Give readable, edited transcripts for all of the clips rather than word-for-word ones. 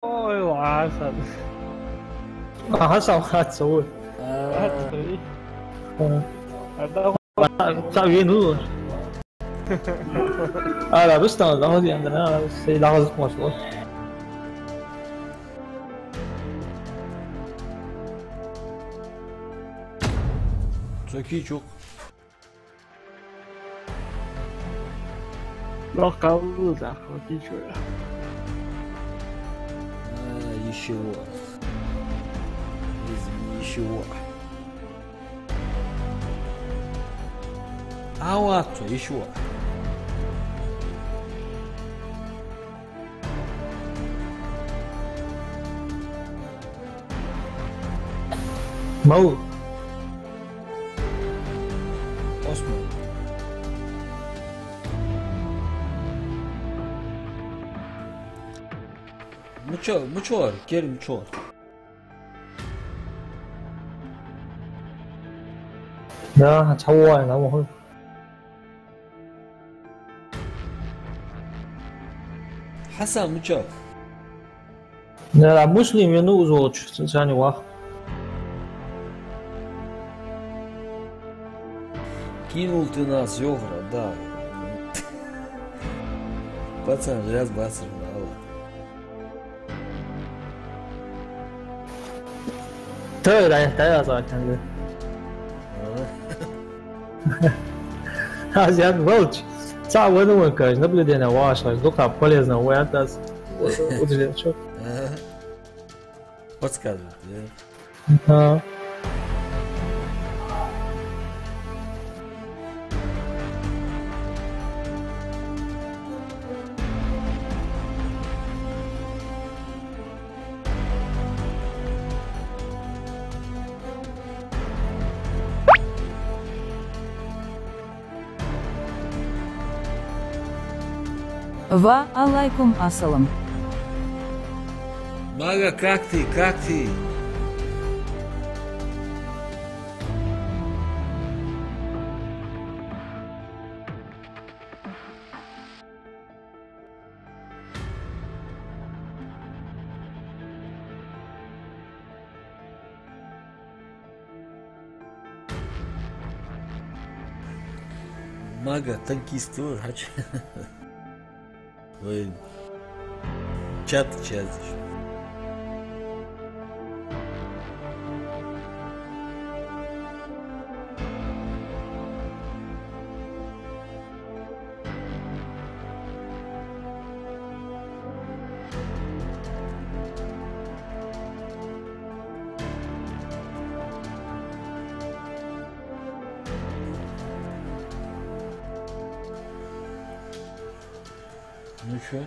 اوه وعسل. حسن واحد سوي هذا صعب نور. لا بس انا هذه عندنا بس لحظة مواصلات. Çok iyi çok.老高路的好地主呀。Еще. Извини, еще. А вот, еще. موت. Osman. Mucho, quiero mucho. لا هتحول انا مهم. Hasan mucho. لا مسلم ينوزو ثاني واحد. Кинул ты нас, Йовра, да. Пацан, раз бацар, мало.对来待下子看着。А я волч. Ця видумка, не буде не ваша, дока полезна, я tas. Вот же что. Подсказывает, Да. Ва алайкум ассалам. Мага, как ты, как ты? Мага, танкист, хач. Ой, чат. Ну чё?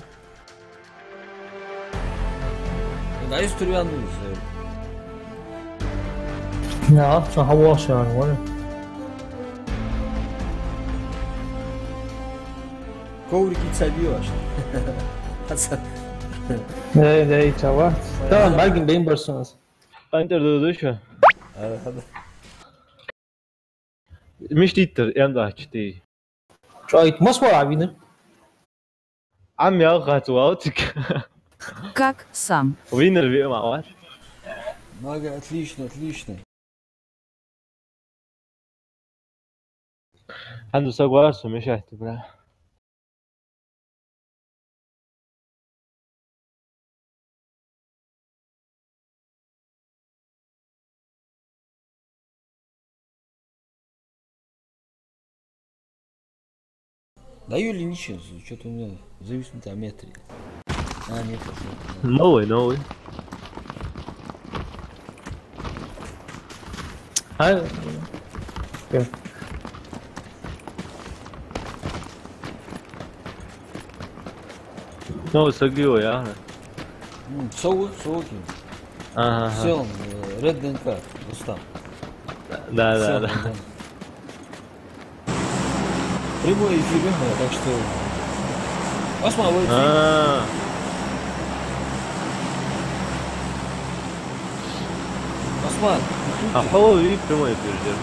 Дай стуряну. Ja, så har jag så var det. Коврики цабиваш. Hasan. Ne çava. Tamam belki benim personası. انت دودوشا هذا مش تيتر يندا كتي Çay mas var abi ne? عمي اغات واوتك Как сам? وينر بي مع واحد Мага, отлично. عنده ساقوارس ومش احتبره Даю или ничего? Что-то у меня зависнут о метре. Нет. نوي Hayır. Yok. نوي ساقيو يا Соуки. ага Все, Red ДНК, Рустам. да Прямой эфир, так что... Посмотрим. Посмотрим. هو في прямой эфир делает.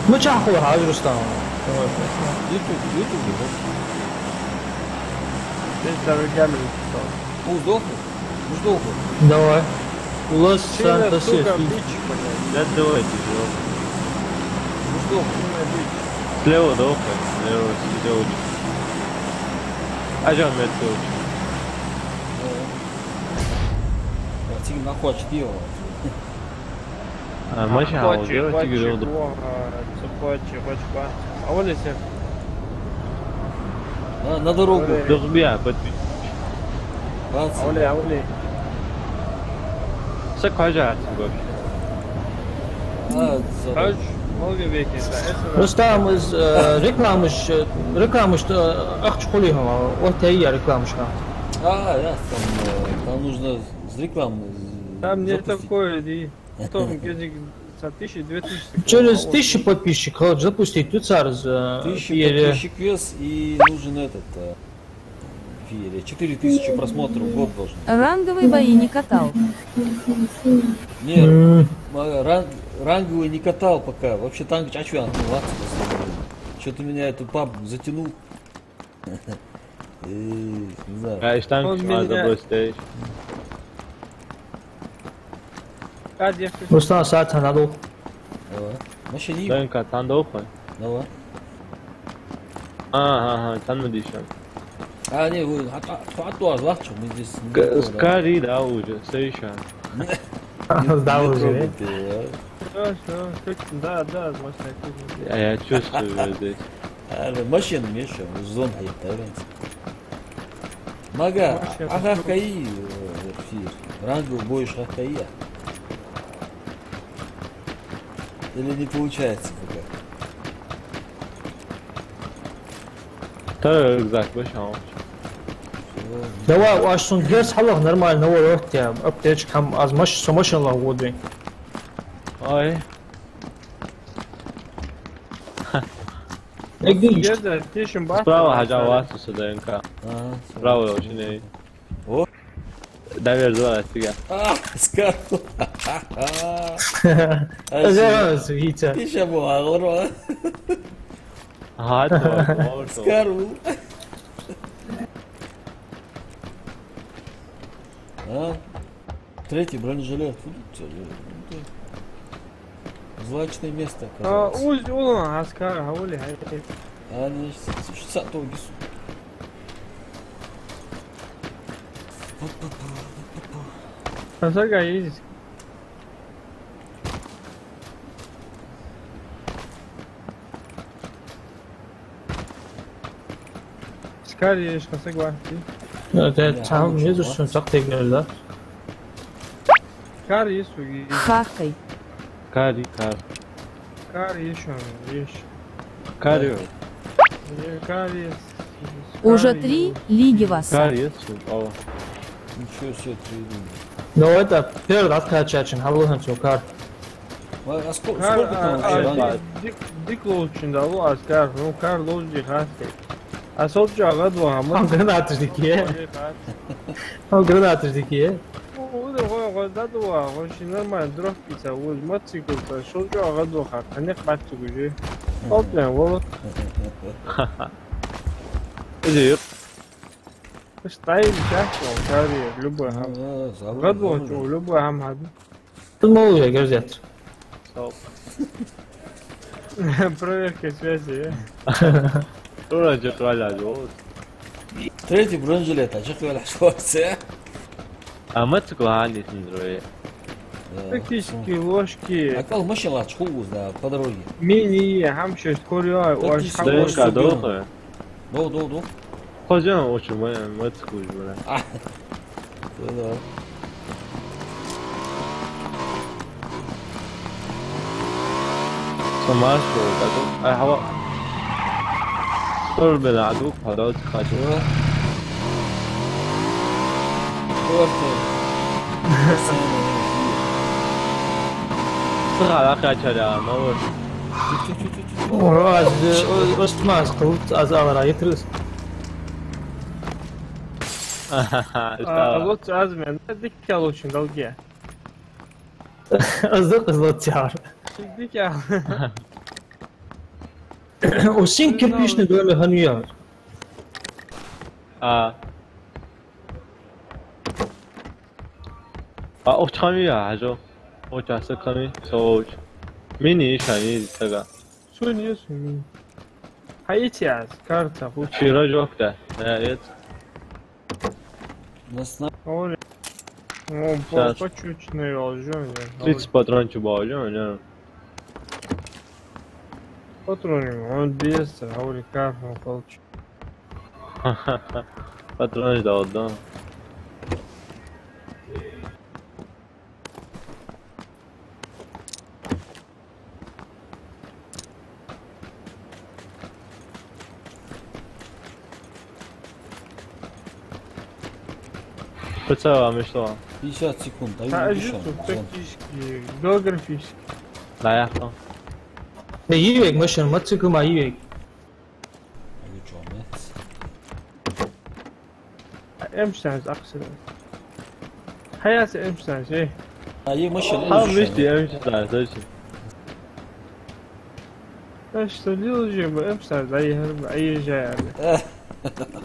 Ну чаху хавир стал. YouTube. Сдохнул? Ну сдохнул. Давай. У Лос Сантос есть. Да давайте же. Ну сдохнул. Слева дохай, слева сидел. А что он метил? Тигр нахуй делал. А машина делать тигр oldu. На дорогу. Дохбия, подпи. Sakhaja atıyor. Rüstamız рекламыш ахч кулихан о тей рекламышка. Да, там нужно с рекламы. Там не такое, потом где-нибудь за 1000-2000. Через 1000 подписчиков запустить тут сарз. 1000 подписчик вес и нужен этот. 4000 просмотров в год должен. Ранговые бои не катал. Нет, ранговый не катал пока. Вообще танк, а что я отмываться? Что-то меня эту папку затянул. Не знаю. Ja, ich danke mal за Backstage. Рустам саат надо. Давай. Машини. Danke, sen de open. Давай. Ага, sen mi diyeceksin? А, не, вы, а завтра мы здесь... Скорее, да, уже, совершенно. Сдал уже. Да, Я чувствую здесь. Машина Миша, зон hayatlarınız. Мага, ага каи, рангу боишь хакаия. Или не получается пока? Tabii rüzgar başa. Давай, аж сон герс халах нормально, вот я аптечкам аз маш сомашинла водой. Ay. Справа хажа васу ДНК. Справа очень. О. Давай звать тебя. Скар. Азарас вита. Ты ще була, лора. Ага, Скару. Третий бронежилет. Злачное место оказалось. Аскар, Гаули, А, не, 60 гису. Сага есть. Скар есть, согласен. Это там не зашел, так тегнерда. Скар есть, Хахкай. Кари, кар. Скар еще, есть. Карио. Скар есть. Уже 3 лиги вас. Кари, о. Ничего себе, 3 линии. Но это первый раз качачин, халухан цукар. А сколько там вообще? Дикло очень дало, Аскар, ну кар ложи хасти. А собственно, гадва, Он гранаточники. Он гранаточники. очень нормально, дров пицца, вот мотоцикл, собственно, гадва, конечно, батчу уже. Оплен, вот. Иди. Ставим чашу, карьер, любой хам. Гадва, любой хам хаду. Тут мол уже газет. Проверка связи, Sonra cıkala diyor. Третий бронежилет, а что ты валяешь? Ama çıkıyor hangisini duruyor? Тактические ложки, А как машина чхуз, да, по дороге? мини, хамши, скорее, очень Тактические Dönüşler doğru. До. Kocaman uçurmaya mı çıkıyor böyle? Да. Samar şu ay hava. Dur beni adu para çıkacak. Sıra kaçar ya ne olur. Az Osman qılıp az alara yetirir. вот азмен, дикал очень долгие. Azı qızlatıyor. Дикал. O sin kirpişni böyle hanıyor. Aa. А очками я хожу. Очасаками, соуч. Мини шани тага. Суни. Хаити карта. Вчера жокта. Это. Говори. Ну, Сейчас. по чуть-чуть наложу. 30 патрончик баужу, не. Патроны, он без, говори, как он получил. Патронч да отдам. Представляю, что? 50 секунд, а А я жутко, тактически, географически. Да, я там. Ne yiyek maşın maçı ma yiyek. امشتاز اقصد حياتي امشتاز ايه هي ماشي هم مشتي امشي تعال اشتغل جيب امشتاز اي هرب اي جاي يعني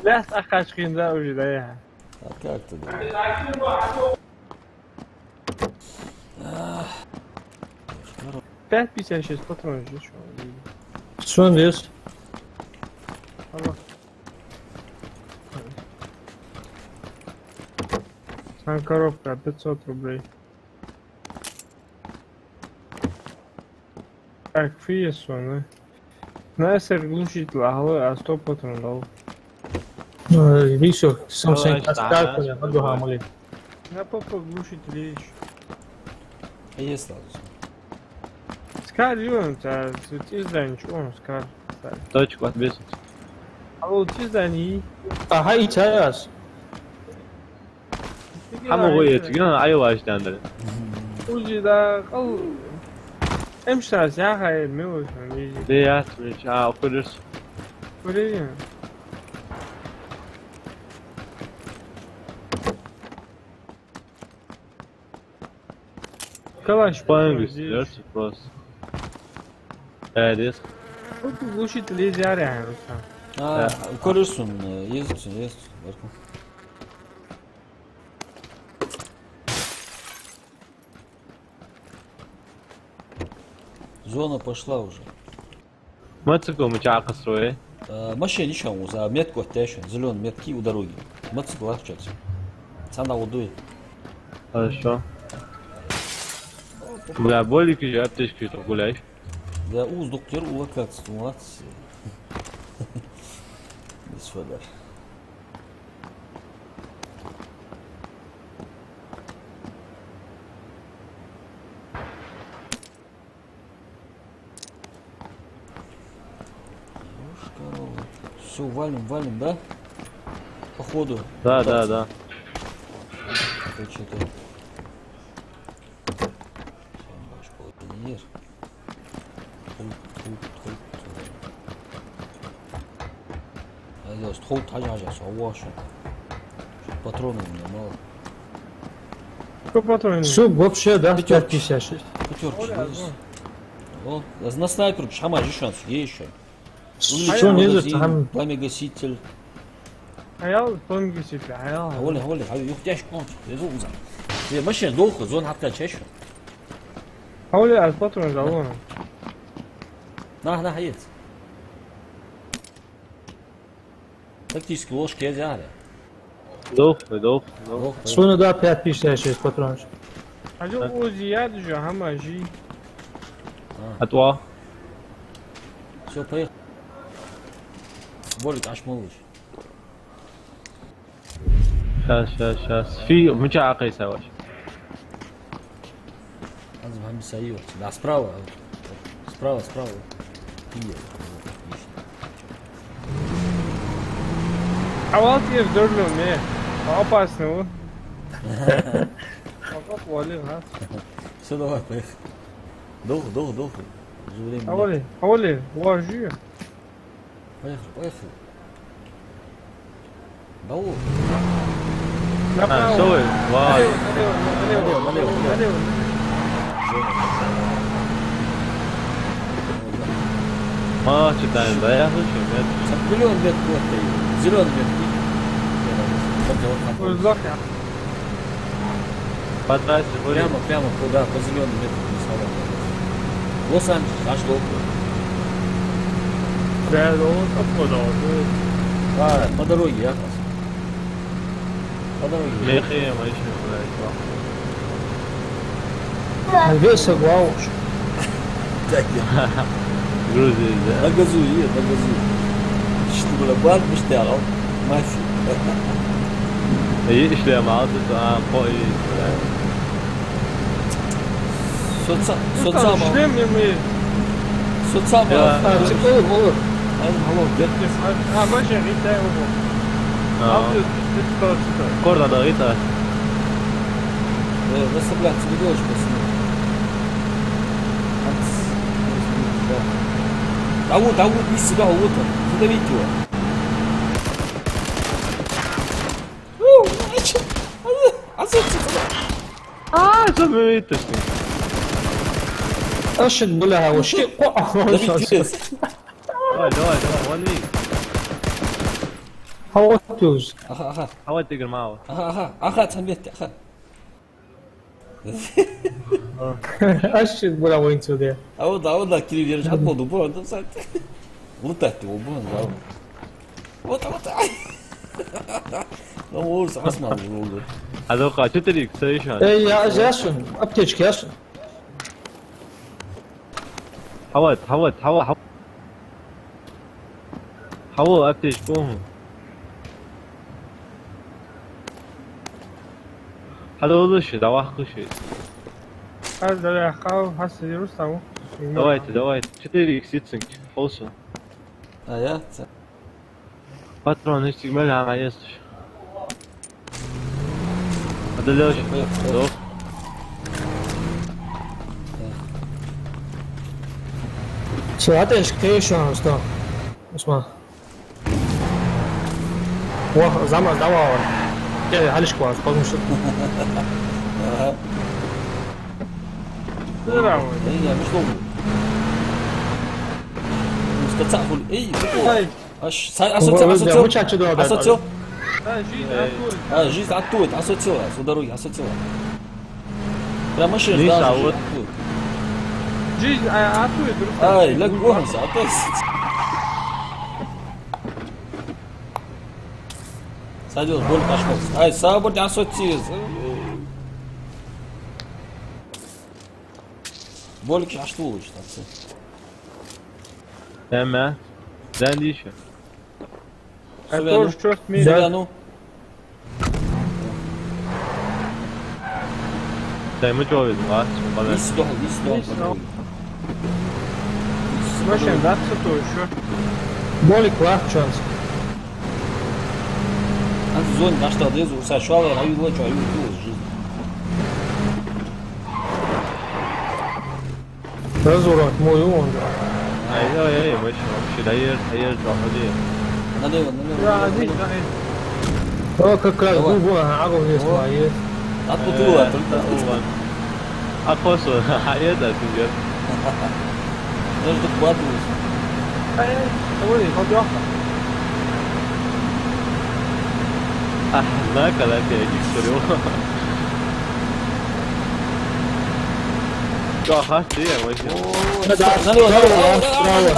لا تاخر شخين ذا وجد ايها Как ты думаешь? Пять 56 патронов же что? Şu an diyoruz. Allah. Сам коробка 500 рублей. Так, фиесу, на СР глушитель, а 100 патронов. Вийшов, сам sen каскалку, я могу хамали. На попа глушитель еще. Есть сразу. Скар, юнта, издание, что он скар? точку отбесить. А вот издание. Aha içeriz. Ama koyuyor, gene ayı başlandı. Uzi da kal. Emştaz ya hayır ne olsun iyice. Ne yatmış, ha okuruz. Böyle ya. Kalaş Спаем гостей, просто. Evet. Bu глушитель izler yani Ruslan. Ha, görürsün, yazıksın. Bakın. Зона пошла уже. Мотоцикл мчака строит. Машина ничего, за метку оттящу, зеленые метки у дороги. Мотоцикл отчется. Цена удует. Хорошо. Бля, болики же аптечки тут гуляешь. Да, доктор улакаться, молодцы. Без фодар. Все, валим, да? Походу. Да. Это что-то. Hold тажа, овощи. Патронов у меня мало. Сколько патронов? Su вообще, да, 556. Пятерки есть. О, на снайперку шама шанс, есть еще. Şu an yazıyoruz, hem Пламя-гаситель. Hayal pomgi sifi hayal. هولي يختاش كونت يزوز. هي ماشي دوخ زون حتى تشيش. Havle az patron da onu. لا حيت. Тактически ложки я взяли. Doğ. sonra da 556 patron. Hacı o ziyad jo hamaji. Atwa. Все, поехали. Болик аж молодец. Сейчас. في مчака يسوي. Надо вам союз. Да, справа. Справа. Iya. Havalt yer dörlüm ne? Опасно o. Bak vali ha. Все, давай, поехали. Долго. Уже время. Havle, вожу. Поехали. Дау. Ha, soy. Vay. Налево. Ha, читаем, да, я слышу, нет. Миллион лет куда-то. Зеленый лет. Uzak ya. Подальше, более. Прямо куда, по зеленым метрам не салон. Лос-Анджелес, а что? Да, он подходил. По дороге, я как. По дороге. Мехи, мы еще, блядь. Веса главуш. Так, Грузия, да. на газу, едет, на газу. Что было, банк мечтал, мафия. يشلي مع فوق Соцсама. Шлем ли мы? Соцсама. Çıkıyor olur. Aynen hava gel. Başa gitti bu. Abi üstü كرة ضغيطة Расслабляться, не делаешь после. А вот, не себя, вот он. Задавить его. سميتش Aşık بلها وشي. Давить вес. давай ولي Hava atıyoruz. Ага. حاول تجري معه Ага, تنبيت, ага. Aşık بلها وين تودي. А вот, Кирилл Верич, отбоду, бон, сам. Лутать его, бон, да. Вот. Ну, улица, осман, هذوك تتريك سيشن Ey ya yaşın. Apteçki yaşın. حاول أبتش بوهم هذا هو الشيء ده واحد شيء هذا اللي يحققه حس يرسمه. دوايت تتريك سيتسنج خلصه А я? باترون هيك تكملها مع يسش هذا ليش دوك Şey ateşki şu an usta. Osman. Vah zaman dava var. Gel haliş kuvaz. Kalmıştık. Bravo. هي مش ضوء. مستتعفل اي Ay. اش Bıçakçı da orada. اسوتيو Да, жизнь отходит. اه жизнь оттует اسوتيو с дороги اسوتيو прям машина ليش даже عود؟ оттует. Жизнь отходит. Рустам. ай لا جوهنس оттует. Садил, боль пошел. Ай, сабр асоцииз. Боль кашты улучшит отцы. أما زانديشة Это тоже черт мира. Зелену. زي مجوز ما Иси дохл. Машина, да, то еще. Bolik var şu an. Анты зоне нашла дезу, сашала, равила, что равила жизнь. Разорвать мой он. أي مش داير ضحية Налево. Да, здесь, да. О, как раз губу агу не свои. Отпутула только. أقصى حياتها تجار Даже тут батулась. Ой, подъехал. أحنا كلام يجيك سريع Ага, ты, я вообще. Налево.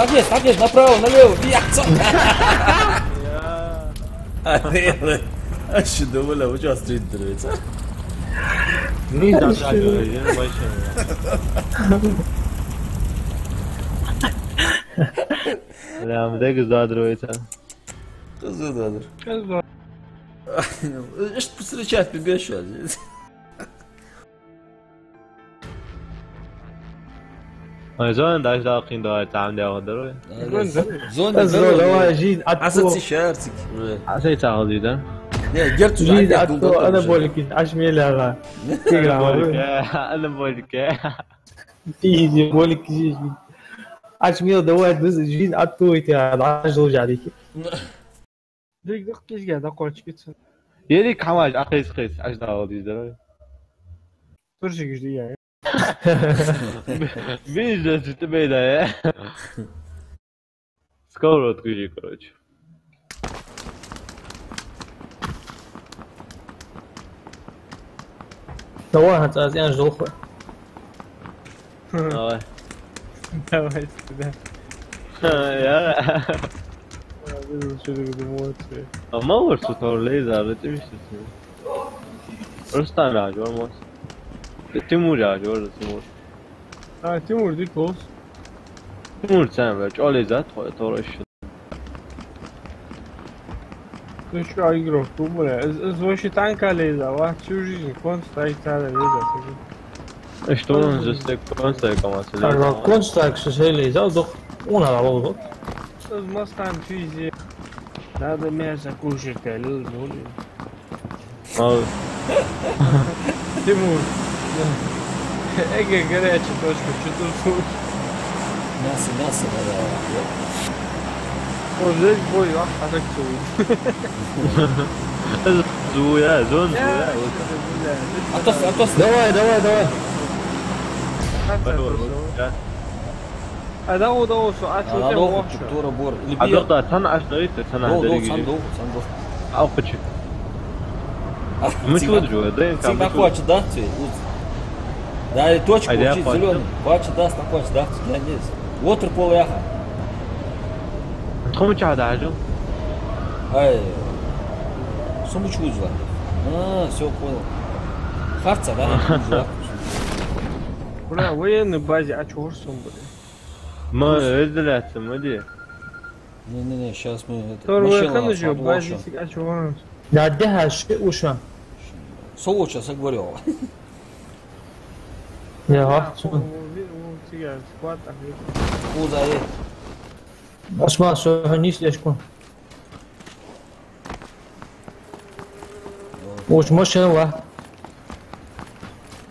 Отъезд, направо, налево. Я что думала, вы что стрит. Не зажигай, я вообще. لا مدق задруется. Что за надр? Что Что встречать прибежал здесь? زون داش داقين دو تعمل يا غدر. زون زون جيد عصت شارتك. عسى تاخذ ده. لا جرت جيد انا بقول لك اش ميلا انا بقول لك تيجي بقول لك جيد اش ميلا دوات بس جيد اتو يا 10 رجع عليك دق كيش قاعد اقول شكيت يليك حواج اقيس قيس اش داخذ ده. ترشي جدي يعني Видишь, что тебе да, Скоро открыли, короче. Давай, это я ждал хуй. Давай. Давай сюда. Я. Что ты эмоции? А мало что то лезет, это видишь. Рустам راجع olmaz. Timur راجع orada Timur. А, Тимур, ты close. Timur sen ver. O lezet طور Ну что, игрок, бля, звучи танка леза, ва, всю жизнь, кон стоит тогда леза. Что он здесь такой комасы Ага, констак, что сели, залдох. Он алабол. Мастан физи. Надо мясо кушать, калил, моли. Тимур. Эге горячая точка, что тут слушаешь? Мясо надо. Вот здесь бой, а так целует. Зуя, зон А то Давай. зуя. Adamı da olsun açıldı надо boş. культура бор. А да, sana açtı, sana Sandık. dedi. А почему? Мы что делаем? Да, Всегда хочет, да? Да, и точку А я учить хочу. зеленый. Хочет, да, хочет, да? Я не знаю. Waterpolo яха. Кому чада дажу? Ай. Суму чужла. А, все понял. Харца, да? Чужла. Bura военной базе açıyorsun buraya. Мы öldülersin, hadi. Не, сейчас мы... Sonra машину yakın нас düşüyor, подложим. bazı açıyorsun. Дядя, что ушам? Сову сейчас оговорил. Я, Sigara, squat, Куда и... Осман, что не слишком. Уж машина ва.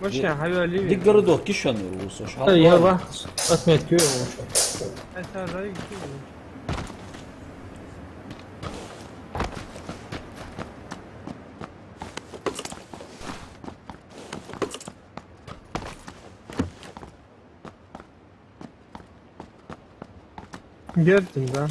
Başka hayali. Дик городок, кишан его. Я ва. Отметки его. Eserleri gidiyor. Geldim ben.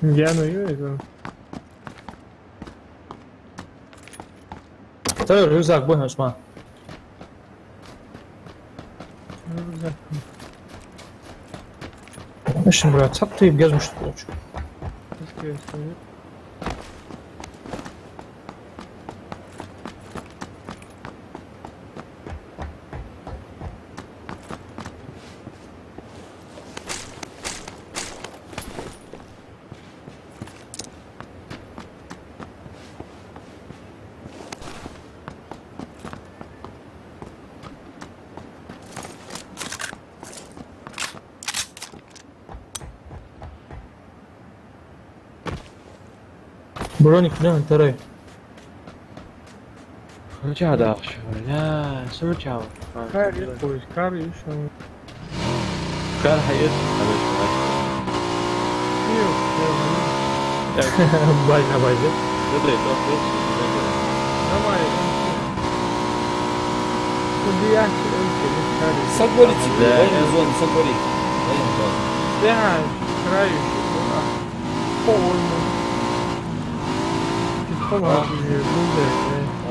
Я ну это. Второй рюкзак будем, Осман. Значит, брат, сап ты без мышц получу. Броник, да, второй. Ну чада дальше? لا شو чау. Kar koy, kar şu an. Kar hayır. Yok. База, база. Добре, добре. Давай. Куди я? Согори тебе, Да, военную я- зону, согори. Военную зону. Да, краю. По-моему. Tamam. А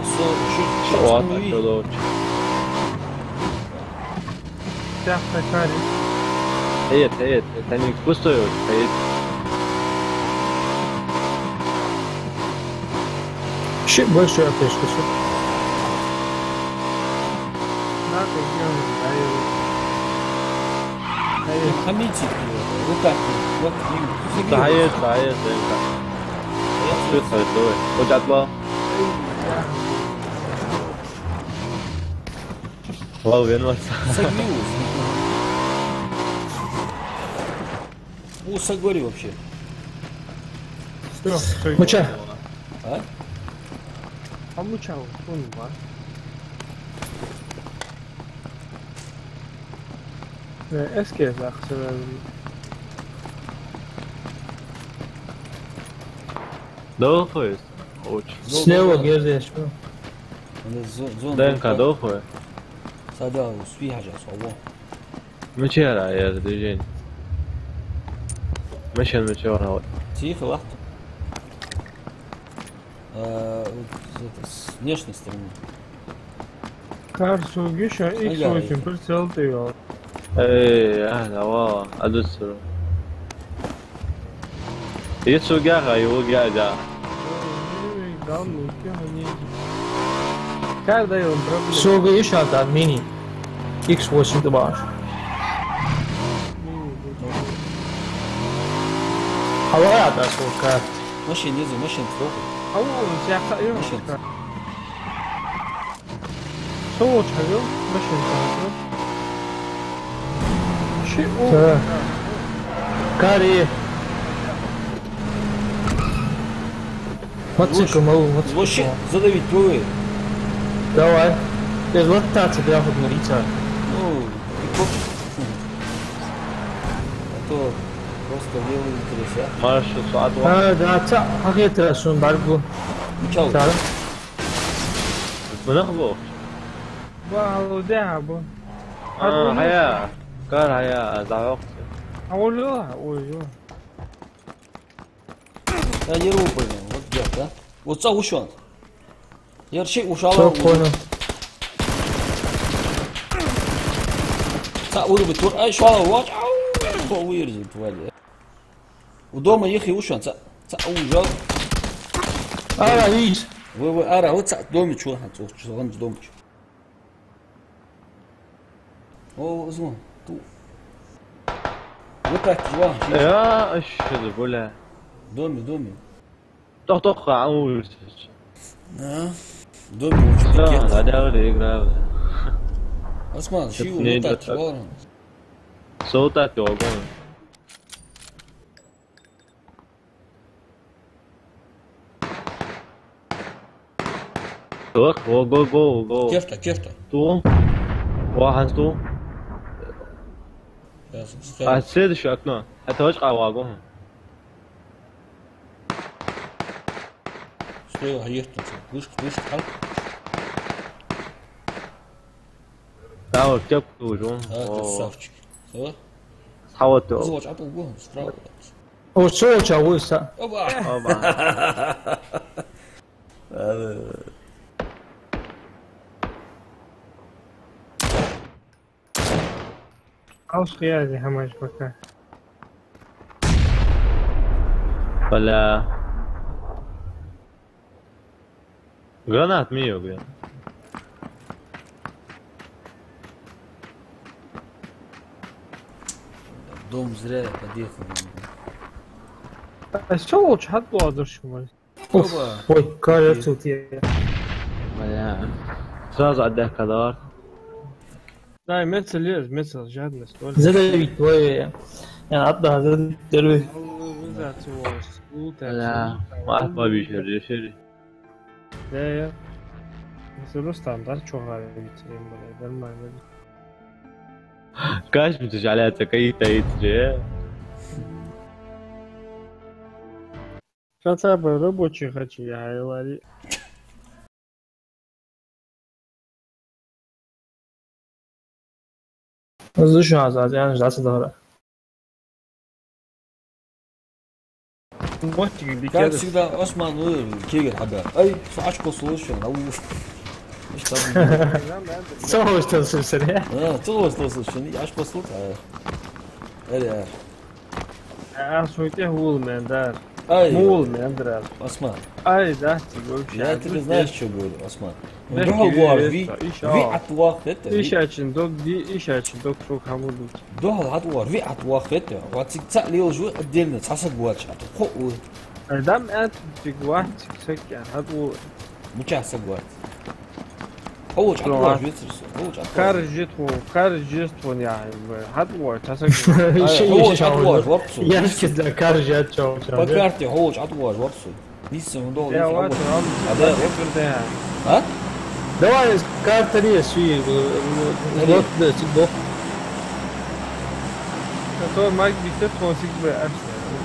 что O останови? atak yolu. Сяхта кари. Hayır. Sen ilk bu soruyor. Hayır. Щит большой аптечка, все. Надо делать, даю. Хамите, руками. Вот, Da hayır. Şu soruyor. O cadva. Vay benim varsa. Согнилась. Ну, согори вообще. Все, Моча. А? Помучал, он var. اسكيز اخسر. Dochój. Uč. Snel gezdeš. زون Denka, dochój. سادا وسفي حاجة صعبة. مشيرا يا ديجين. مشي المشوار هو. تيخ واحد. внешней стороны. Карсу Гиша X8 прицел ты. ايه اهلا والله ادسر. يسوق قاعد يوقع جا. Каждый он проблема. Soga еще да, мини. X8 добавишь. Havaya da soka. ماشي نزل ماشي نتفوق. أول شيء خير. صوت حلو مش انتهى. شيء. Кари. Мацик мол, Вообще задавить твои. Давай. Без вот так тебя подмориться. Ну, и коп. А то просто делают интереса. Марш ساعات واحد. Да, та حقيقة شون برگو. Чау. تعرف؟ بنخبو. واو دعبه. هيا. كار هيا زعوق. أولوها. Я не рупаю, вот где, да? Вот за ушон. Я шей ушала. Çok konu. Sa урубы тур, ай шала вач, ау, по вырзи твали. У дома ехи ушон, sa ужал. Ara hiç. Вы ара, вот sa доме чё, чё он доме чё. О, зон, ту. Вот так жва. يا ايش هذا بولا. Доме. طخ عمول. Да. Доме очень لا пакет. هذا هو اللي يقرا. Осман, шиу, Не, вот так, да, так. ладно. صوتك يوقون. go. Кефта. تو واحد تو هتسيد شو أكنا حتى وجه قواقهم. Стой, ехать. Слышь, халк. لا كتب وجون. Красавчик. Все? حاولت. Звуч, а по-другому, справа. O çok çavuşsa. Опа! عاوز قيادي هماش مكان. ولا جرانات مية وقيا. Дом зря подъехал. شو حد واضح شمال. Опа! Oy kar tutuyor. ولا ساز عده كدار. لا مثل جاد مستوى. Zede bitvoje. Yani hatta hazır derbi. لا ما أحب بيشري. لا يا. مثل ستاندرد شو هذا يترين بلا ما يبي. كاش بتجي عليها تكيتا يتري. хотя бы рабочий хочу я говорю. Hızlı şu an zaten yani nasıl daha. Мотик Как всегда, Осман, Кегер, хабар. Ай, очко слушай, на уж. Savaş çalışırsın ya. Целого слушай, очко слушай. Эля. Асуйте хул мен дар. Ай, Мул мен дар. Осман, Ай да ты вообще. я тебе знаешь, что говорю, Осман. Знаешь, Договор, есть, ви отвах это. İş için çok hamur. Договор, отвор, ви отвах это. Вот цик лил жу отдельно, саса гуач, а то хо. Adam et cigvat seker hadu Мучаса гуач. Хоуч, отвор, ветерсу. Хоуч, отвор. karjit yani hadu tasek. Хоуч, отвор, ворпсу. Gerçekten karıcı çok. По карте, хоуч, отвор, ворпсу. Нисса, он должен. Ya var А да, ya. а? Давай карта не суи. Вот да, типа. который магнитит консик бы Амстердам.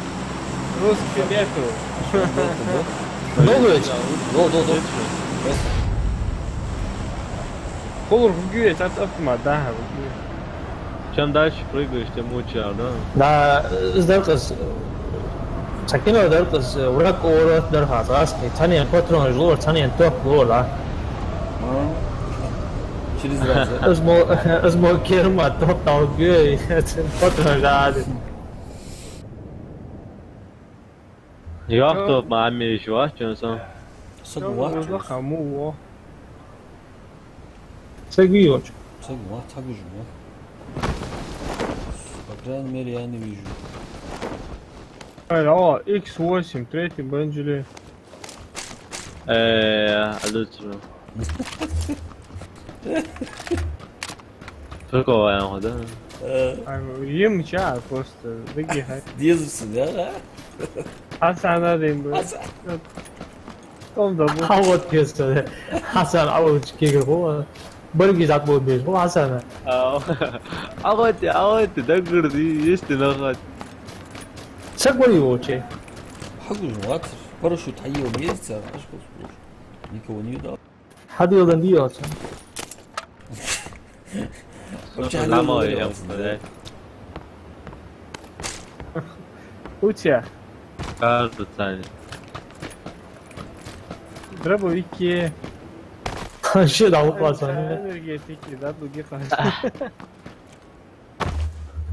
Русский нету. Много ведь? Да. Колор гугует от автомата. Чем дальше прыгаешь, тем лучше, да? Да, сдалкас. Sakino dalkas urak oro darhas aski tani patron jlor tani top lora. Через раз, да? Azmo kerma top tau gü patron jad. Yok da mami iş var çünkü. Согласен. Кому? Segui Согласен, так же, да? По крайней мере, я не вижу. О, X8, третий Бенджели. Alutro. Такого да? Ем чай просто. Дагихай. Дезусы, да? Hasan diyeyim böyle. Tam da bu. Hawat kesti. Hasan avuç kege ho. Bargi zat bo bez ho Hasan. Ağaç dağırdı, işte ağaç. Sagwari oche. حقه واتر парашют حقيقي وميزة اشخاص никого не видал. Hadi yoldan diyor. Вообще Lama Халил ya говорил, Уча. Каждый тянет. Дробовики. Şey de alıp varsan. Energetik. Da bu gikar.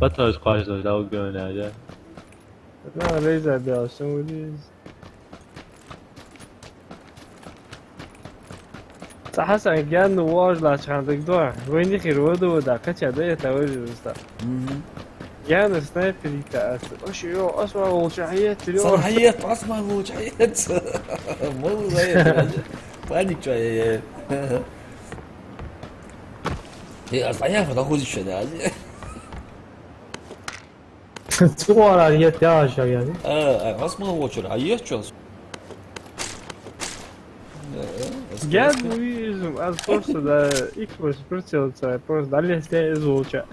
Batış karşıda da o gönderdi. لا ليزر ده سعودي حسن جان واج لا عندك دور وين يخير ودو دا كتش ده يتوجه وسط جان سنايبر يتاس ايش يو اسمع وشعيت اليوم صلاحيات اسمع وشعيات مو زي بانيك شوية هي صحيح فتاخذ الشداد Tsuvara yet ya aşağı yani. اسمع وشعيات شو جان ويزم از فرصة ده اكبر برتيلتا فرصة ده اللي استيز وشع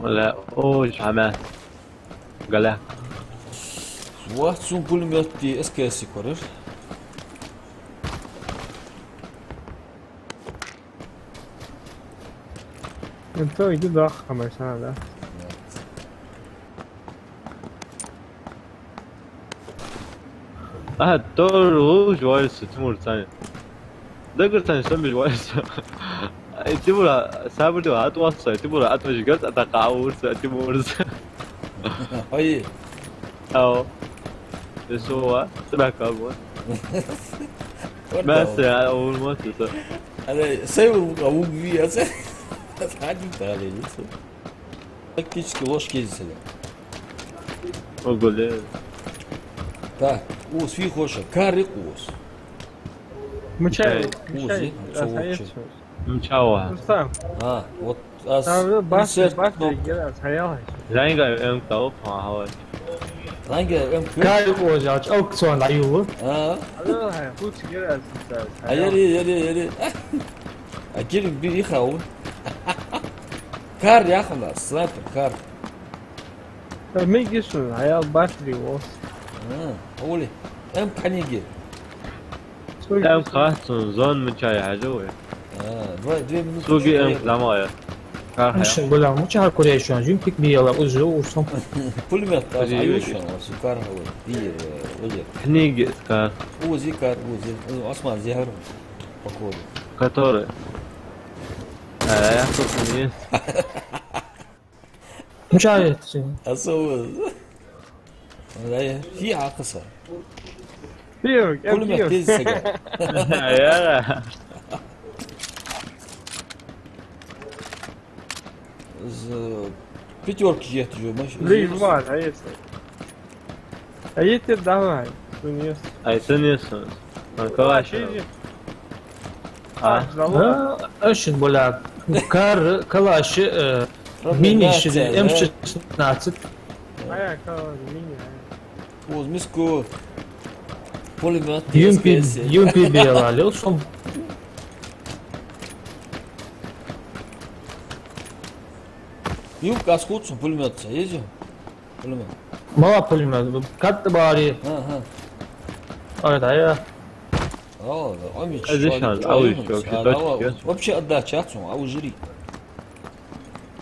ولا اوش حماس قال واحد سون بولميات دي اسكاسي كورر انت يجي ضخ 5 سنة ده doğru juarez Timur tane. Dagır tane sen bir juarez. Timur sabır diyor at varsa Timur at mı çıkart at kavursa Timur. هاي Ao. Eso sıra kalma. Mesela olmaz ya. انا سايب ابوك فيه اساسا عادي انت على تكتيكي ложки сюда. O golü. Так, ус في خوشه كاري قوس مشاي وزي صوتش Mçava. مستام вот аз там бас insert бас knop. يجي هيا Renga en tavuk ha hava. Hangi ام كل Kay oja çok sonra ayu. اه هذا هي فوت يجي يلي يلي اجيب بي يخاون كار يا خلاص سنايبر كار ما يجيشون هيا باتري ووس اولي ام كان يجي Em kaçsın zon mçay hacı. две минуты Sugi em lamaya. Kar haya. Şimdi böyle mu çağır Kore'ye şu an. Çünkü pek bir yala uzu ursam. пулемет Подожди, аюшан сукар и озе Книги кар. اوزي كار اوزي اسمع زهر походу Который. Я тут не. Mücahit. اسوي في عاقصه فيك пулемет تيز سجا Ya. пятерки ехать уже мощь ليش بعد هيا هيا تدعوا هاي Ay sanıyorsun. Arkadaş. Ha. Şimdi böyle kar kalaşı mini işi emşi naçık. هيا كان مين اوز مسكو пулемет Yumpi bir yala alıyor. Son Юбка скутсон, пулемет ездил? Пулемет. Мало пулемет. Как-то бари. Ага. Ой, да я. Вообще отдача отцу, а у жри.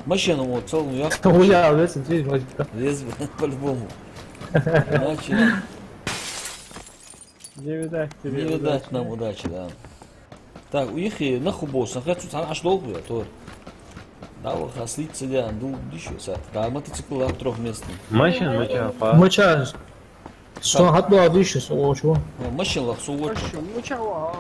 Машину вот целую я. Гулял, видишь, логика. Вез по-любому. Иначе Не видать тебе. не видать нам удачи, да. Так, уехали на хубос, на хочу там аж долго, то. Да, вот хаслица, да, дул еще сад. Да, мотоцикл трехместный. Машин мыча па. Мыча. Что, хат была дыши, о, чего? Машина сувор. Ну чего?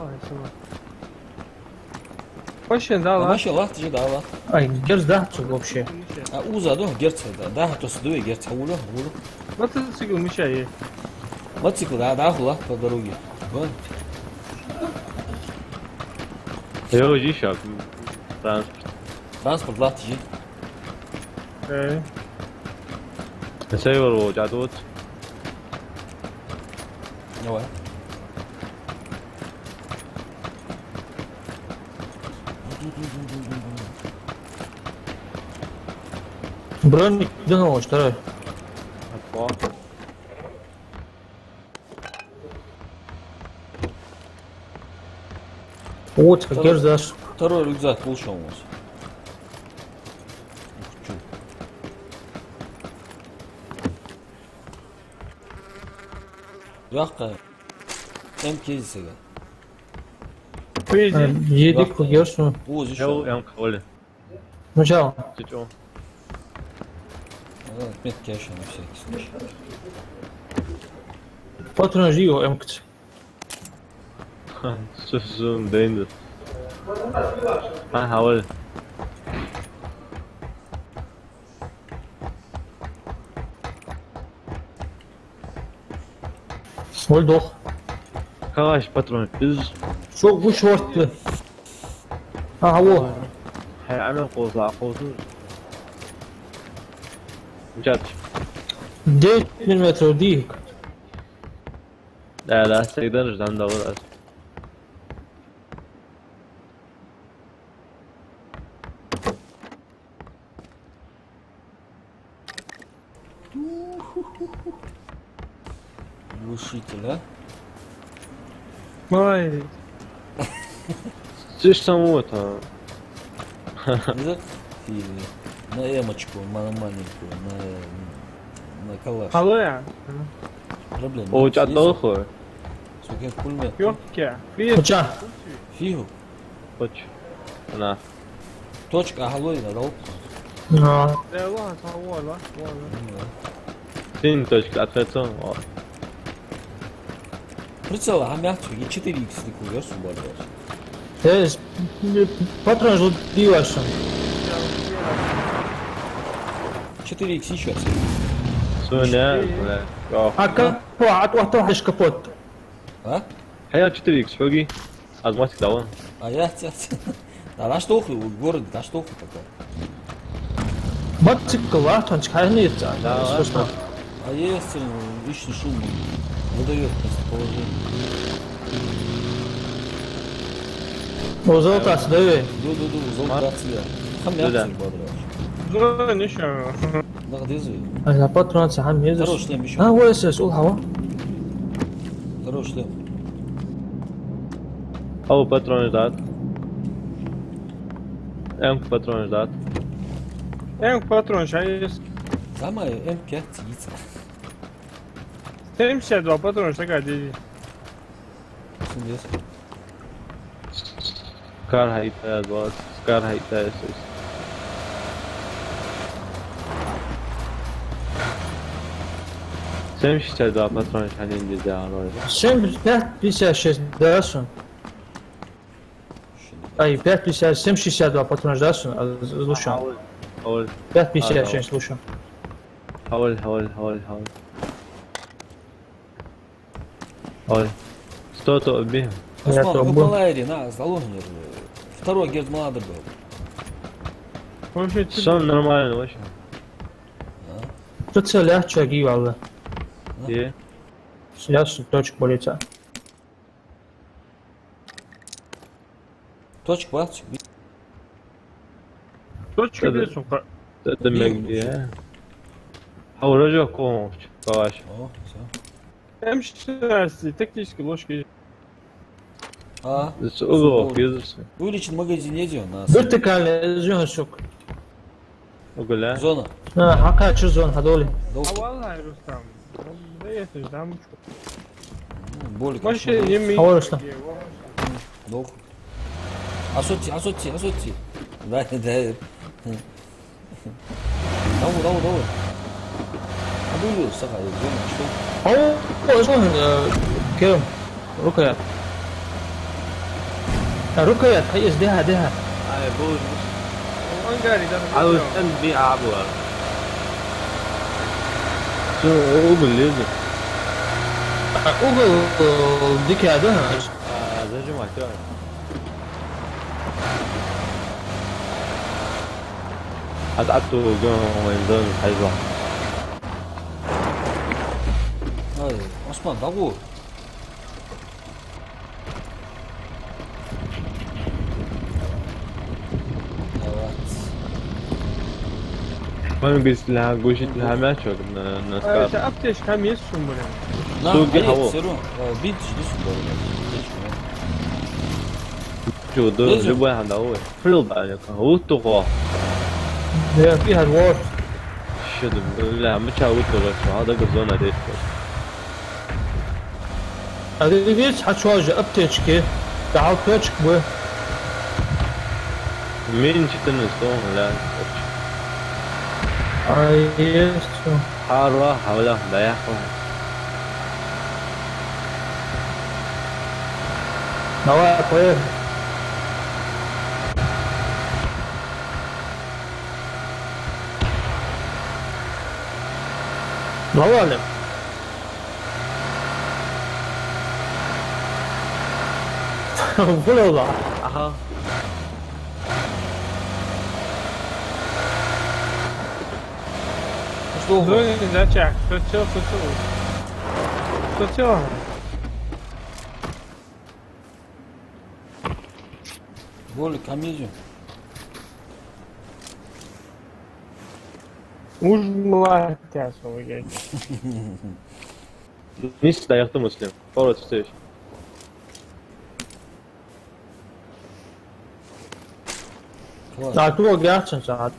Очень да, ладно. Машина лахты же дала. Ай, герц, да, что вообще? А уза, да, герц, да, то сдует герц, а уля. Мотоцикл мыча. Мотоцикл, да, хула по дороге. Вон. Я уже еще транспорт. Транспорт лахты же. Север жадут. Давай. Броник, да ну, второй. Вот, как герц, да. Второй рюкзак получил у нас. Яхка. МК-сига. Едик по герцу. Уз Я еще. кавали. Начало. Ты чё? Отметки еще на всякий случай. Патрон живо, МКЦ. Сусун дэйндер. Хавали. Ольдох. Калаш патрон. Biz Что, вы шорты? Ага, во. هيعمل قوس جات 9 миллиметров дик. لا استقدرش عند أول Глушитель, а? Ой, Ты ж самого-то. Рюкзак? Или на эмочку, на маленькую, на калаш. халуя. Проблем. О, у тебя долго? Сука, я пулемет. Ёпки. Привет. Куча. Фигу. Хочешь? На. Точка, агалойна, да? На. Да ладно, ладно. Синь точка, открыться. Прицел, а мягче, и 4х такой версию бадываешь. Здесь патрон жил дивашем. 4х еще. Соня, бля. А капот, а капот. А? هي 4x فوقي ازماتك داون А я тебя... Да на что в городе, на что пока. Мотоцикл, а он чхайнит. Да, Слушай. А есть личный шум. Выдает местоположение. O zolta сдавай. Ду-ду-ду, золотация. Хам Да. мягче бадываешь. Ну, ничего. Нагдезы. А на патрон сам едешь. Хорош шлем еще. А, вот здесь, улхава. Хорош шлем. او باترون داد ام باترون داد Патрон, сейчас Самая М5 птица. 72 патрона, такая здесь. Здесь. كار هاي تاز كار هاي تاز 72 патрон حاليا جديد على 7,56 дашь. Ай, 5,50, 7,62 патрон дашь. Лучше. حاول 5,56 лучше. حاول что-то бей Я Осман, то вы был. полайри, на, залогнер. Второй герц молодо был. Вообще, все нормально вообще Тут все легче гивало. и Сейчас точка полетя. Точка, бац. точка Да-да. бьет, сука. تقدم يا حاول رجع كون كواش О, все. М16, тактические ложки. А, سوق يزرس увеличен магазин едем у нас. فيرتيكال زون الشوك. اقول لا Зона. حكا شو زون هذول. Долго. والله يا رستم بداية دعم Болик. ماشي يمي حاول شلون. Долго. Асоти. Да. Давай. Абулю сахай, зона, что? هو شلون كيرم ركيات. ركيات حيز دها. هاي بوز انقاري ده عاوز تنبي عبوها شو اقول ليزر اوغل ديك هذا. زي جماعة أتعبتوا جون وينزل حيزة Ай, Осман, давай. ما نقص لها قوشت لها ما شو قلنا الناس شافت كم يسهم ولا На, Долгий аец, хавок. Серёг. Бинт, иди сюда. شو دور جوا عند هو فلوب عليك هو تقوى فيها الوورد. شد لا مش هو تقوى هذا قصونا ديت هذه ليش حتشواجه ابتشكي تعال تشك بو. مين شتن الصوم لا يسو. حارة حوله لا يحكم نواف وين؟ ظوالم. فلوضع. اها Что? زوني زاتشاك تو Болик, а медиум? уж молодец вы نيس لا يخدم مسلم فورت ستيش Класс. تعطوه قاعدشن ساعات.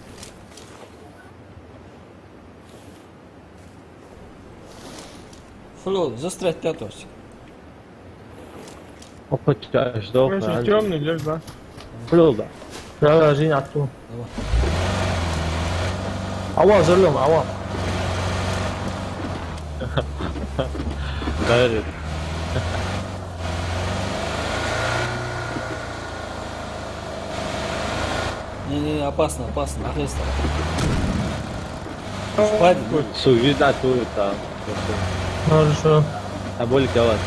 Флот, застрять пятосик. وقت اشدوق ماشي темный лишь да فلوضع لا زين عطوه. Давай. عوض زلهم عوض. غير Не, опасно. Охрест. Хватит. سوي لا توي تا хорошо. اقول لك جواز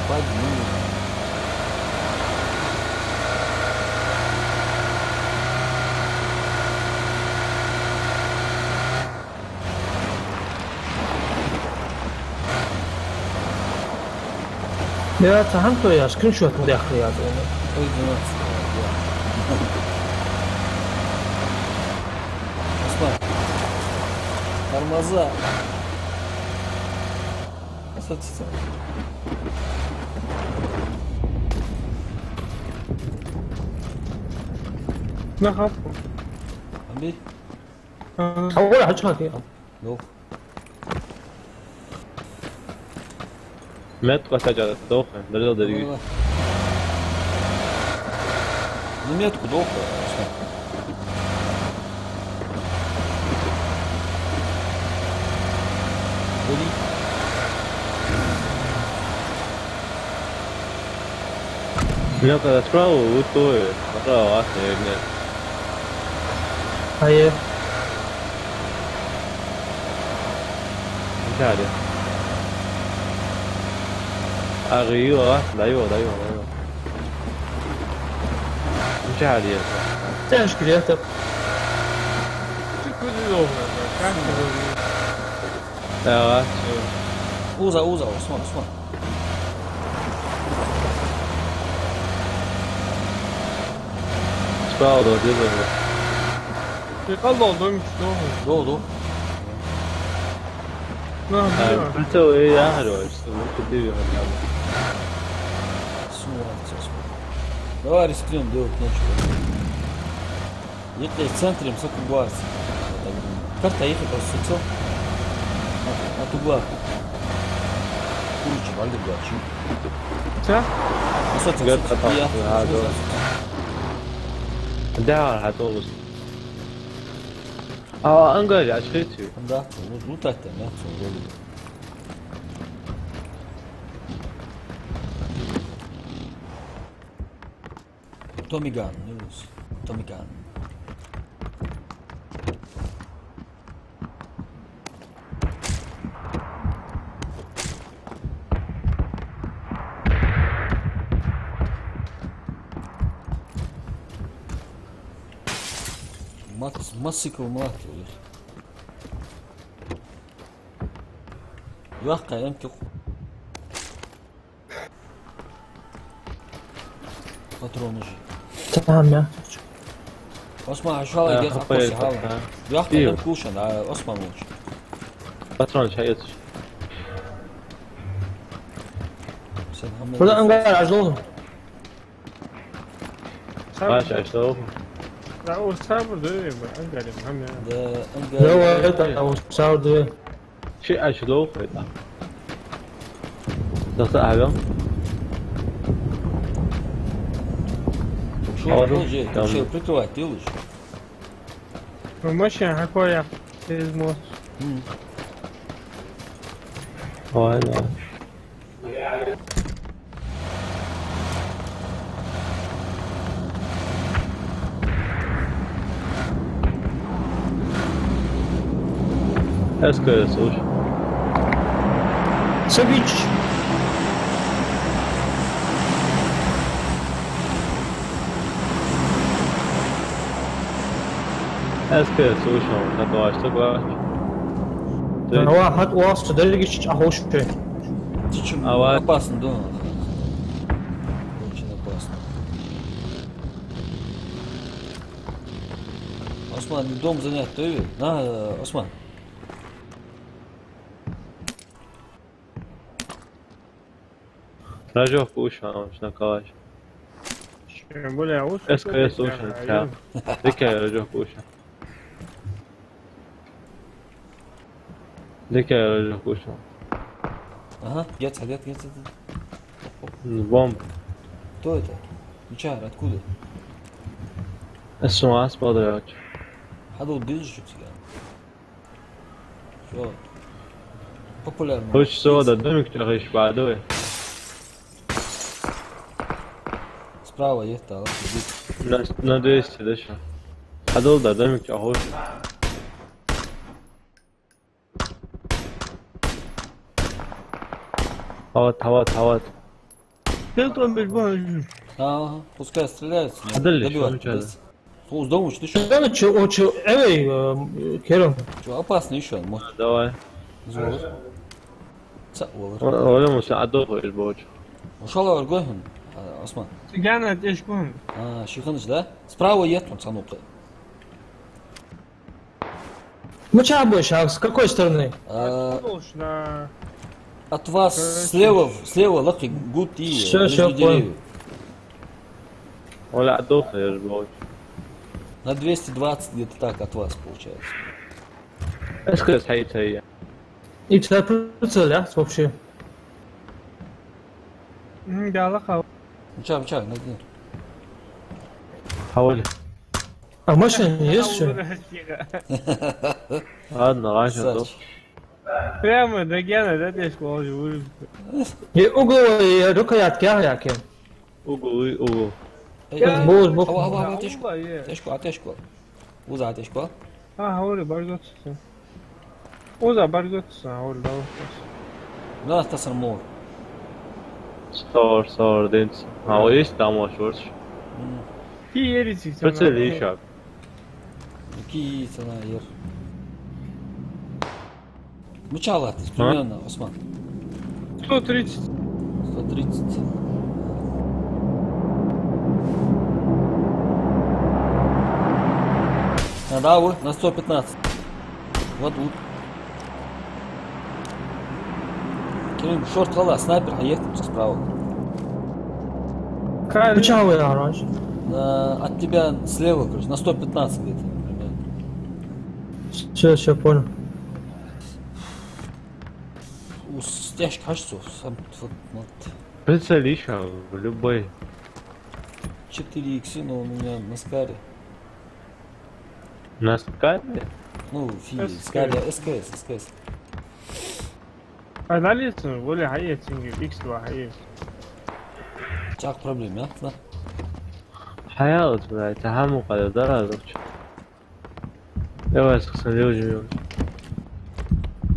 Хватит. يا فهمتوا يا سكرين شوت مداخل يا زلمه. Ой, 12. Осман. Тормоза. Красавица. نخاف Амби. اول حاجه فيها. Долг. ما تبقى تجعل الدوخة درجة درجة Давай. На метку долго. Осман. Уйди. لا كذا سبراو وتوي مرة واحدة يعني هي مش عارف أغيوه واحد أيوه مش عارف تعيش كرياتك. كل يوم как لا Уза, Осман. سبراو ده دي يقل oldum işte o. Doğdu. Ne yapıyor? قلت ايه يا حلو ممكن تجيبي Su atacağız. Давай рискнем делать нечего. Если в центре, высоко глаз. Карта ехать просто все. От угла. Курочек, альда гачи. Sen? قد قطعت هذا ده هتوصل اه انقل عشيتي Да, ну так-то, мясо вроде. Tommy Gun, news. Tommy Gun. Masikl mlatio ih. Lahka emke. Patronu ji. Tamam ya. Osman aşağıya gez akışı hala. Lahka emke kuşan Osman olmuş. باترون شيء Sen hamle. Burada angar acı oldu. ماشي اشتغل Ya o sabırdı öyle mi? Angalim hem ya. Da Ne anga. var? O sardı. شيء اشلوخ تقطع هذا Şu olacak. Tamam. Şey прикрывать делаешь. Ну машина какой через мост. هذا اسكت صوش Sevinç. اسكت صوش تقواش تقواش واحد واسطة درجة أهوش شيء. Чем А опасно, да. Очень опасно. Осман, дом занят, ты? На, Осман. رجوك وش شنو كواش Чем более узкий. اسكت صوش ذكي رجوك وش ذكي رجوك وش Ага, я. بومب Кто это? Мичар, откуда? اسمه اسمه ادري Hadou держит тебя. Все. Популярно. وش سودا دمك تغيش بعده Справа есть, а сидит. на 200 دش هذول ده دمك اهوش هوات Ты бежишь. Ага, пускай стреляются. но Подали, добивать. что надо? Слушай, думаешь, ты что? Ben o evet Kerem. Что, опасно еще, может, давай золот. Olur. ولا مساعدوه البوج Ушел Аргохин, Осман. Gene ateş koyun. Шиханыч, да? Справа есть он санука. Мы чего будешь, а с какой стороны? Olmuş na. От вас слева лаки гуд и Всё, между всё, деревьев. ولا عدوه البوج На 220 где-то так от вас получается. اسكت حيت هي И тебя прицелят вообще. Gel kal. Мчай, найди. حاول А машина есть что? هذا غاشة Сач. Прямо до Гена, да, ateş koyuyor. И угловые рукоятки, а Kerem. اوغو Boz. Hava, ateş koy. Vallahi. Ateş koy. Uza ateş koy. Ha, oraya bargotsın. O da bargotsın orada. Да, остался мор. صور دينس هو ايش دامو شورش Ki yeri çıksın. بس اللي شاب Какие цена ер. Мчала ты, примерно, Осман. 130. 130. Да, вот, на 115. Вот тут. Керим, шорт вала, снайпер, а есть справа. Почему я раньше? От тебя слева, короче, на 115 где-то. Все, понял. У стяжки, кажется, сам вот. Прицелись, в любой. 4х, но у меня на скаре. На скайпе? Ну, скаре, СКС. انا لسه بقول لي حقيقة اكس وحقيقة Çak problem ya. Da. حياة بلا تحمق على درجة. يا سخسن اليوم.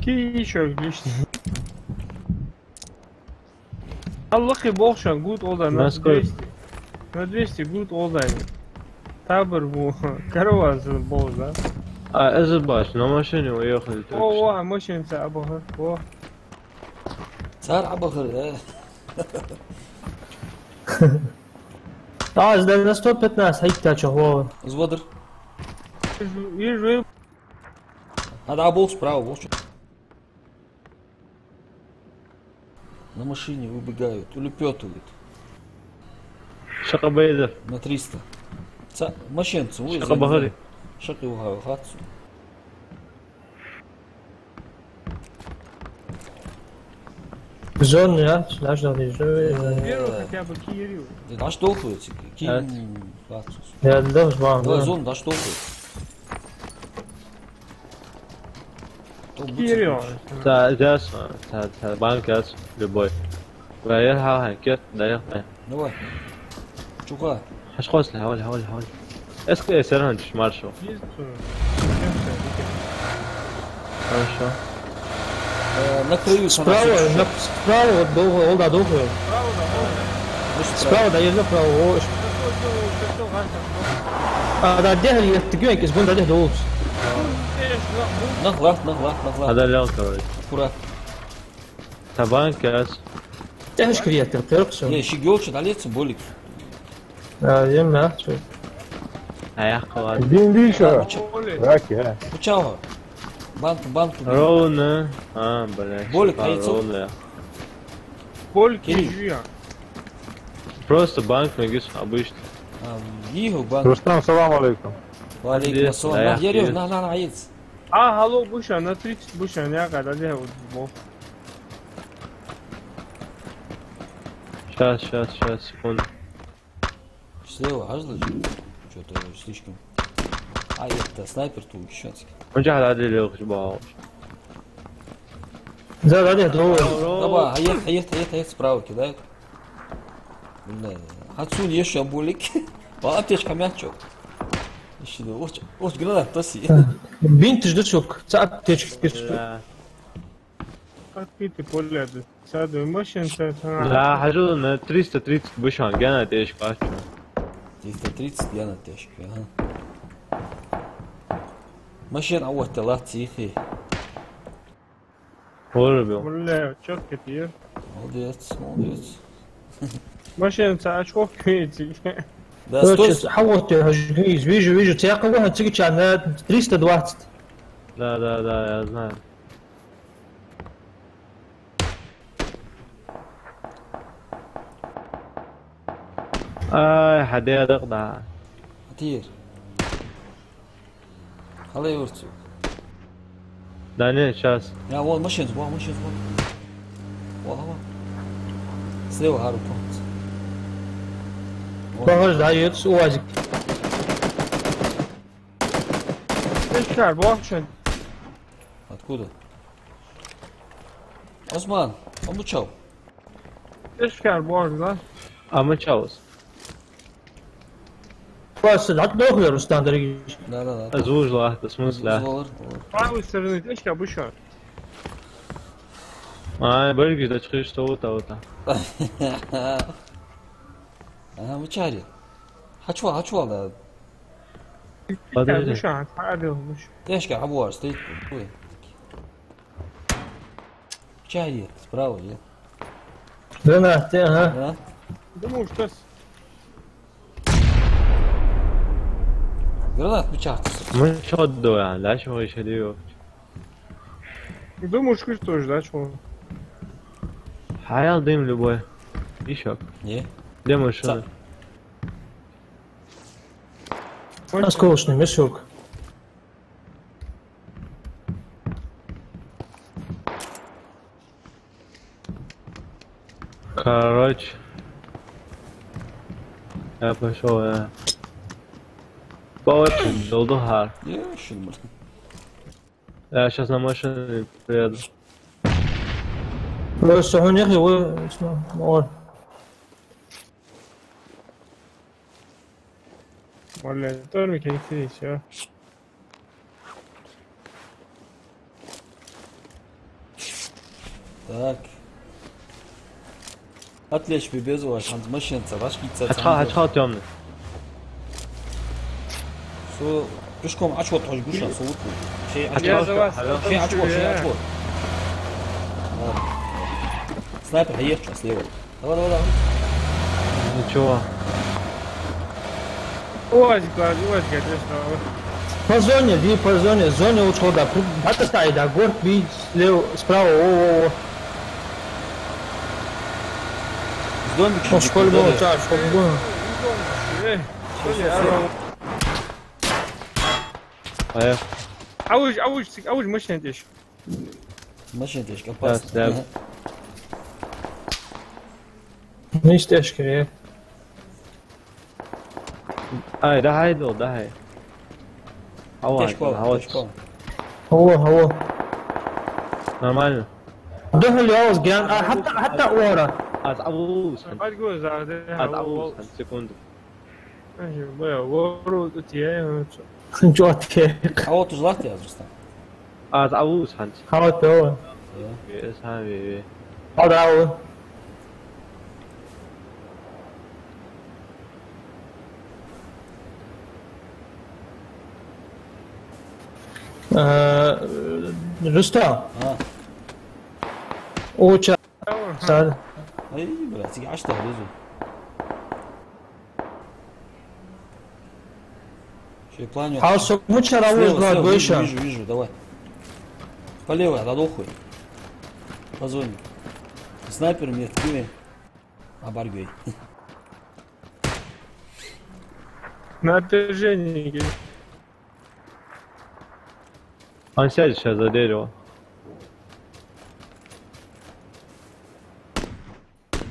كي شغلش الله بوخشان gut oder na 200 gut oder تابر بو كرواز بوزا ازل باش نو ماشيني وياخذ اوه ماشين سابه اوه صار عبخر Да, 115 هيك شهور. Зводер. يجي Надо обол справа, вот что. На машине выбегают, улепетывают. شقة بيضة. На 300. Машинцу, вы شقة بغري. Шаки угаю, хатсу. Зон, ja, laat niet zo. хотя бы Кирилл. Да что толкается? Evet. Хатсу. Ja, dat is waar. Давай зон, да что толкается? Кирилл. تا جاس تا بانك جاس لبوي. ويرها هنكت دايق. Давай. Чука. حش قوس حول. اسكت يسرهن شمال شو. شو. На краю Справа, довго, олда довго. Справа, да, є направо. А, да, де є таке, якийсь бунт, де довго. نغلط. هذا اللي أوكي. Аккурат. تا بانك جاس. Де ж креатив, тирксо. Не, щегелчит, алец, болик. Yemle, şöyle. هيحقوا الدين دي شو راكي ها Бычава. Банк. رونا بلاش. بولك هيتصل. رونا. Польки жуя. Просто банк نجس обычно. Иго банк. رستم سلام عليكم Валейкум ассалам. Я рев, на, аец. Алло, Буша, на 30 Буша, я когда я вот. Сейчас, секунду. Слева, ажлы. Что-то слишком. А, это снайпер тут еще. وانت على اللي يخشبها. Зад, де довго. Давай, аец справа кидает. Бля, Хацун еще болик. Аптечка мячок. Еще да, оч гранат тоси. Бинт ждет çok. Saat teçhik. Открытый поле, саду машин, لا حجونا 330 بشان كانت ايش قاشو 330 я на тяжко, ага. Машин عوضت طلعت سيخي. هوربيو ولا çok كتير. молодец. машин ساعة شوف كويتي. Да, стой. حوت هجيز بيجوا تياقوا واحد تيجي عندنا 320. لا يا زلمه حديا تقطع كتير. خليه يورتو. داني شاس يا وال ماشين واه سليو هارو بونت. Bagaj daha yet uazık. Эшкар, бокшен. Откуда? Осман, он учал. Эшкар, бокшен. اما تشاوس Burası da doğuyoruz standartı. Да. ازوج واحد اسمه سلاح Зволар. правой стороны, эшкар, бушар. برجي دا تشخيش توتا Ага, вычари. Хачвал, да. بушар, تعالوا بوش. Тяжко, абуар, стоит. Вычари, справа, я. Döne, ha. Да? Думаю, что Гранат печатается. Мы что делаем? Дальше мы еще делаем. Думаю, что тоже, да, чего? Хаял дым любой. Еще. Не. Где машина? Осколочный мешок. Короче. Я пошел, по очень долдухар. Я еще не можно. Я сейчас на машине приеду. بس هون يا اخي اسمه مول ولا دور ميكانيكي شو Так. Отвлечь бебезу, عشان تمشينца, ваш пицца. هتخاف темный. Что пешком очко тоже гуша, сутку. Шей Я за вас. Шей очко. Снайпер ехал слева. Давай. Ничего. УАЗик, конечно. по зоне, ди по зоне ухода. Бата стоит, да, горд би слева, справа, о. С домик В школе было, да, в школе было. أول مش هنديش. ماشي انت ايش كباس. ليش تشكي؟ ده هاي. هو. نورمال. ده اللي عاوز جان حتى ورا. أتعوز. أتقول زاد. أتعوز. سكوند. ماشي بيا ورو تيجي. جواتك. هو تجلط يا زوجتك. أتعوز هنت. حاولت هو. يس هاي. هذا هو. رستا. اوچا. صار. اي بلا تيجي 10 هذول. شي планю. حاول مش راوز لا دويشا. Вижу, давай. По левой, додохуй. По зоне. Снайпер мне ткни. Оборгай. На опережение. Он сядет сейчас за дерево.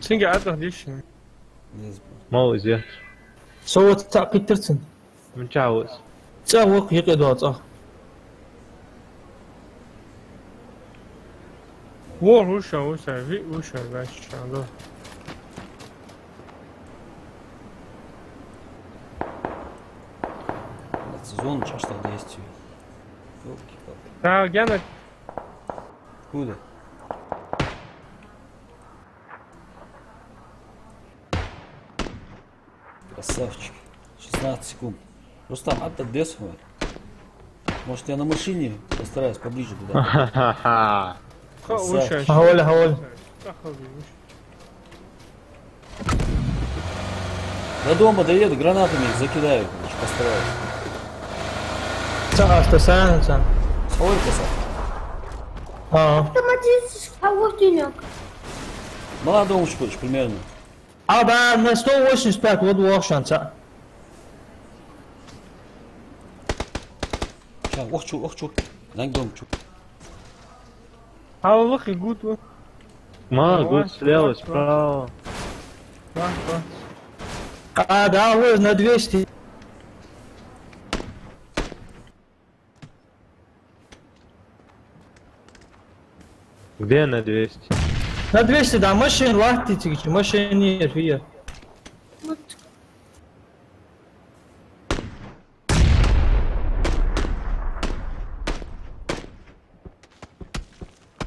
Синга отдохнешь. Мало здесь. صوت تاع بيترسون. متعوز. تسوق يقعدوا صح. وش باش الله. Зона часто действует. Да, Гена. Куда? Красавчик. 16 секунд. Рустам, где свой? Может, я на машине постараюсь поближе туда. هقول До дома доеду, гранатами их закидаю. Постараюсь. استسان. Сколько сам? Молодому хочешь примерно. ابا на 185 вот واشان تا. Охчу. Дан домчу. الله يقول ما قلت слева, справа. да, вот на 200. Где на 200? На 200, да, машин лахтите, машин нет, вия.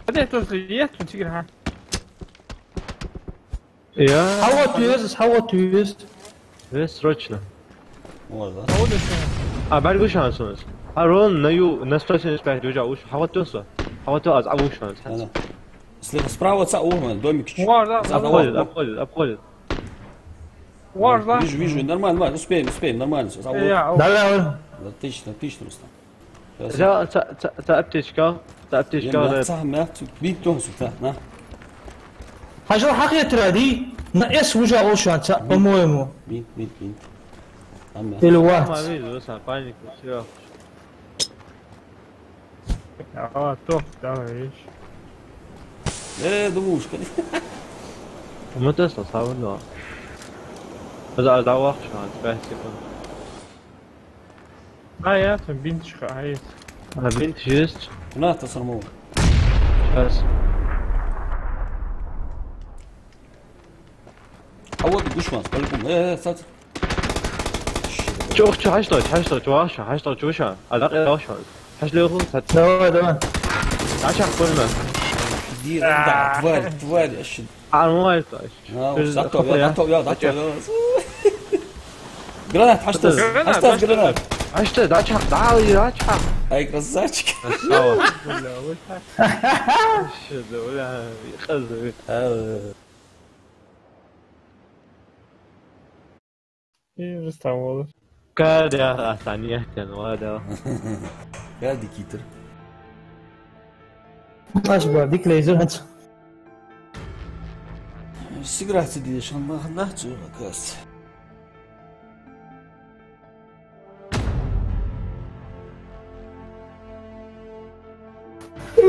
هذا توصيات تقولها. Я. حاول تيوز. Срочно. Можно. برگو شانسونس. رون на 175 уже уж. Хавато аз аву шанс. Слева справа урман, домик чуть-чуть. Обходит. Вижу, нормально, успеем, нормально. Да. Отлично, Рустам. تا аптечка لا صح ما بين تونس تا حاجة حقيقة هذه نقص وجه أوشان أمومو بين أما الوقت ما بيد بس باينك سياق توف تعال ايش لا دموش كده وما تصل صار ولا هذا دعوة شان بس يكون يا بنت شخايس أنا بنت جيست هنا تصرموا بس عوض الدشمن قالكم ساتر شو حشلت واشا على واشا حشلت خلصت دواء عشان كل ما دير توالي اشد على ما يطلع عطوا جرانات حشتز جرانات عشت داش دعاوي هيك رزاتك شد ولا يخزن ايه بس تعوض كاد يا ثانية وهذا هذه كيتر أشبه ديك ليزر هنت السيجارة تدي عشان ما خلناها كاس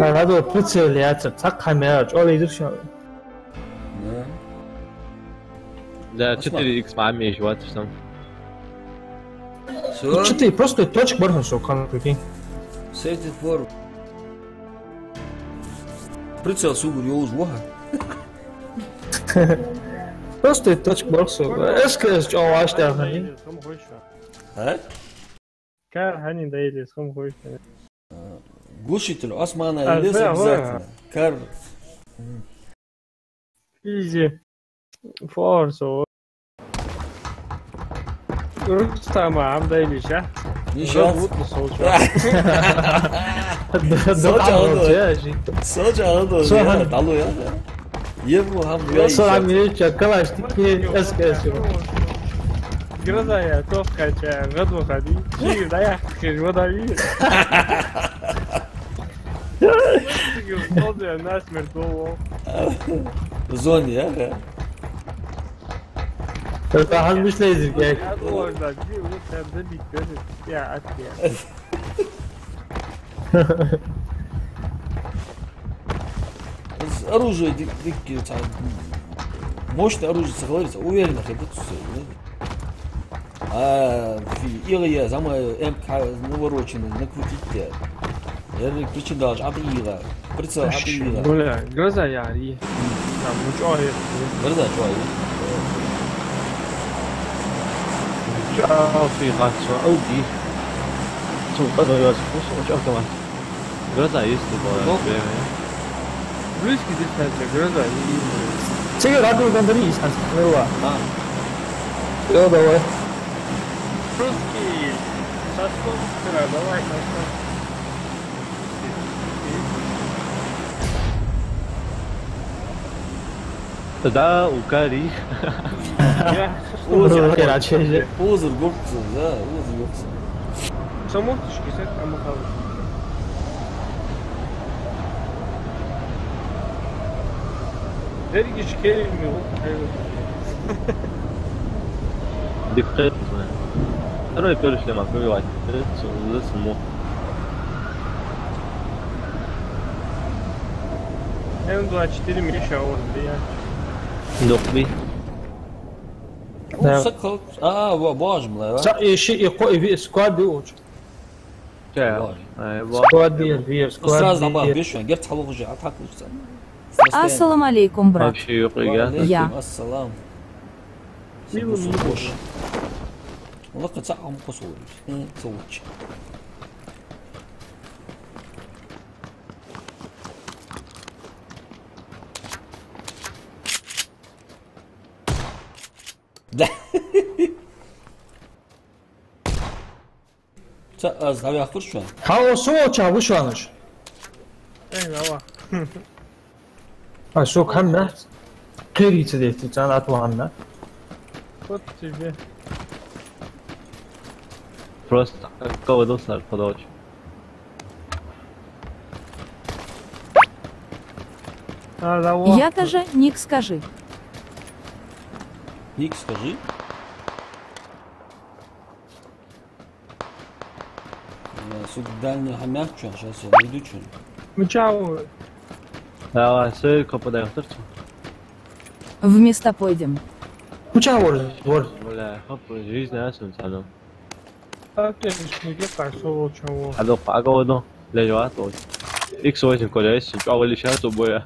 هذا بوتسر اللي هتتقح مياج أو ليزر شو لا تشتري اكس مع عمي شوات تسلم شو؟ شتي بروستو توتش برها شو كان كيفين سيرتي فور بريتسل سوبر يوز وها بروستو توتش برسو اسكس جو واش ده ها؟ كان هني دايلي سخم خوش قوشت العثمان اللي زبزاتنا كار ايجي فورسو رستم عم دايلي شحت نشاط صوجا هذا تعالوا يا يبو هم صار عم يجي كلاش تكي اسكس جرزا يا توف كاتشا غدوة خدي شيء لا يحكي وضعي صوت الناس مرتوه زوني يا فهل مش لازم كيك أول ما تجي وأنت بدي تجلس يا عتيا أروج ديك تاع موش أروج صغير وين خدت في إيغيا زعما إم نوروش نكوتيت يعني كيتشن داج عطيغا بريتسا عطيغا ولا جرزا يعني مش عارف برزا شوي في غاتشو أودي شو قدر يوسف وش كمان جرزا يستبوا ليش كده فاتك جرزا 지금 나도 건드리 이상 내려와 이거 봐 프로스키 사스코 그래 너와 ده وكاري 오늘 이렇게 낮춰지 오즈 곡스 오즈 곡스 سموت شكيسات أما خالص هذيك شكاية دقيقة أنا يقولش لما في واحد اسمه عنده 4 ميشا أول نقبي سكر باجم لا شيء يقوي في سكواد بيوج جاي سكواد دي استاذ سكواد نبغى دي بيش قلت حلو رجع تعال Ассаламу алейкум, брат. شيء يقري يا. السلام والله قد ساعهم قصور سوتش ده از هاوي اخر شو هاو سو تشابو شوانش أيوة شو كم قيري تديت كان اتوهم خد تبيه просто kogo dostać podać. Я каже, Нік скажи. Ник, скажи. Суд дальний хомяк, что? Сейчас я найду что-нибудь. Мчау. Ja, tylko podaję wtorcu. В места пойдем. Муча вор. Бля, хоп, жизнь ясен сано. Отлично, я кажу, чего. Ado pagodo, лежат. X8 колес, чего сейчас убоя.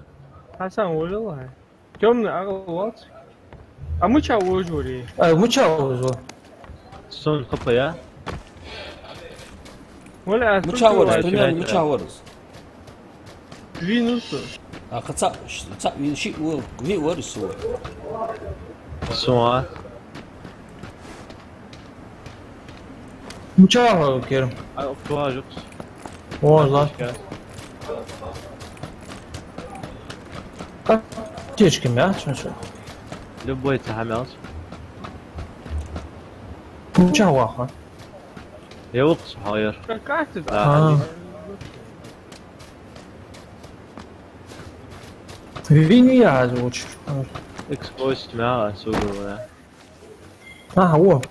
Хасан улила. Темный агалот. А мы чего ужури? Муча вор. Сон хоп я. Валя, Мучаворос, примерно Мучаворос. Винусу. А хотя, ши, ви ворису. Сон. Муча вор керим. А кто же? Вор. Течки мяч, что? Любой тахамелс. Муча вор. يوقف صغير. Как ты? Вини я озвучу. X8 معاه سوق ولا. هو.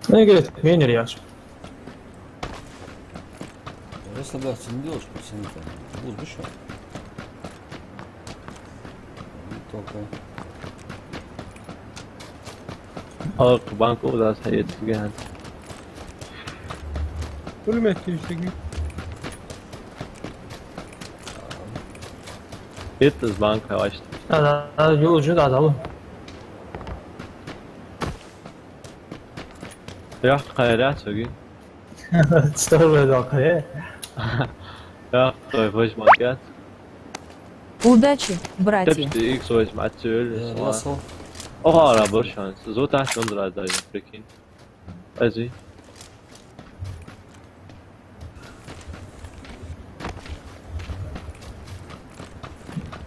Ne gerek? Beğenir ya. Расслабляться не делаешь, пацаны-то. Будешь дышать. Не только. أرق بانكو ولا سيد جهاد. كل ما تيجي يتز بانك واشت. هذا يوجد هذا. يا خيرات سوي. تستغرب هذا. يا فوش ماركات. Удачи, братья. تبت X8 مع التول. Расл. أوه على برشان. زو تحت نمر هذا الفريكين. أزي.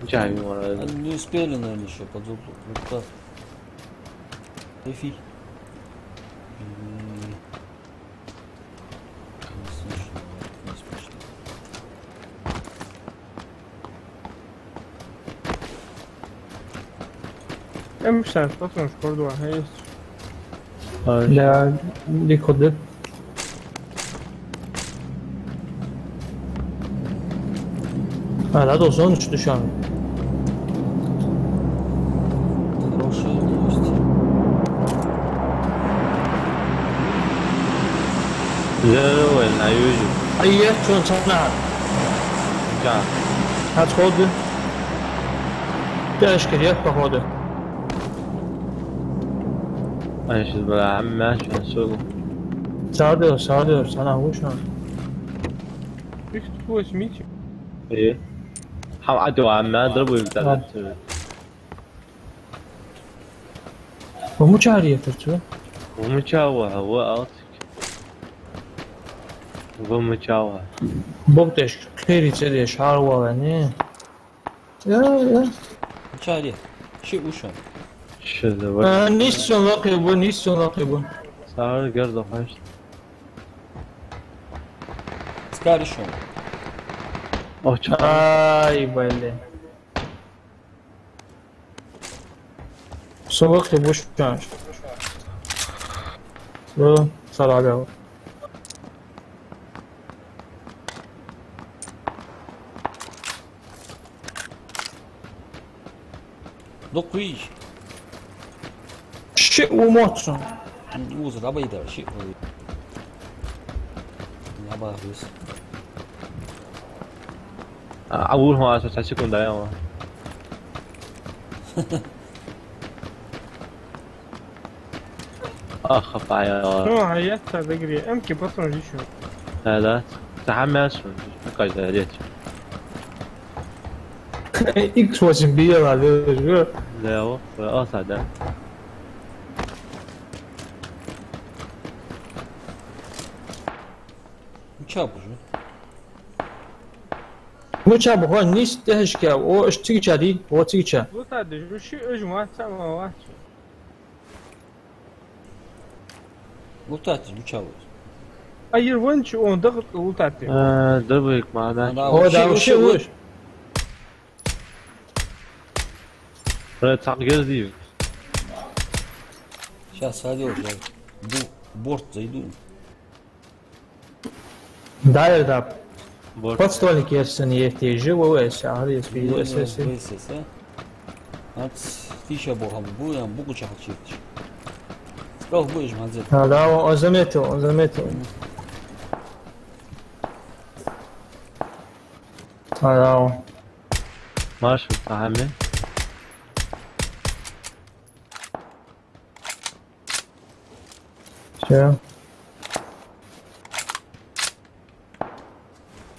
جاي ورا. Не успели, наверное, еще под углу. Эфи. مش عارف اصلا مش برضو عايز لا ليك خدت. هذا sonuç düşen. Хорошие новости. زيرو ولا يوجد. أيه شلون صنع؟ جا. هات خود. ده إشكاليات بخوده. ايش بلا عم ماشي نسوق. صادر صنع هو شلون؟ ايش هو اسميتي ايه. حاول عدوا عم اضربوا يبدا. ومو شاريه ترتو. ومشاوه هو اوتك. ومشاوه. بوقتش كثير تدي شعر واني. يا Чари. شيء وشان. شو ذا؟ نيسون لقبون. صار قرضه فاش. Скаришон. اوه شو. Ay böyle. Sokakta boş kalmış. Bu sarayda. Dokuy. Şey umutsun. Uzun arabayı da şey. Ne bağırıyorsun? اول هو اساس تشكون دايما. اخف يا. شو عيطت تجري امكي بطل شو هذا تحمس قاعد هديت. X8 bir var böyle. لا هو اصعد. çabucu. مو شاب هو نيش تهشكا او اشتكي شادي هو تيجي شا Bu tadı şu öjma tamam var. Bu tatil bu çabucu. Hayır vınç onda bu tadı. ضربك معنا هو دا وش وش تعال جزيف Сейчас одежда. Борт зайду. داير داب بورت подстольник يرسن يحتاج هو وش هذا يسوي هو اساسي VSS. At tişe boham bu yan bu kucak çekti. Spel bu iş manzil. هذا هو زميته هذا هو ماشي فاهمه شو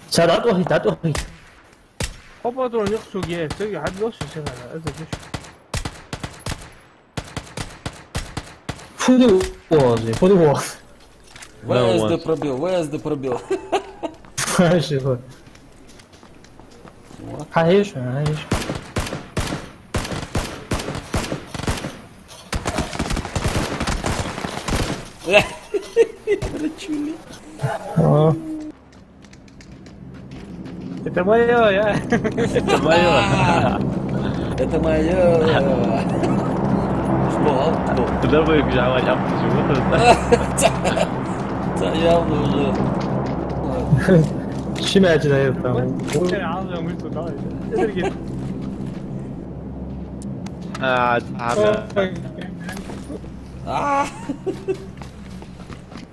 سرعت وحيد تعال وحيد Hoppa dur yok su gel. Sen hadi yok su sen hala. Ezek. فودي ووز Where's the пробел? Where's the пробел? ماشي هو هايش Рачули. Это мое, я. Это мое. Это мое. Что? ضربك جعوال عم Явно уже. 심해하지 나였다 Sen ağzına mı tuttu? Ezer git. تعال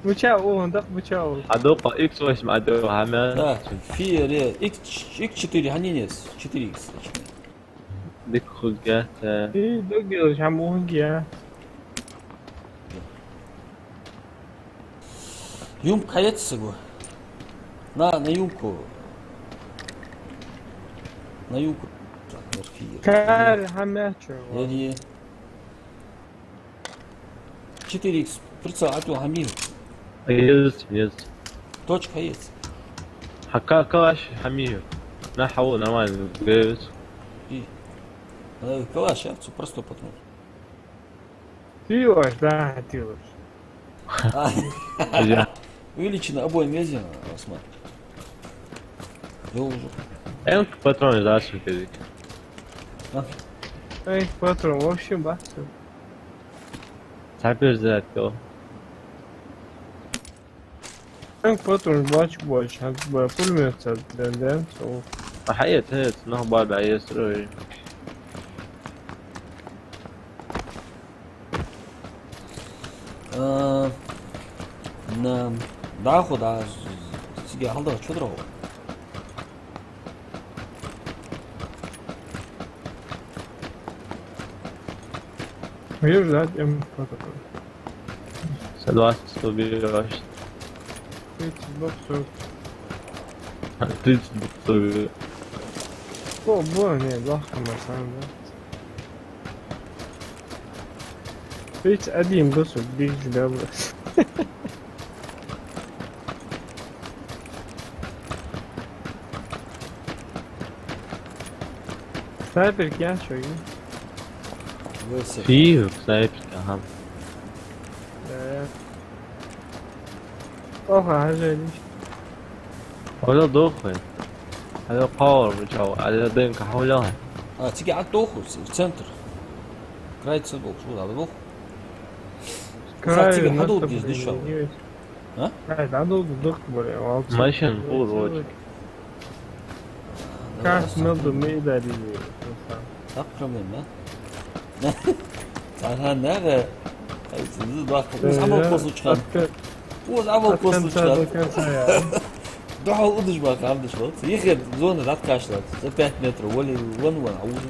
Bıçağı o onda bıçağı o. ادوق اكس واش مع ادوق عمل Да, фире. X4 Hanines. 4X. ديك خلقات İyi döküyoruz hem o hangi ya. Юм каяцсагу. На юмку. На юмку. Фире. Kar hem açıyor. Yani 4X. Прицел ату хамил. يز Точка есть. حكا كواش حميه نحو نوان جيز И калаш, овцу просто патрон. Diyor da diyor. Увеличено обоим везде, Осман. Я уже. انك باترون داشو كذيك Ey patron в общем bastı. تعبير ذاتك En patron boş hak bu pulmuyorsa benden so. حقيقة هيت انه بابا يسرو Да, хода. Sige halda çodur. Hayır lan en patron. سلوات صبير Hiç doktor. تريد صبير Bu ne bakma sen de. Hiç edeyim dostum bir cümle burası. Sniper gel şöyle. فيه سنايبر اهم Evet. Oha harcaydı işte. ولا ضخم هذا باور مجاو على دينك حولها Sige at doğus, центр. Крайца бок, что да, бок. Кстати, надо здесь дышал. А? Evet, надо дых böyle. ماشي نقول وجه Kas nıldı mı idare ediyor. Akramın lan. Aha nerede? Siz bak, bu amal kosu çıkar. Bu amal kosu çıkar. Daha uduz bak kardeş bak. Yıkır zona rat kaçlar. 5 metre ولا 1 عوز.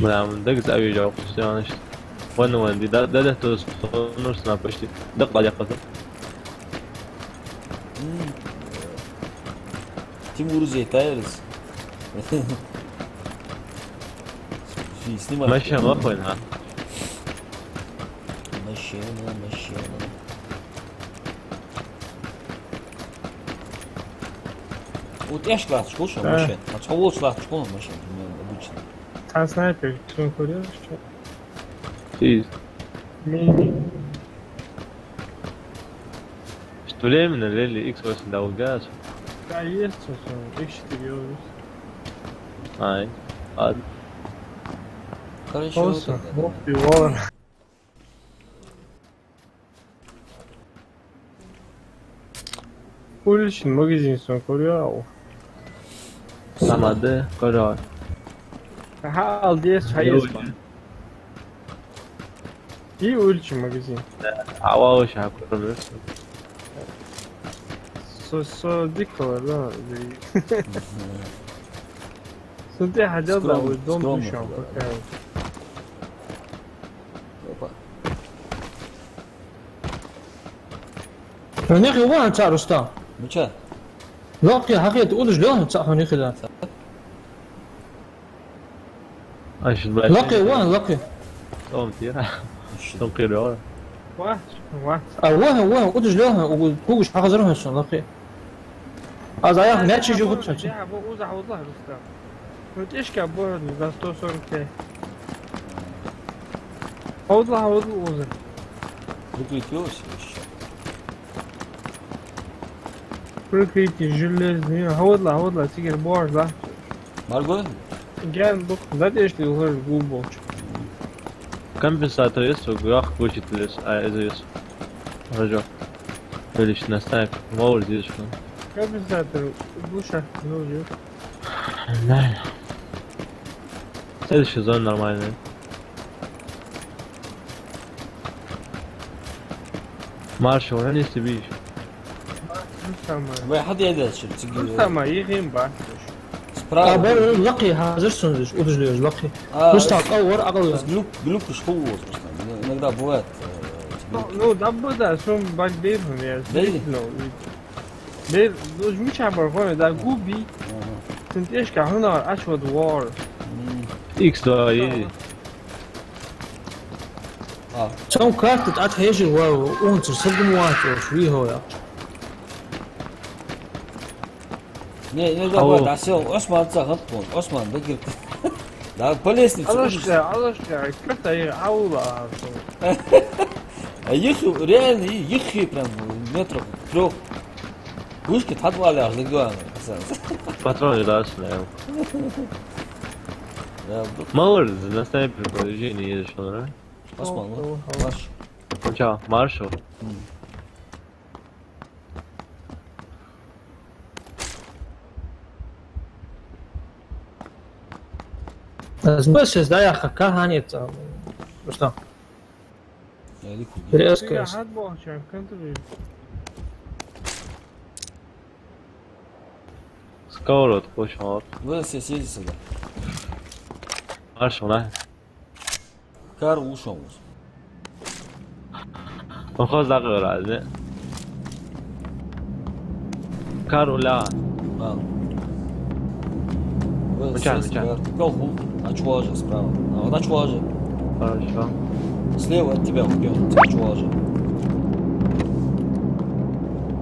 نعم دقت ابي جو قشتانش وين دي ده توس نور سناب اشتي دقه يقظه Timur Zeytayırız. Снимай. ماشي ما اخوينها Машина. Вот я шлах школша машин. А чего шлах школа машин обычно? Там снайпер, что курил, что? Чиз. Мини. Что временно лели X8 долгаться? Да, есть, что X4 есть. Ай, ладно. Хорошо. Просто, вот пивовар. Уличный магазин, что курил. Самады, короче. Ага, здесь есть. И уличный магазин. Hava hoş yapıyoruz. So дикого, да. Смотри, хотел да, вот дом душам какая. Опа. هنيخي وين تاع رستم؟ Ну чё? لاقي حقيقة تقول شلون تاع هنيخي ذا؟ Aşın bırak. لاقي وين لاقي؟ Tamam tira. Tamam kırıyor. واحد واحد. وين قلت شلون وقوش حق زرهم شلون لاقي؟ هذا يا اخي ناتشي جو قلت Я бы узах والله Рустам. Вот ايش كابور за 140 والله узах. Выкрутилось еще. Прикрытие железные. والله تيجي بور ذا. Марго? Gel bak. Zaten işte yukarı global. Компенсатор есть, грах вычислились, а это есть. Хорошо. Отлично, ставь. Мол, здесь что? Компенсатор душа. Ну, идет. Нормально. Следующий зон нормальный. Маршал, я не себе. Вы حد يدرس شو تقول؟ Рустама, يغيم بعد. سبراو. ابر لاقي هذا شلون قلت شلون لاقي؟ رستم اول اقل. بس глюк школ иногда бывает. Ну, да буде, що бандитом я. Değil. Değil, مش عبارة ده جوبي. تنتيش كهنا أشود وار. X2 iyi. تو كارت تعال هيجي وانت تصدم واحد شوي هو يا. Не, иногда бывает, а все, Осман загадкон, Осман догир. Да, по лестнице. Алашка, как-то я аула. Ехал, реально, ехал прям метров 3. Вышки подвали аж легла. Патроны разные. Мало ли, на снайпер повреждение едешь, да? Осман, ну, марш. Чё, маршал? بس ازاي يا اخي كهاني رستم بريسكس حد باشه كنت Сковород, почему? Вы все съездите сюда. Маршал, да? Кар ушел. Он خلاص دقيقة راځي. Кар уля. Вы все сюда. Колху, очважи справа. А вот очважи. Хорошо. Слева от тебя убьем, очважи.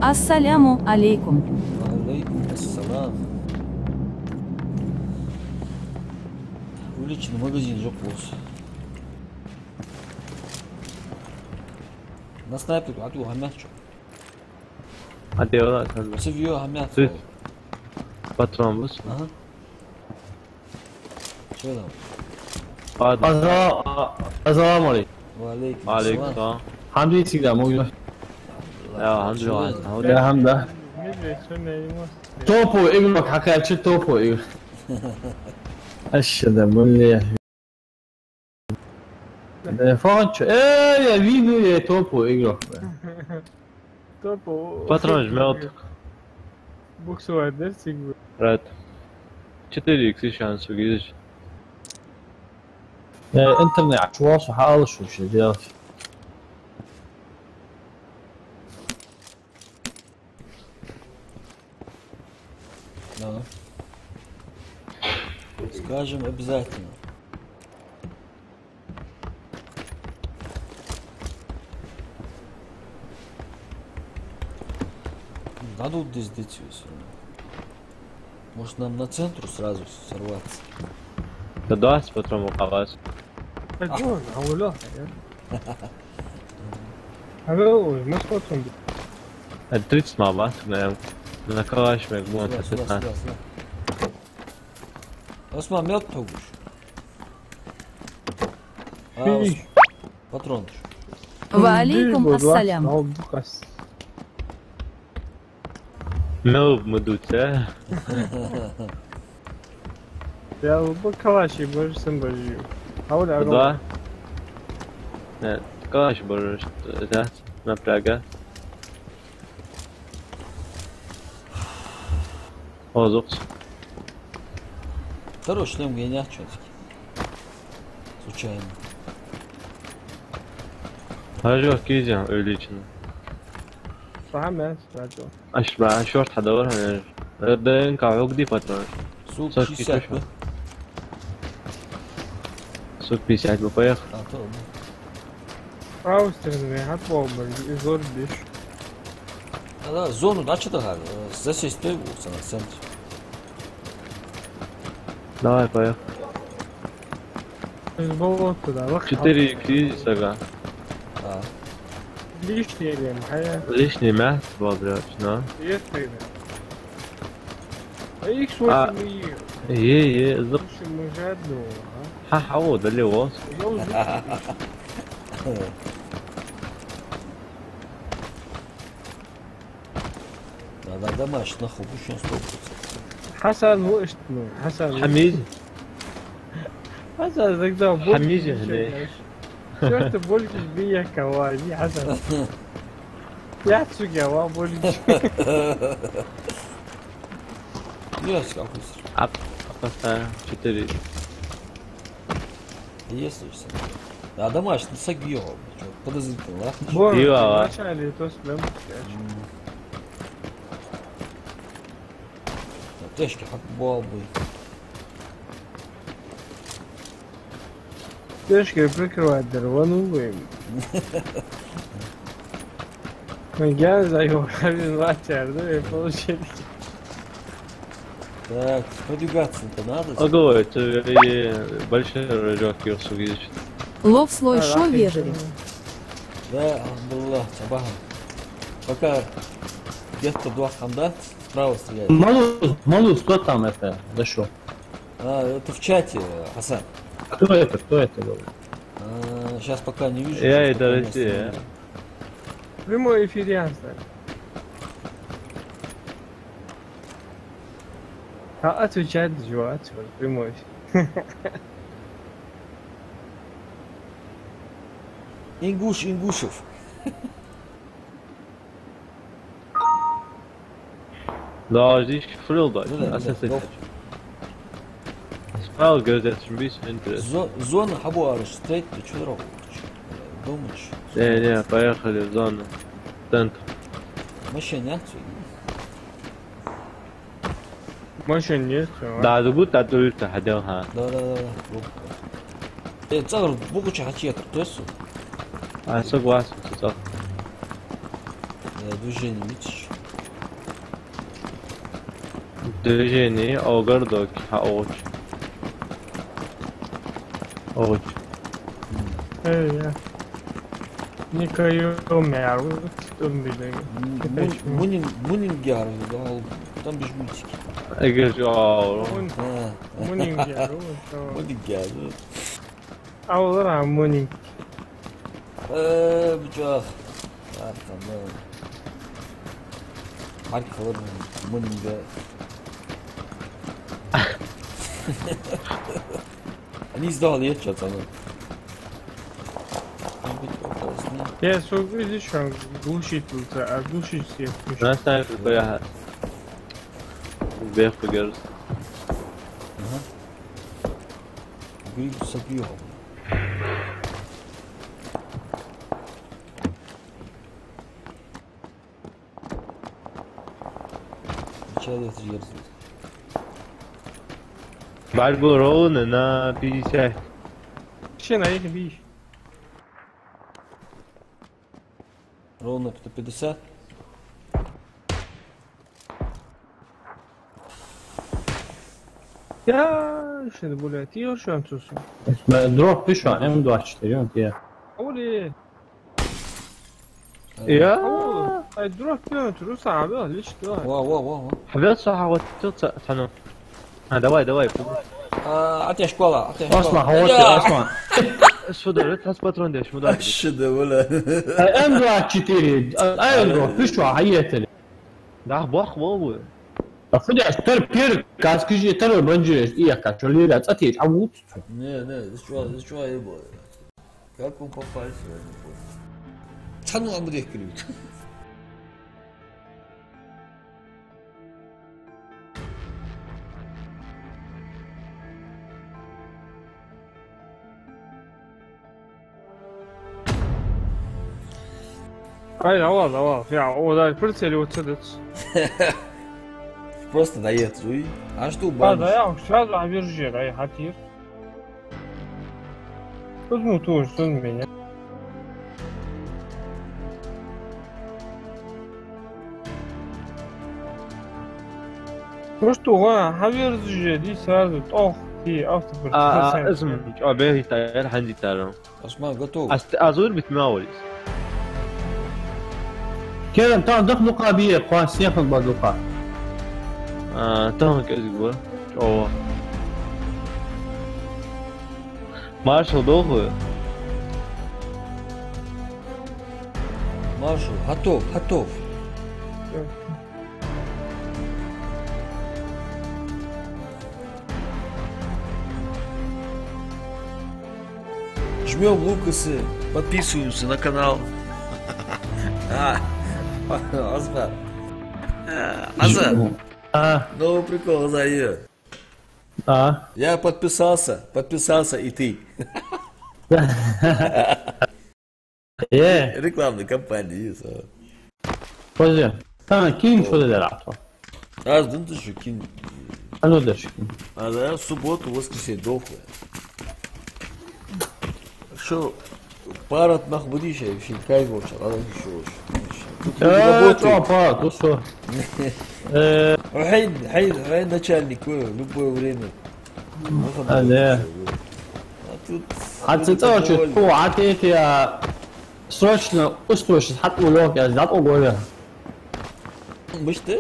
Ассаляму алейкум. Алейкум ассалам. Уличный магазин же плюс. На снайперку, а ты хамячу. А ты его так. Севью хамячу. Ты патрон бус. Ага. Что там? Ладно. السلام عليكم. وعليكم عليكم السلام. السلام. حمدي سيدا موجود. يا الحمد لله. يا حمدا. مدري شنو توبو ايجلك حكاية شو توبو ايجل. اشهد ملي. فانش ايه يا فينو يا توبو ايجلك. توبو. Патрон жмет. Буксует, да, сигу? Рад. 4x шанс увидишь. انترنت عشواص وحاول شو شجاف. Да. Скажем обязательно. Дадут здесь детей все равно. Может нам на центру сразу сорваться? Да, с патром указать. Пойдем, аула. Алло, мы смотрим. 30 مع بعض на калаш мегмон Сюда. Осман, мелко тогуш. Патрон. Ва алейкум ассалям. نو مدوته Я бакалаши больше сам божью. Аула. да калаш борж да напряга озок Второй шлем я не отчетки. Случайно. هاجو كيجا أوليشنا فهمت راجو. أشبع شورت حدورها غدا كعقدي فترة Сук Саш, 60 кишка. бы. سوق بيساعد بفيخ А то, Австрия, хатбомбер, изор биш. да, зону начато gal. Засесть той вулса на центре. давай поехали Из болота, да, лах. 4 кризиса А, Лишний лем, хая. лишний мясо блядь, да Есть тогда. А их свой мы زق слушай, мы жадно, ححود اللي هو надо домашний нахуй, пусть он стопится. حسن وقشتنو حسن حميد حسن тогда حميد هنا Что ты болишь бия кавази, Хасан? Я цугава болишь. Есть как быстро. поставим 4 Если все. А домашний сагио, что подозрительно, да? Боже, Пиво. вначале то слем. Тяжкий футбол будет. Тяжко прикрывать дорвану будем. Я заебал, вачар, да, и получили. Так, продвигаться-то надо. ого это большой рожок ёрсу видишь Лов слой шо вежливый. Да, Аллах, Чабахан. Пока где-то два ханда справа стреляет. Малус, кто там это? Да что? А, это в чате, Хасан. Кто это? Кто это был? Сейчас пока не вижу. Я сейчас это пока не Россия. остановлю. Прямой эфир ясно. А отвечать жевать, прямой эфир. Ингушев. да здесь фрилда Ну да, اساسا да. سباو جوزت شمبيس انترست Зона Хабуарыш стоит, ты что робишь? Думаешь? не поехали в зону центр Машина отсюда. Машин нет, всё. да будто оттуда ходилها Да. Цагр бугуча хачет, то есть согласен движение видишь. движение огордок хаоч اوج Я. Никаю мяру, там билеги. Мунингяр, там без мультики. اگر جاو Мунингяру. Мунингяр. Аула мунинг. Бычах. Там, Маркалар, Мунинга. Они издали это что-то. Я согу видишь, он глушитель, а глушитель включил. انا سايق البياع بيخ بجرس Гриль сапьё. Человек дерзит. بعد برون انا بيسه Ще на их бич. Ровно 150. يا شنو بولاتي وشو انتوسو؟ دروب بشو M24 يا اولي يا دروب بيونتو صعبة ليش دروب؟ واه حبيت صح وتتص تنو دواي اعطيه شكولا اعطيه اصلا هوتي اصلا اسود ولا تحس باترون ديش مدرب الشدة ولا M24 اي دروب بشو حياتي ده بوخ بابو خذ اشتر بير كاسكيجي ترى بنجيش اياك تشولي تاتي عوت 네, شو يبغى كلكم كوفايس 찬우 아무리 그리고 اي والله في عوض الفرصة اللي وصلت просто дает жуй а что هذا يا سразу عم يرجع اي حتير возьму что меня просто هو حبيرجع دي سразу طخ في автопорт اسم باهي تاير عندي تاير عثمان готов اظن بتماول كده انت دخلوا قابيه قوان سيخ البازوقه تهمك ازقوا اوه مارشال دوغو مارشو هاتوف жмем лукасы подписываемся на канал Азбар Азар новый прикол Азаир я подписался и ты рекламной кампании Позже. Там кинь что ты дерапто. Аз дым ты кинь. А ну дальше. А да, в субботу, воскресенье дохлое. Что, пара нахбудишь, и вообще кайф вообще, ладно еще. Папа, ты что? Хай начальник, любое время. Да. А ты тоже что, а ты эти срочно устроишь, حتى ولوك يا زاد أقوله. مش ده؟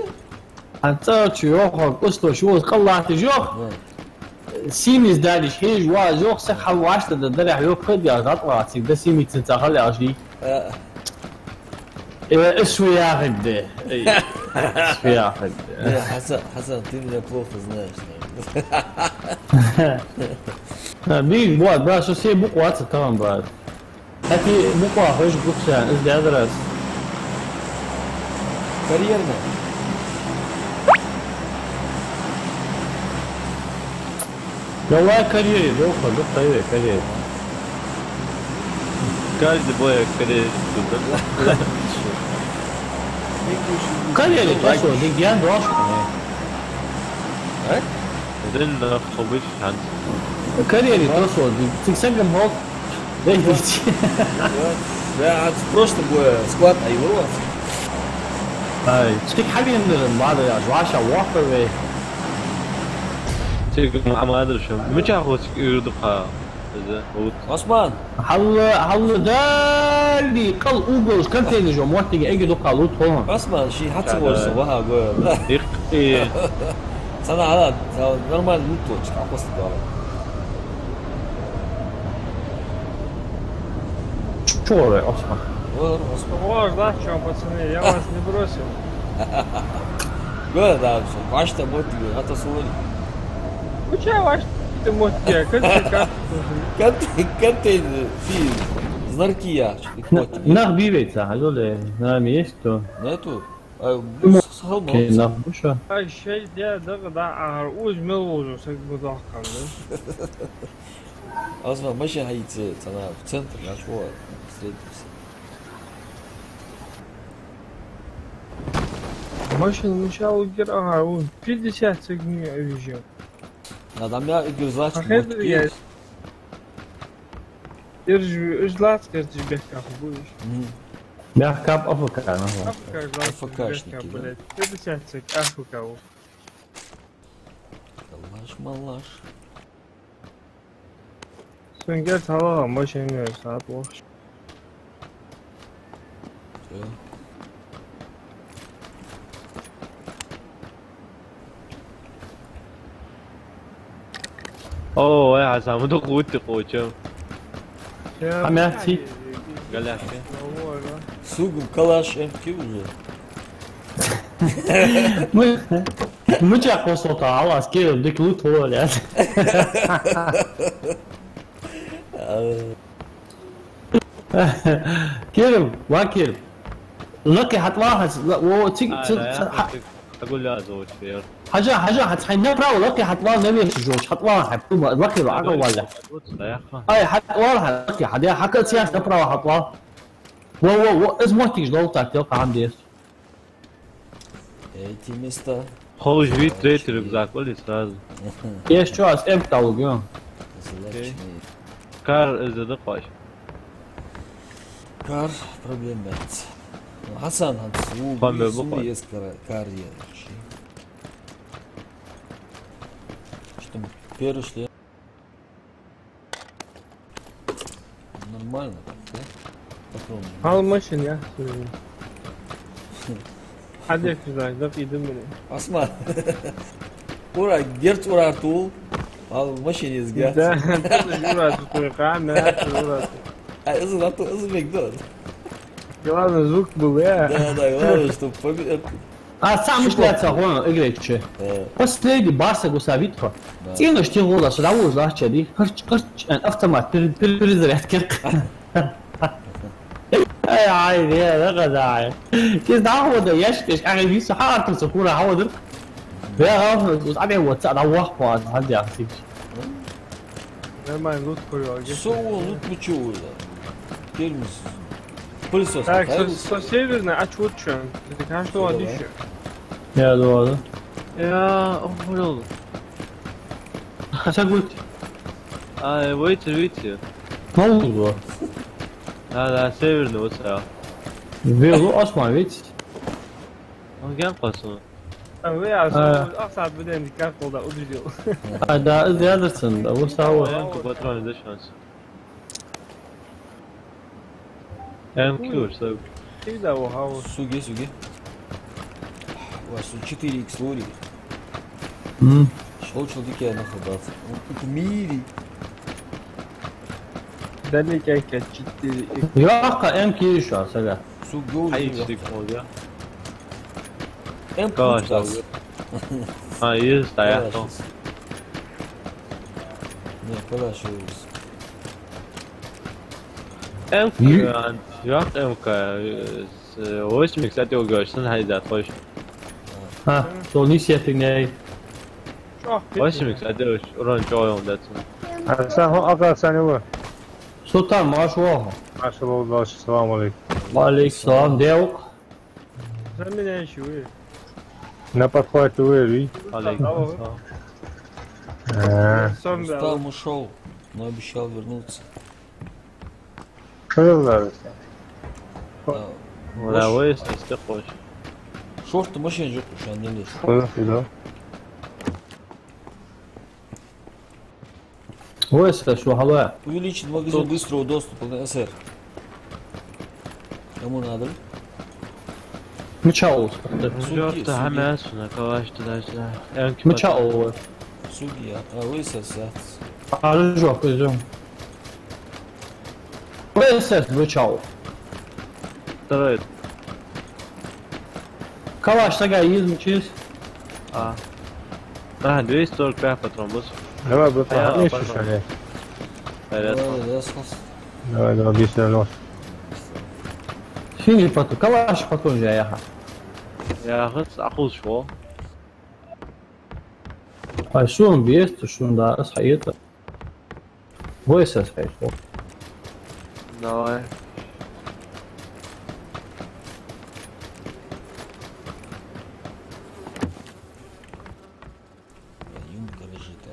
أنت تروح устроишь, вот قلعت جوخ. سيميز داليش هيج واجوخ صح واشت الدرع يوك خد يا زاد راسي ده سيمي تنتقل يا شيء. اسوي يا غد. اسوي يا غد. حسن ты меня плохо знаешь. بيج بوات براس سي بوقوات تمام بعد. هاتي بوقوا خوش بوكسان از درس. Карьерно. Давай карьере, доха, доха, карьере. Каждый бой карьере. карьере, то что, дигян дош. Then خبيش عن. карьере, то что, тиксангам хок. Да, просто бой склад айвор. تشتك حبي من بعض العشواشة وافر وي تيجي ما ادري شو مش اخذ يردقها عثمان حل دالي قل اوغوز كم تاني جو موتي اجي دقة لوت هون عثمان شي حتى ورسه وها قول ايه صنع هذا نورمال لوتوش عقصت قال شو يا عثمان Ложь, да, что, пацаны, я вас не бросил. قول ده عشت موت حتى صوري وش عشت موت يا كنت في знарки نخ بيبيت هذول ناميستو نتو صحاب كي نخ بشو الشيء ده عروج ملوز وسجل اصلا ماشي هيتي انا في центр я шо машина начала игра, 50 секунд уезжал. Надо меня игры злачить. Жлать, кажется, бегкап будешь. Бегкап АФК, АФКшники, да? 50 секунд, АФК. Düşmanlar. Sen gel tamam başını saat boş. اوه يا حسام انت قوتي قوتي Hamiyati. قال لي Сугу калаш MQ уже. Мы тебя консультал, а вас кем дыклю туалет. كيرم واكيرم لك هتلاحظ اقول لا زوج فير حاجة هتصحي نبرة ولك هتلاحظ نبي جوج هتلاحظ حبتو لك العقل ولا اي هتلاحظ لك حد حكى سياسة نبرة وهتلاحظ و اسمه تيجي ضغطك تلقى عندي Эти места. خوش في تريت ركزاك قولي сразу ايش شو اس ام طاوق Злачные. كار اذا دقاش Kar problem et. Hasan had Van de su Bopa. jest карьера. Что перешли. Нормально, да? Попробуем. Almışsın ya. Hadi güzel, dök idin beni. Asma. Ura, gerç urartu. Al машине Да, сгад. Юра, тут камера, Юра. А из bekliyor. Главное, звук был, я. Да, главное, чтобы победить. сам шляться هون اجريتش بس تلاقي بارسا وسابيتها تينا شتي غولا شراو زاش دي قرش ان افتما تريزريت كيك اي عادي يا غدا كيس دعوه ده يشكش اغي بيس حارت سكوره حاضر يا غاف وصعبي هو تصعد وقفه هذا يعطيك Нормально, лут koyuyor. Соу лут почему да? Келмис. Пыльсос. Так, со северной, а чего чё? Ты каждый воды еще. يا دو يا أمور شو قلت ويتر موضوع هذا سيفر نوسع بيقول اسمع ويت كان قصون ويا أقصد بدين كان قوضة أدريو. هذا زيادة أبو ساوى يمكن باترون ده شانس كيور سوي كده وهاو. Суги. У вас 4x лори. Шел человеке находился. В мире. ده اللي كان كتشتري. يوقع ام كي شو سلا Сугу. حي يشتري فوق М كاش путас. يستعيحهم Не, палашус. يوقع وش مكساتي وقاشن هيدا خوش ها سوني سيتني وش مكساتي وش وران جويهم داتون حسن هو أقرأ سنة سلطان ما شوها ما شاء الله السلام عليكم وعليك السلام ديوك Sen mi ne işi var? Не подходит уверен. عليك Son bir Устал ушел, но обещал вернуться. Что это? Да. ولا ويس استقوش Шорты машин жоқ şu an не лезь. Что это? ويس شو هوا Увеличить магазин быстрого доступа на СР. Кому надо? متشاوس جورت حماس كواش تلاش متشاوس Суги, а вы сосать. ارجوك ارجوك ويس متشاوس تريد كواش تقع يزمشيس راح ندوي ستور كرافت بس Давай, братан, не шишали. Да, сос. Давай, объясни нос. شنو باتو كواش باتو جايها يا خص اخذ شو هاي شو بيست شو دا صحيت ويس صحيت давай Юмка лежит.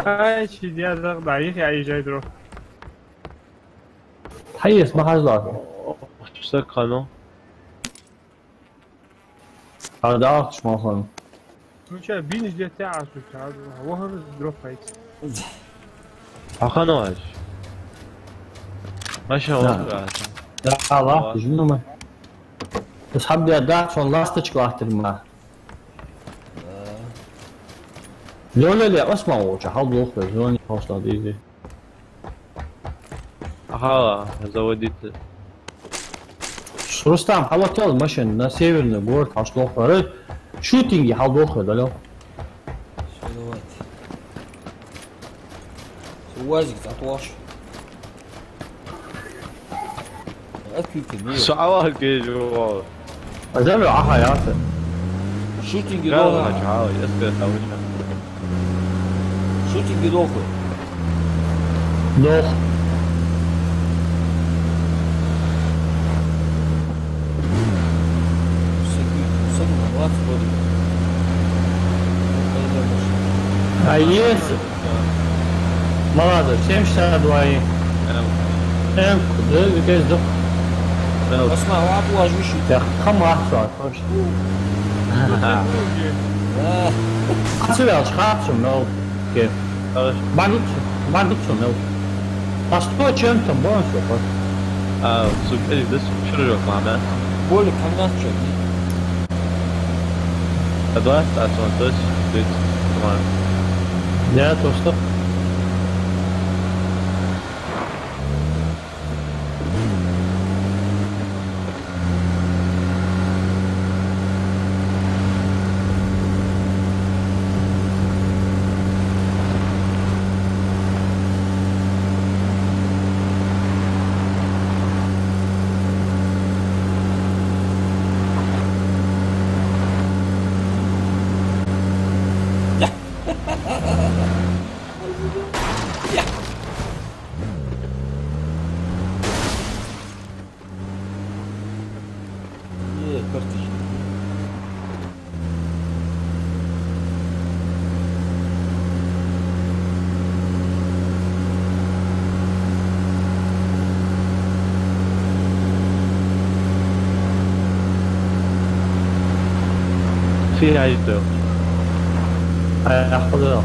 Ay şey diye ضعيف يعني جاي درو. حيس ما حزلات سكانو هذا شو ما صار Ну что, бинж для тебя, слушай, вогор дропается. Аханович. Машина вот. Да, لا جنو ما بس حبي ادعك شلون لاستك واحد ما لولا لا اسمع وجه حاول يخرج لوني حوصله دي Ага, заводить. رستم حاول تل ماشين на северный город حاول يخرج شوتينج حاول يخرج ده وازك تطواش اكيد كبير شعوار كيجو. زعلوا على حياته شوتينج لا دوها شعوار اسكت اوشا. شوتينج دوها لوخ عيس ما هذا شيء مش دواي ام ده كيس ده اسمع وعطوا وشو يا خم واحد صار اسوي اشخاص نو كيف ما قلت نو اصلا كم تنبون شوف سوق اي بس شنو معنا؟ بقول لك هم شو ادوات اسونتش ديت تمام. يا توصل في عيدو. اخذها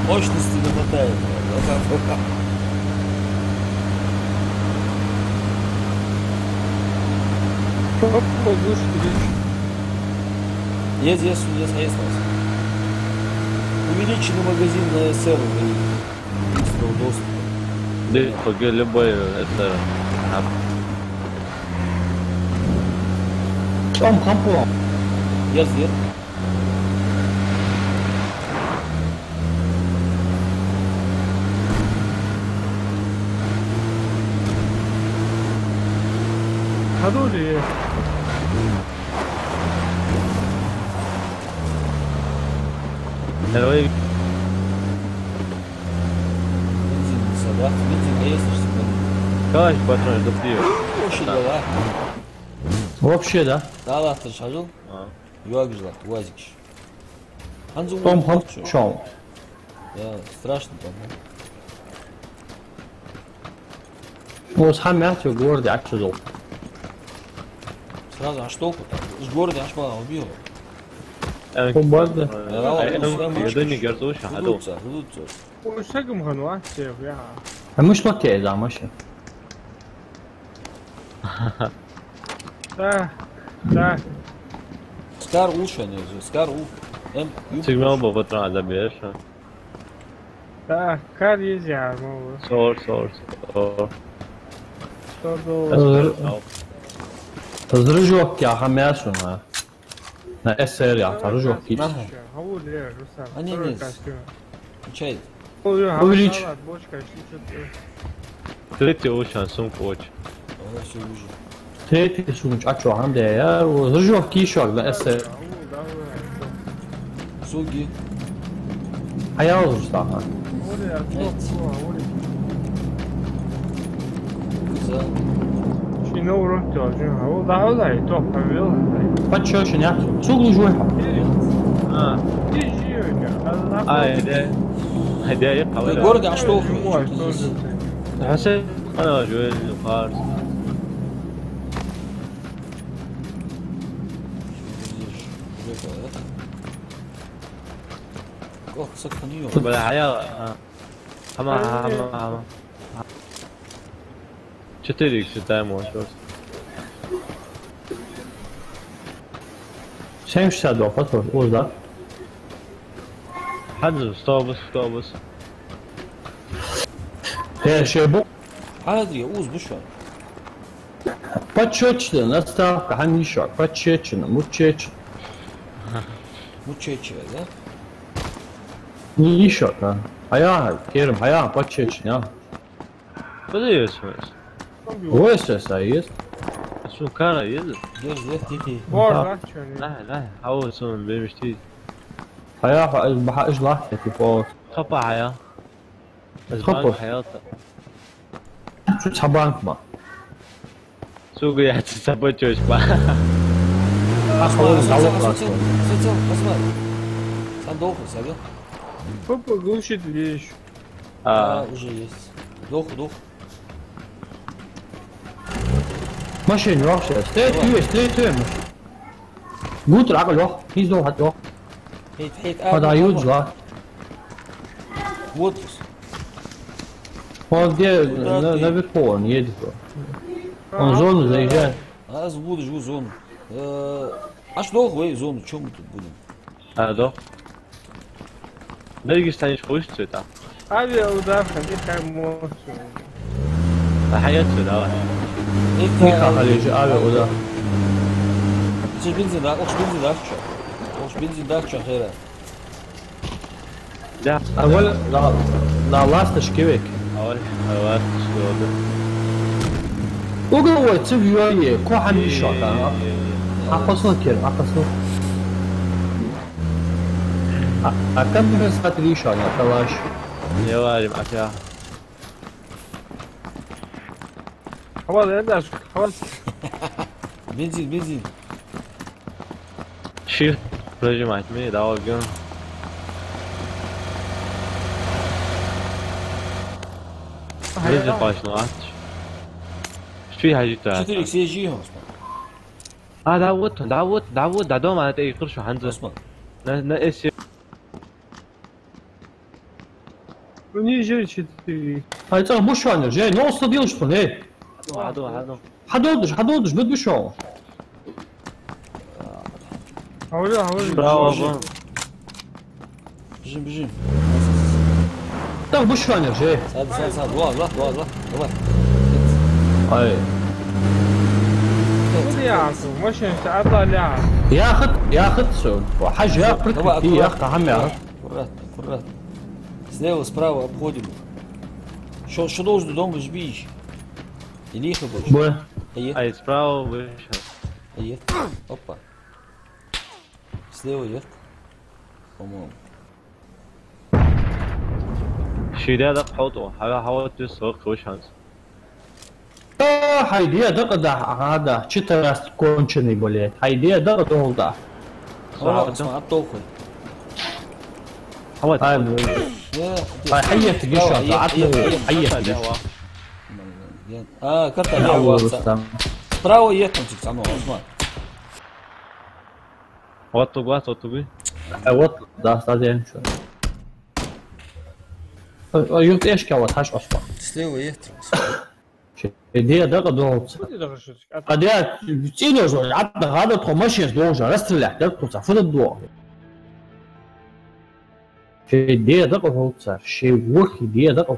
мощности не хватает. Есть нас. Увеличенный магазин на СР быстрого доступа. Да, пока любой это. 좀 깜빡 Yes. هذول Давай. Бензин есть, Каш патрон допью. вообще да Да, ты шажил? Юагжла, УАЗик. Ханзу 좀 깜빡 Да, страшно там. вот хамят в городе отсюда Сразу, а что? С города аж мало убил. Бомбарда. Я не горжусь, а до. وشكم غنوات شيخ يا مش لوكي اذا ماشي да Скар уши, Скар у. سيجنال بفترة على بيش. كار يجي على الموضوع. صور. رجوك يا خميس ونا اسر يا رجوك كيف هو ليه رسام أني ناس شيء هو ليش تريتي اوشان سون كوتش. تيتي سونج اتشو عنده يا ورجوك كيشو لا اسر سوقي حياه صراحه شنو رحت هو ده يتوقع بيوم باتشو شنو سوق جوي يجي هدايا يقوى. الجورج عشتوه حسين انا جويل فارس. سكنيو بلا حياة هما چطوری شدم شد شايف شادو فتور اوزا حد ستوبس يا شيبو عادي اوز بشوي باتشوتش نستا كهاني شو باتشيتش موتشيتش موتشيتش هذا نيشو هيا كيرم هيا باتشيتش يا بدي اسمه هو اساس شو كان يد جير تيتي لا هو سون بيمشتي هيا بح اجلح كيف خبا حياة خبا حياته شو تحبانك ما سوق يا تسبتوش با اخوي زعوق اسمع صندوق هذا هوبا قوشت ليش وجيس دوخ ماشي نروح ستريت قلت العقل واحد هيز دو حد واحد حيت هذا يوز لا ووترس هو دي نبي كون يدي زون زي جان زبود جو زون اش دوخ وي زون شو بودن هذا نرجس تاني خوش تتا هذه أودافع دي كان موت حياته ده هيك خليج هذا وده ايش بنزل ده اوش بنزل ده خيره لا اول لا لاست شكيك اول شو وقوة تسوي كو حمي شوت اقصد كده اقصد أكمل ساعة ليش أنا خلاص يا واري معك يا خلاص عندك خلاص بنزين شيف رجع معك مين دعوة جون رجع قاش نقاط شو هاي جيتها شو تريك سيجيهم دعوت دعوهم على تأي قرشوا حنزل اسمع نقسي ونيجي شتي هاي ترى مش أنا جاي نوصل يوصل هيك حدودش بدو شو حاول برافو بجيم ترى مش أنا جاي صاد والله هاي مش انت اطلع ياخذ سو حاجة ياخذ عمي аккурат слева справа обходим что должен дом жбишь и лихо больше ай справа выше опа слева ехать по-моему شيدا ده حوطه حاول تسوق وش هانس هايدي دقة هذا شتى كونشني بوليت هايدي دقة تولدا اسمع الطوخي هاي حية قشة عطلي حية قشة كرتا براو يتم تكتعنوه اسمع وطو بي وطو ده استاذين شو يوت ايش كوت هاش اصلا слева يتم دي دقة دوت قد تيجي عطى هذا تخمشيس دوجا رست اللي احتاج تصفد الضوء شيء دقيقة هو صار شيء وخي دقيقة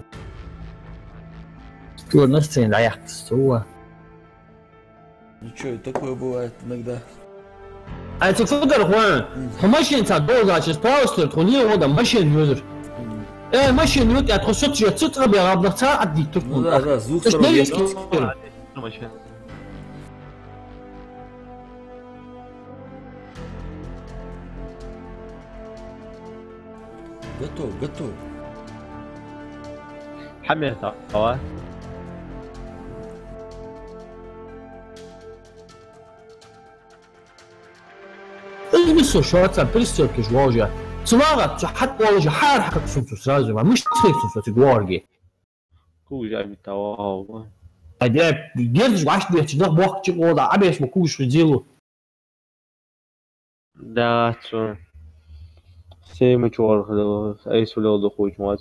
что настроение да яхтство. Ничего, и такое бывает иногда. А это кто такой? Машина та долго, сейчас просто тренировал, да машина юзер. Машина юзер, я просто что-то работал, а диктор. Ну да, с двух сторон есть. Готов. حمل طوال بس شو هتصير بريستر كجواجة صلاغة حتى واجه حار حكك سمسو سازو ما مش تخيل سمسو تجوارجي كو جاي بالتواو أدي جيرج وعش بيت ده بوقت شيء وضع عبيش بكوش في زيلو ده شو سي مشوار هذا أي سؤال دخول جماعة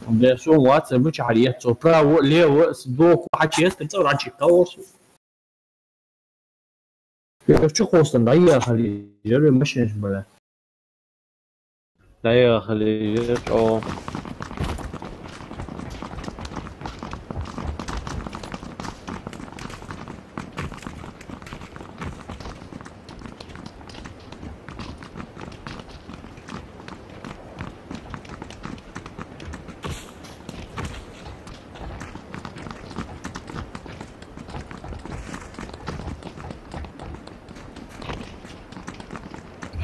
ده شو واتس بيش عليه سو برا ليه دوك وحكي يستمر عن شيء كورس شو خوصن ضيع خلي جرب مش نجمله لا يا خلي يرجعوا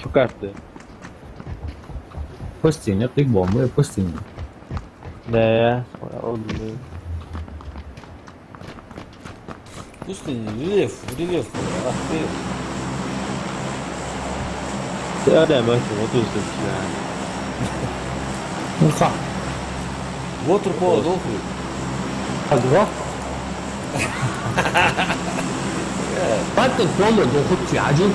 شكرت Пустыня, ты бомбы, пустыня. Да, Пустыня, рельеф. Ах ты. ده ماشي ما توصل Ну как? Waterfall, дохуй. Два? بعد الفولر ده خد في عجل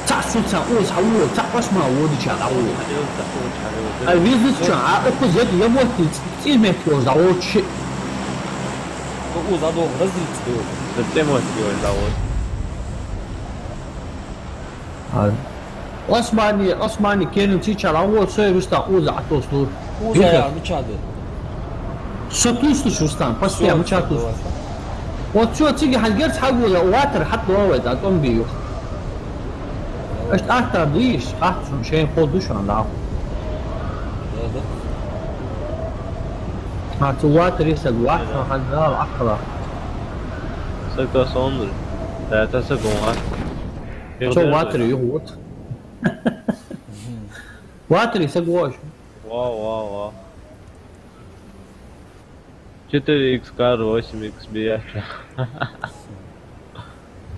تعسو تعوز حوله تعوش ما ودي تعوله الفيزيت شعاع أخذ يبغى تيجي ما فيه زاوية شيء Uzadov, različite ovo. Da te moći ovaj zavod. Osmani kenim tičar ovo sve usta uza a to slu. Uza ja mčade. Što tu stiš ustan, pa ste ja mčatu. وتشو تيجي حنجرت حقول واتر حتى وايد أتوم بيو. إيش أكتر ديش أحسن شيء خودش عن دعوة. ما تواتر يسد وأحسن حنجار أكتر. سكر صندر. لا تسكون شو واتر يهوت. واتر يسد واش. واو. 4x кар, 8x бияча.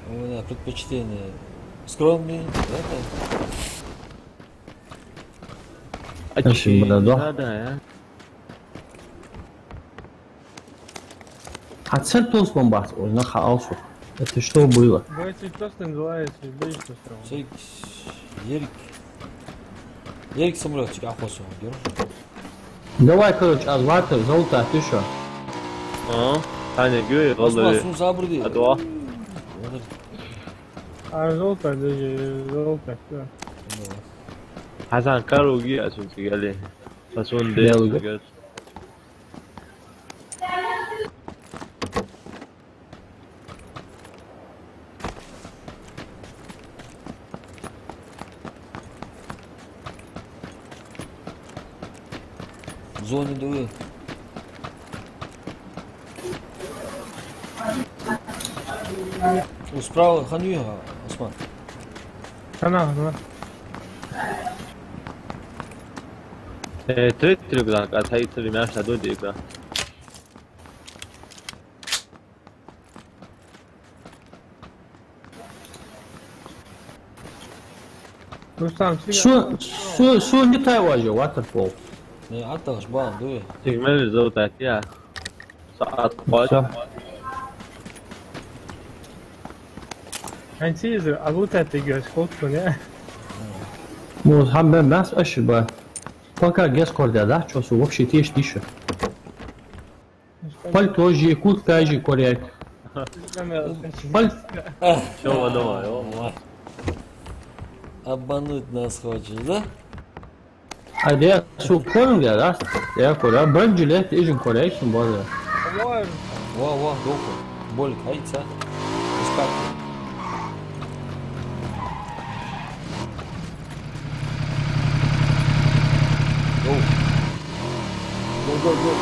У меня предпочтение скромный, это... Очень много. Да. Отцентус бомбас, ой, на хаосу. Это что было? Давайте просто называется, боюсь, что страшно. Ерик самолетчик, охоту беру. Давай, короче, азватер, золото, ты что? Таня Гюй, Осман, сум забрди. Адва. А золото, даже золото, все. Хасан Каруги, асунти гали. Асун де. Зоны дует. Справа ханюя, Осман. Она. Трек да, а тайты мяша до дига. Что не тайважи, waterfall. Не, аташ бан дует. Тигмели золото я. Саат пач. Антизу, а вот это играешь, фотку, не? Ну, хамбен нас ошиба. Пока гескорда, да? Что су вообще тешь тише. Пальто же, куртка же, коряк. Чего думаю? Обмануть нас хочешь, да? Det så konungar där. Det är kolla bönjlet är ju collection bara. واه دوكو بقولك هيتسا اسكات جو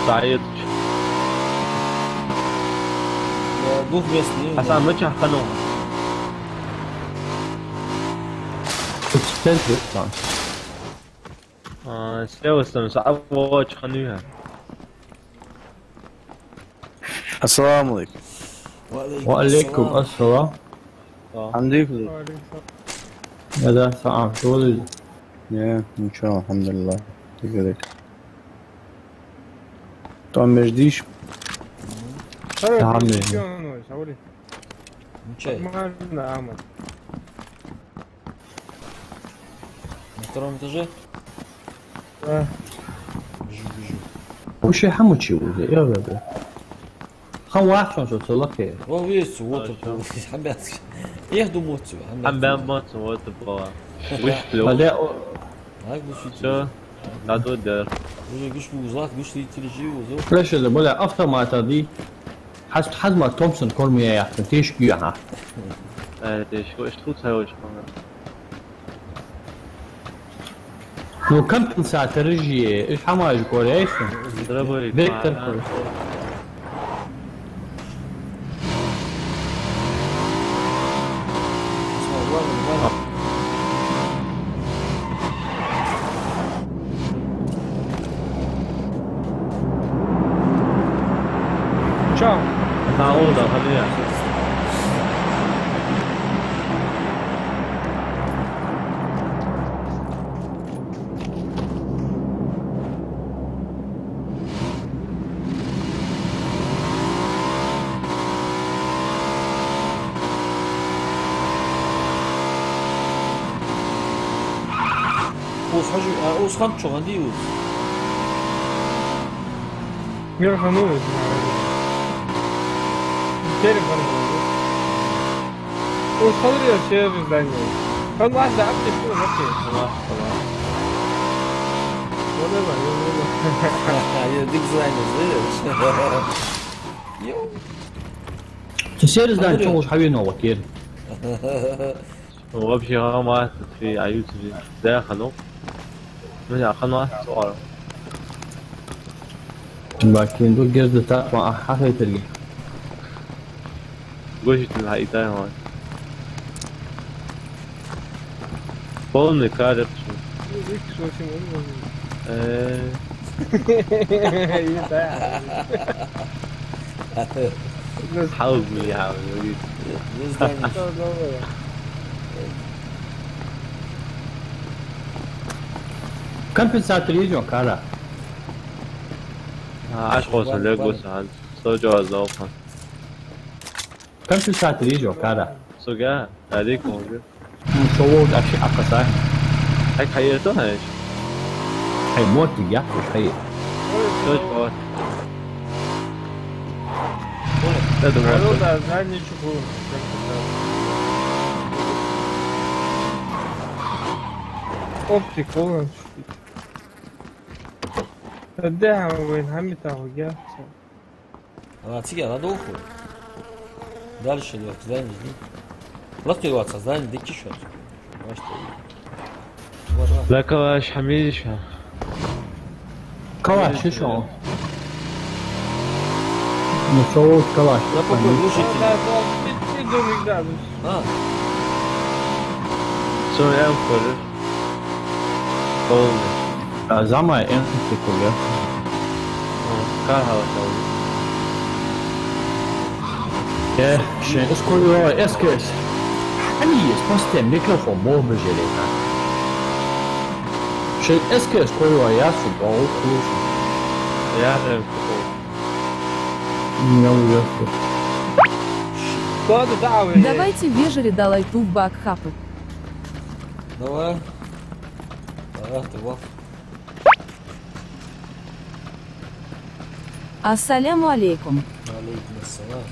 سعيد دوك بيسني حسن ما تشحنوها Expensive dann. servus dann صعب واج خنوها السلام عليكم. وعليكم السلام. عندي فلوس. هذا ساعة شغل. يا ان شاء الله الحمد لله كذا. طبعا مجديش. عمي. ما عمل. محترم تجي؟ بيجو وش حموتشي ولا يا بابا. خم واحد شو تلاقي. ويس ووتر حبيت ياخذوا موتو حبان موت وتبغى وش لو هذا هاك بس شو لا تقدر وش بوزات وش تيجي وزو ليش اللي بقولها أفضل ما تدي حسب ما تومسون كورمي يا أخي تيش جيها. شو ايش تفوت هاي وش لو كم ساعة ترجي إيش حماج كوريش؟ ضربوا فيكتور كوريش. Ciao. تعوضة خليها اوس حاجه اوس خمسه عندي اوس يرحموه. تليفون. وصدري يا شيخ زاني. كان واحد عبد يكون هكي. خلاص ولا هي ديك زاني زين يو تسير زين شو حبيبنا وكيل. هو بشي غامات في عيوت داخله من قناة صغيرة لكن دول جزء تاع حاجة تلقى. قوشت الحقيقة هون بولني كارب شو ذيك شو اسمه. حاولني حاول كم في ساعة تريجون كارا؟ عشقوس لقوس عن سوجو الزوفن كم في ساعة تريجون كارا؟ سوجا هذيك موجود شو أشياء أقصى. هيك حيرتوها ايش؟ هي موت يا مش هي. سوجو لا والله زاني يشوفون. اوبتيكال. الدعم وين هم تاوجا. تيجي انا دوخو دالش الوقت زين جديد لقي الوقت زين ديك شو لا كواش حميد شو كواش شو؟ نصوت كواش. لا بقول وش يدوم يقدروا. شو ينفر بولني زعما انت كلها. كارها وشاوي يا شيء اسكو اسكس. أني اسمه ميكروفون مو بجري. شيء اسكس كل يا سبعة خلوص. يا Давайте вежери дала ту бакхапы. давай ты вот Ассаляму алейкум. алейкум ассалам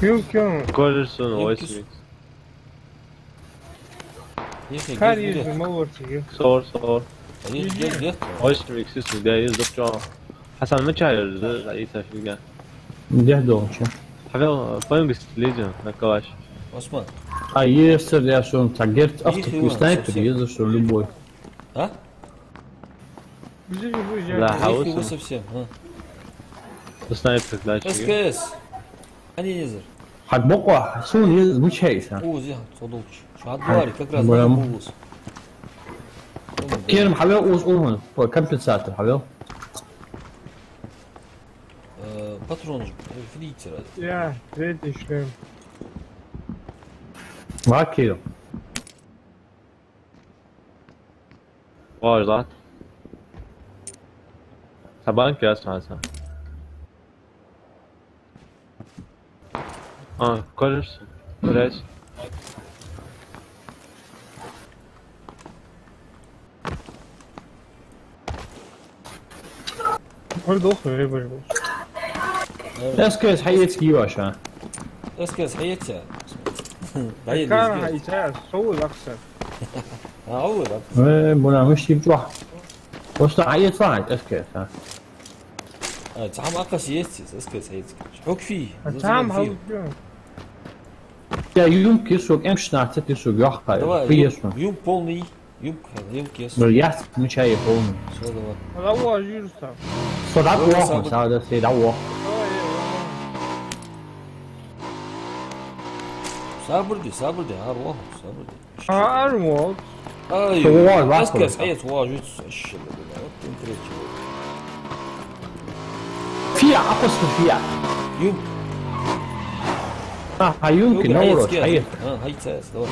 يمكن كولرسون وويس ميكس. يخي كان جيز يجي بيه مور تيجي صور جيز وويس ميكس اسمه ده يزدق جوا حسن ما تشعر رئيسة في الجان ده دو شو حفظ فاينجست ليجن نكواش عثمان يسر يا شو تعجرت افتك سنايبر يزر شو любой. ها؟ بيجي بوجي لا يخي حاوس وصف ها سنايبر لا بس شيء كيس أني يزر حد بقى سون يزر مش هيس هو زي صدوقش شو هتدواري فكرة برام. بوز كيرم حبيب اوز اون كم ساعة حبيب باترون فليتر يا ريت شلون معك كيلو واش ضغط سبانك يا اسمع اسمع كولرسون ليش برضه اخرى برضه اسكيس حيتك يواشا اسكس حيتها بعيد كان هيتعس هو الاكثر عود بنا مش يبجوح وش حيت فاعت اسكيس ها تعام اقص يستيس اسكس حيتك شحوك فيه تعام هاو يا يمكن يسوق امش نعتت يسوق يحقا في يسوق يوم بولني يوم يمكن يس بالياس مش هيفون شو هذا هذا هو جيرستا صدق واحد هذا سيد عوض صابر دي هار واحد صابر دي ارموت طوال اسكس حيت واجد ايش اللي في عقص فيها يوم يمكن نورس حيت هاي تاس دور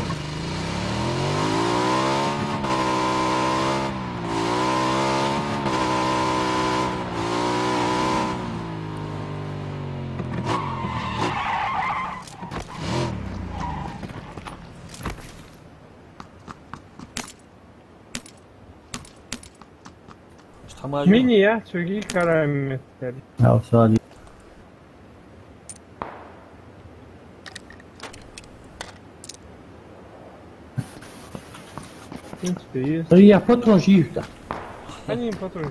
مين يحتوي كلام مثل او سادي هي فترة جيفتا أني بطل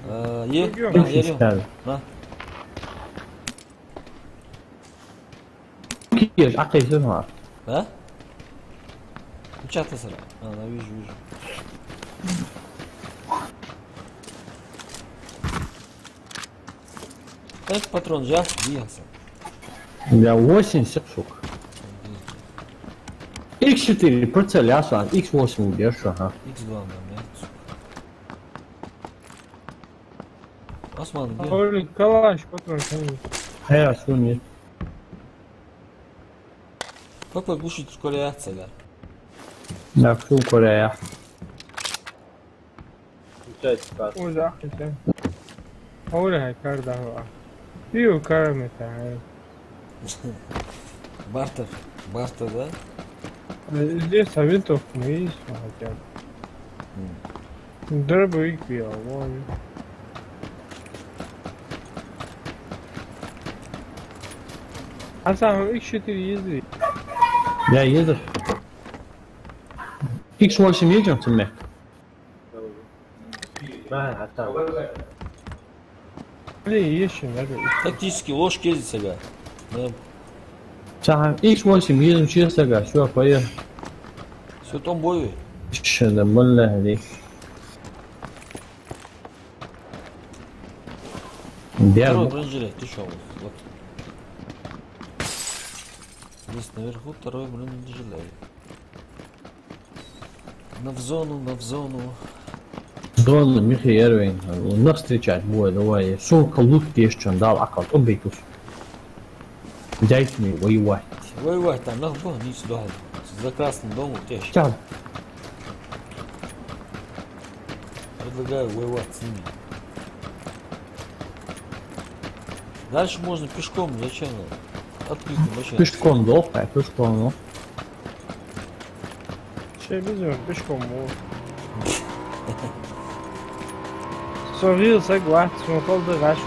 يا كيف عقل يسمع ها مش هتصل انا ويجي ايش باترون جاك دي هسه لا واشن سقسوك اكس 4 لا صار اكس واشن دير شو ها اكس دوام عثمان أقول كلاش بطل ثاني هيا سوني فكر بوشي كوريا هسه لا شو كوريا وإذا أحكي ثاني أقول هاي كاردا هو فيه كرمة هاي بارتر ده ليه سابينتو كويس وهكذا ضربوا يكفي والله حسن هم اكس شتري يزري لا يزر اكس واشن يجي تمك ما حتى ليه يشن هذا تактически ложь кезі сега صح اكس واشن يجي شيء سجا شو فيا все том бою شنو بالله هذيك второй دير бронежилет ты шо вот здесь наверху второй бронежилет в зону ضل ميخي يروين ونفس تريتشات بوي دواي سون كلوك تيشتن دال عقل أبيتوس جايتني وي واحد там нахуй низ واحد за красным домом тешь تعال предлагаю воевать с ними дальше можно пешком зачем открытым вообще пешком долго пешком ну شيء بزور بشكم صغير صق واحد اسمه فضل غاشو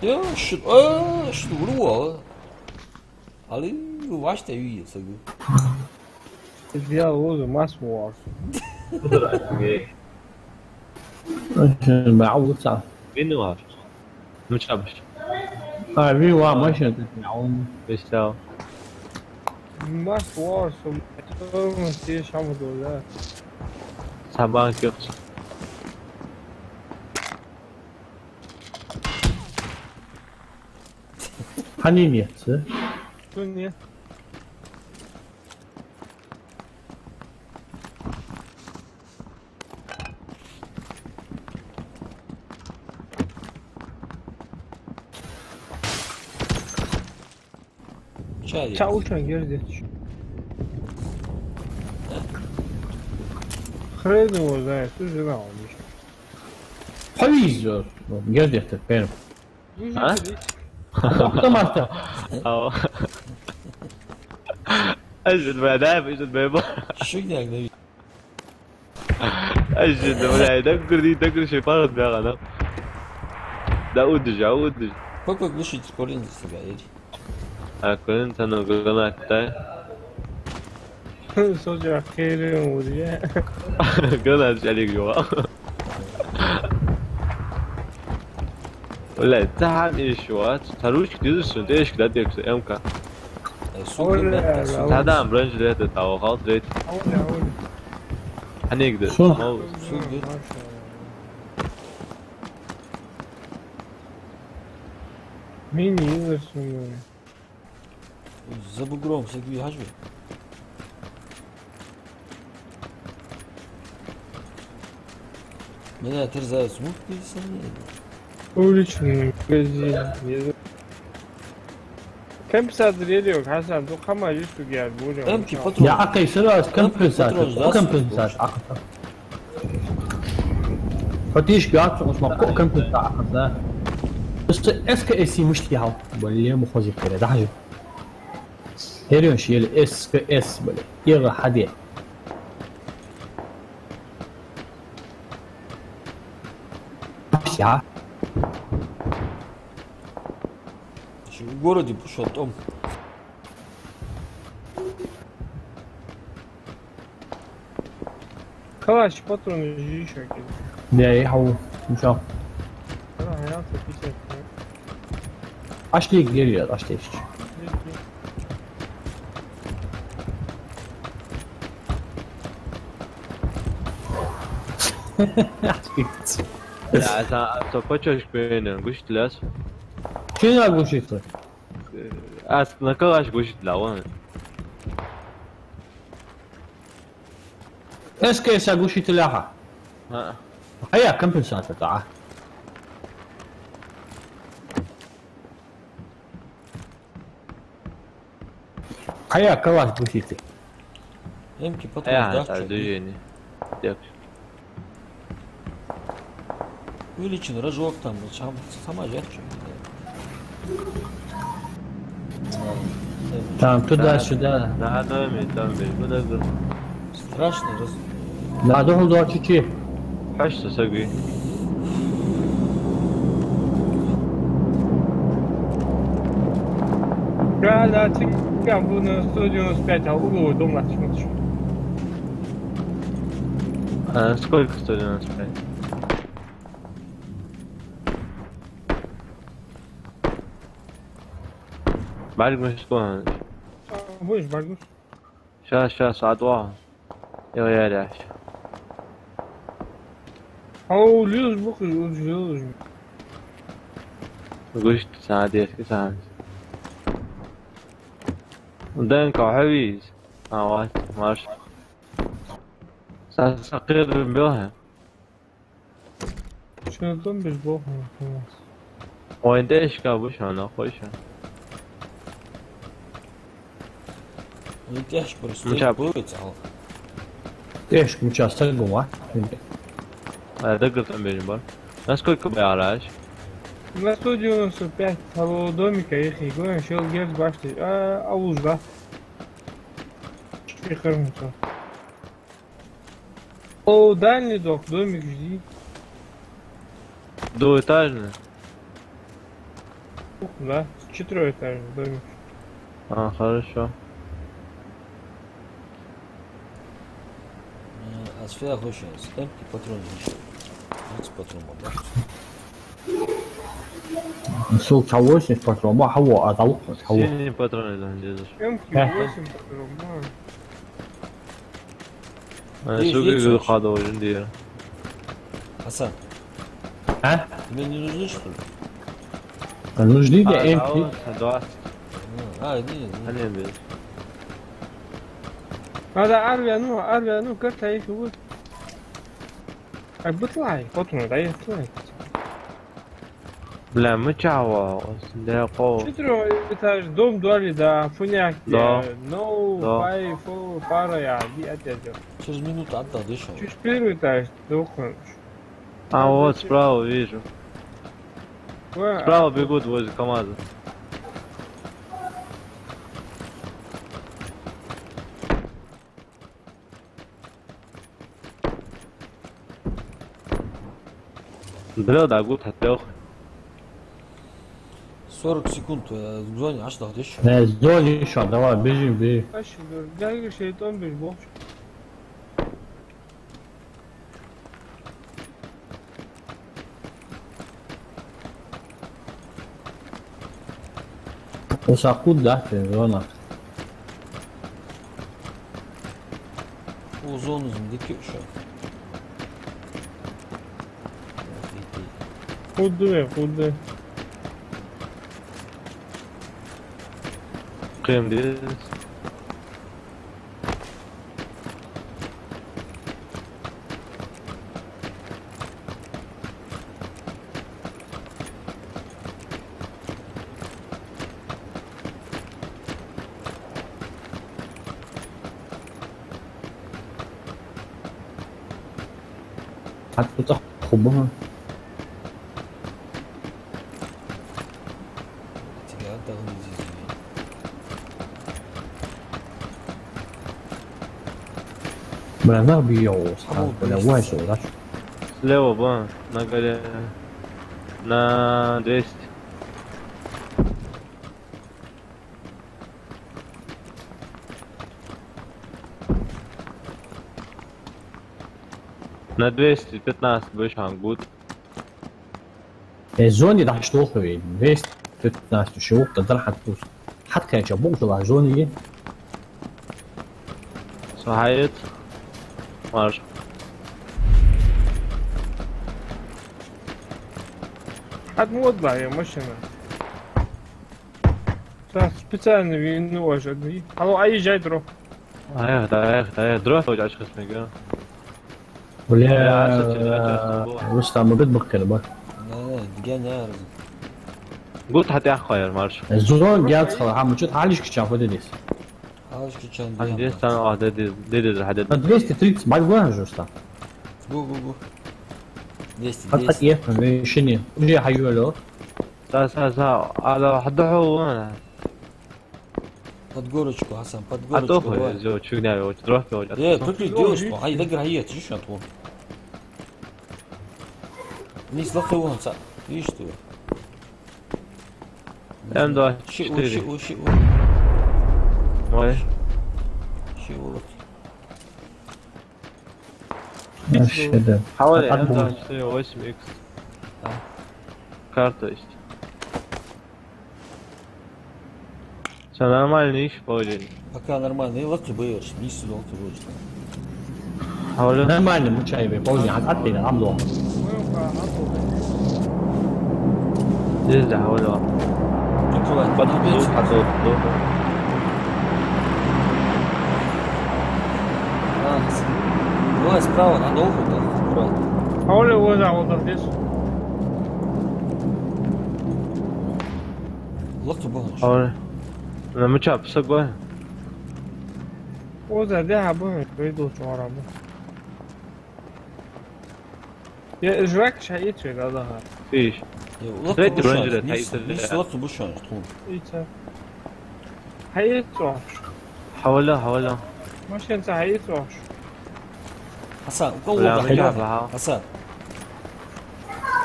Ja, что вру. Ali, eu acho que é isso, sabe? الفيها غوز ماسمو معود صح منو عارف مش عارف في واحد ماشي معود بيشتغل ماسمو ما تيش عم دولار تعبان كيف حنينية دنيا Ciao uçan geride. خريدي وزاي تجي معهم حبيز جديت بينهم ها؟ طماطم أو أجد بعدها أجد بيبا شو يعني؟ أجد ولا دقر شيء فارط بيا أنا لا أودج Bak bu şey Kore'nin gayri. كنت أنا قلنا كتاي صوجا خير ودي قلنا عليك جوا ولا تعال إيشوات تروش كتير سنت إيش كده ديك أمك هذا أم برنج ريت أو خالص ريت هنقدر مين يرسم زبو جروم سكبي حجبي من ترزا اسمه بيسمي قولي كم ساعة ريليوك حسن تو كم يشتو قاعد بقول ام كي باترون يا عقي سراس كم بنسات كم بنسات عقد فتيش قاعد اسمه كم بنسات عقد بس اسك اسي مشتي هاو بلي مخوزي كده ده حاجه هيريون شيل اسك اس بلي يغا حدي يا شو в городе пошел Том. خلاص بطل يجي شكل ده ايه هو ان شاء الله انا حياتي في شيء اشتي geliyor اشتي لا to počeš pene, gušt las. شنو اقول شيء طيب Na kagaš gušt lawan. اسك اس اقول شيء تلاها Ha. هيا كم بنسات تعال هيا كواس بوشيتي Ем ки патрон Ja, дах. ta движение. Так. Увеличен рожок там, сама жарче. تمام تدا سدا Da dövme, bu da dur. Страшный раз. لا دخل دور تشي Kaçta sagı? لا تكام بنا 195 угол дома смотришь. Сколько стоит у нас спать? بعد ما شكون Будешь багуш? сейчас عطوها يا لاش او ليش بخرج ليش قشت ساعديت كسان ودانك حبيز وات مارش ساقير بيوها شنو دم بخرج خلاص. وين ايش كابوش انا خوشها Летящий просто. Ну, чё? Будет, ايش مشاس تلقوا واحد دقت امبارح بار насколько بيعرفش На 195 того домика их и говорю, шел герц башни, а уж да. Шихарнуто. О, дальний док, домик жди. двухэтажный Да, 4-этажный домик. А, хорошо. А сфера хочешь, эмки патрон еще. 30 патронов, да? Сул того, если патрон, а того, а того. Синие патроны там держишь. М8 патрон, Ana shu yerga qadovim deydi. Hasan. А? Тебе не нужны, что ли? Ну жди, эмки. Да. Нет. Они без. هذا أربعة نو كرت هيك هو بطلعي بطلع ده يطلعي Бля, мы чао, да по. 4 этаж дом дуали да фуняк Да. no Да. 5 4 пара я ди отец Через минуту отдал, дышал. чуть первый этаж дохнешь А вот справа вижу. Справа бегут возле КамАЗа. Бля, да, гуд хотел. 40 секунд в зоне, аж да, дышал. Ne, zor iş var, давай, бежим. Aşkım gel şeytan bir boş Ось откуда зона? O zone üzerindeki şu an. Худы Кем değil. حتى تخبها Тебя отдал здесь. بلا نغبي ولا واش ولا Слева, вон, на горе. На 200. На 215 больше ангут. الزوني راح تشتغل فيست ناس تشوف تقدر حتوصل حتى كان يشوفوك تبع زوني صحيت. ماشي. отмодла я машина специально вину ожидаю алло езжай дров ايه دروح وجع خصمي قال. ولا وش تعمل بيطبخ كده بقى Gene yarın. قلت حتى اخويا مارش. الزون جات صراحه مش تعالج كشاف وديس Alış geçen عندي استنى واحدة ديد الحدد. 230 بعد وين جوستا Bu. 200. حتى كيف شنو وجي حيولو سا هذا حدحه وانا. Под горочку, Hasan, под горочку. اتوخى جو شو ناوي تروح في وجع. Тут идешь, هاي دقر هي تجيش أطول. نيس لقي وهم صار. إيش تو؟ عنده شيء وي الشدة حوالي عنده شيء اسم اكس. كارتا işte. Sen нормальный ищешь положение. Пока нормально, и лаки боишь, не сюда лаки боишь. حوالي نورمال مو شايف فوزي حتى عملوا يرجع حوالي Прикрывай, بدخل حطوه. Давай справа, надо ухо так, аккуратно. حوالي وزع وضع ديس Лаки боишь. حوالي انا متشعب سقوه. وزع ده عبوه يريدوا شعر عبوه يا إجراكش هيتشي ده ظهر فيش. لقي ريت بوشانج، رانجر نيس هيت لقي بوشانج تكون. إيتا هيتشوش حوالي مش انت هيتشوش حسن لا قوة متشعب حلوة معاه. حسن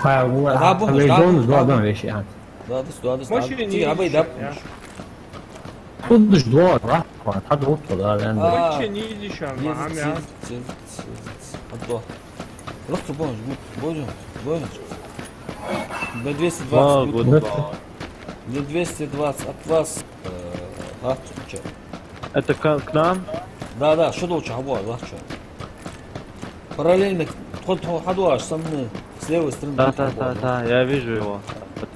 هو زون زون ليش يعني تيجي عبا يدبش خدش دوار راح حد وقته ده لان Очень иди şu an Mami. حطوها رحت بوجه 220 220 от вас лахчу. Это к нам? Да, что лучше обои лахчу. Параллельно тот хадуаш со мной с левой стороны. Да, я вижу его.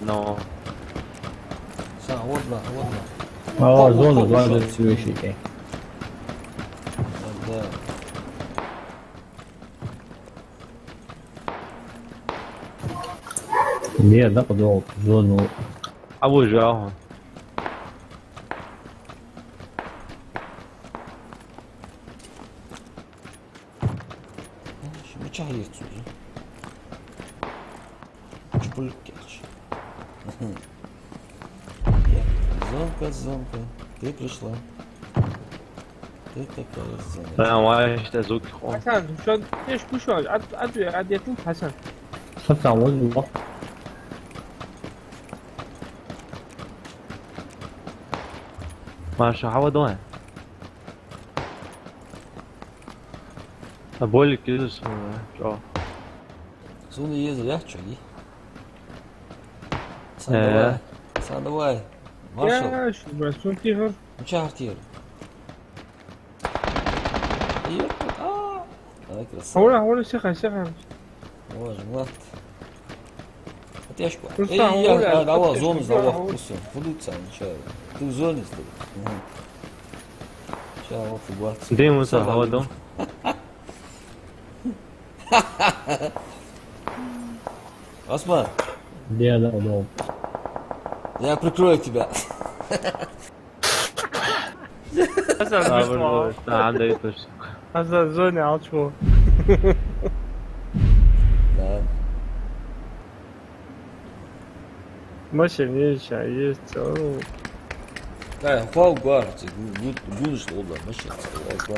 Но... Вот. зону 2 следующий. Да. Нет, да, подвел зону. А вы же ага. Меча есть уже. Чпульки. Замка, ты пришла. Ты такая замка. Да, واحد ازوق خون. حسن شو ليش كل شوي عاد يطلب حسن. خدت والله. ما شو حودوه. أقول لك كذا شو. Зоны езжу, я что ли? Давай. Маршал. يا شو بس انت هر. مش هختير. هو شيخ واجمات. Тяжко. Я давал зону завал. Все, будут сами, что. Ты в зоне стоишь. Сейчас вот футбол. Где мы заводом? Осман. Да. Я прикрою тебя. حسن زوني عطشو. Да. ماشي نيش عيست. Да, хвал гвардии. Будешь олда, машин.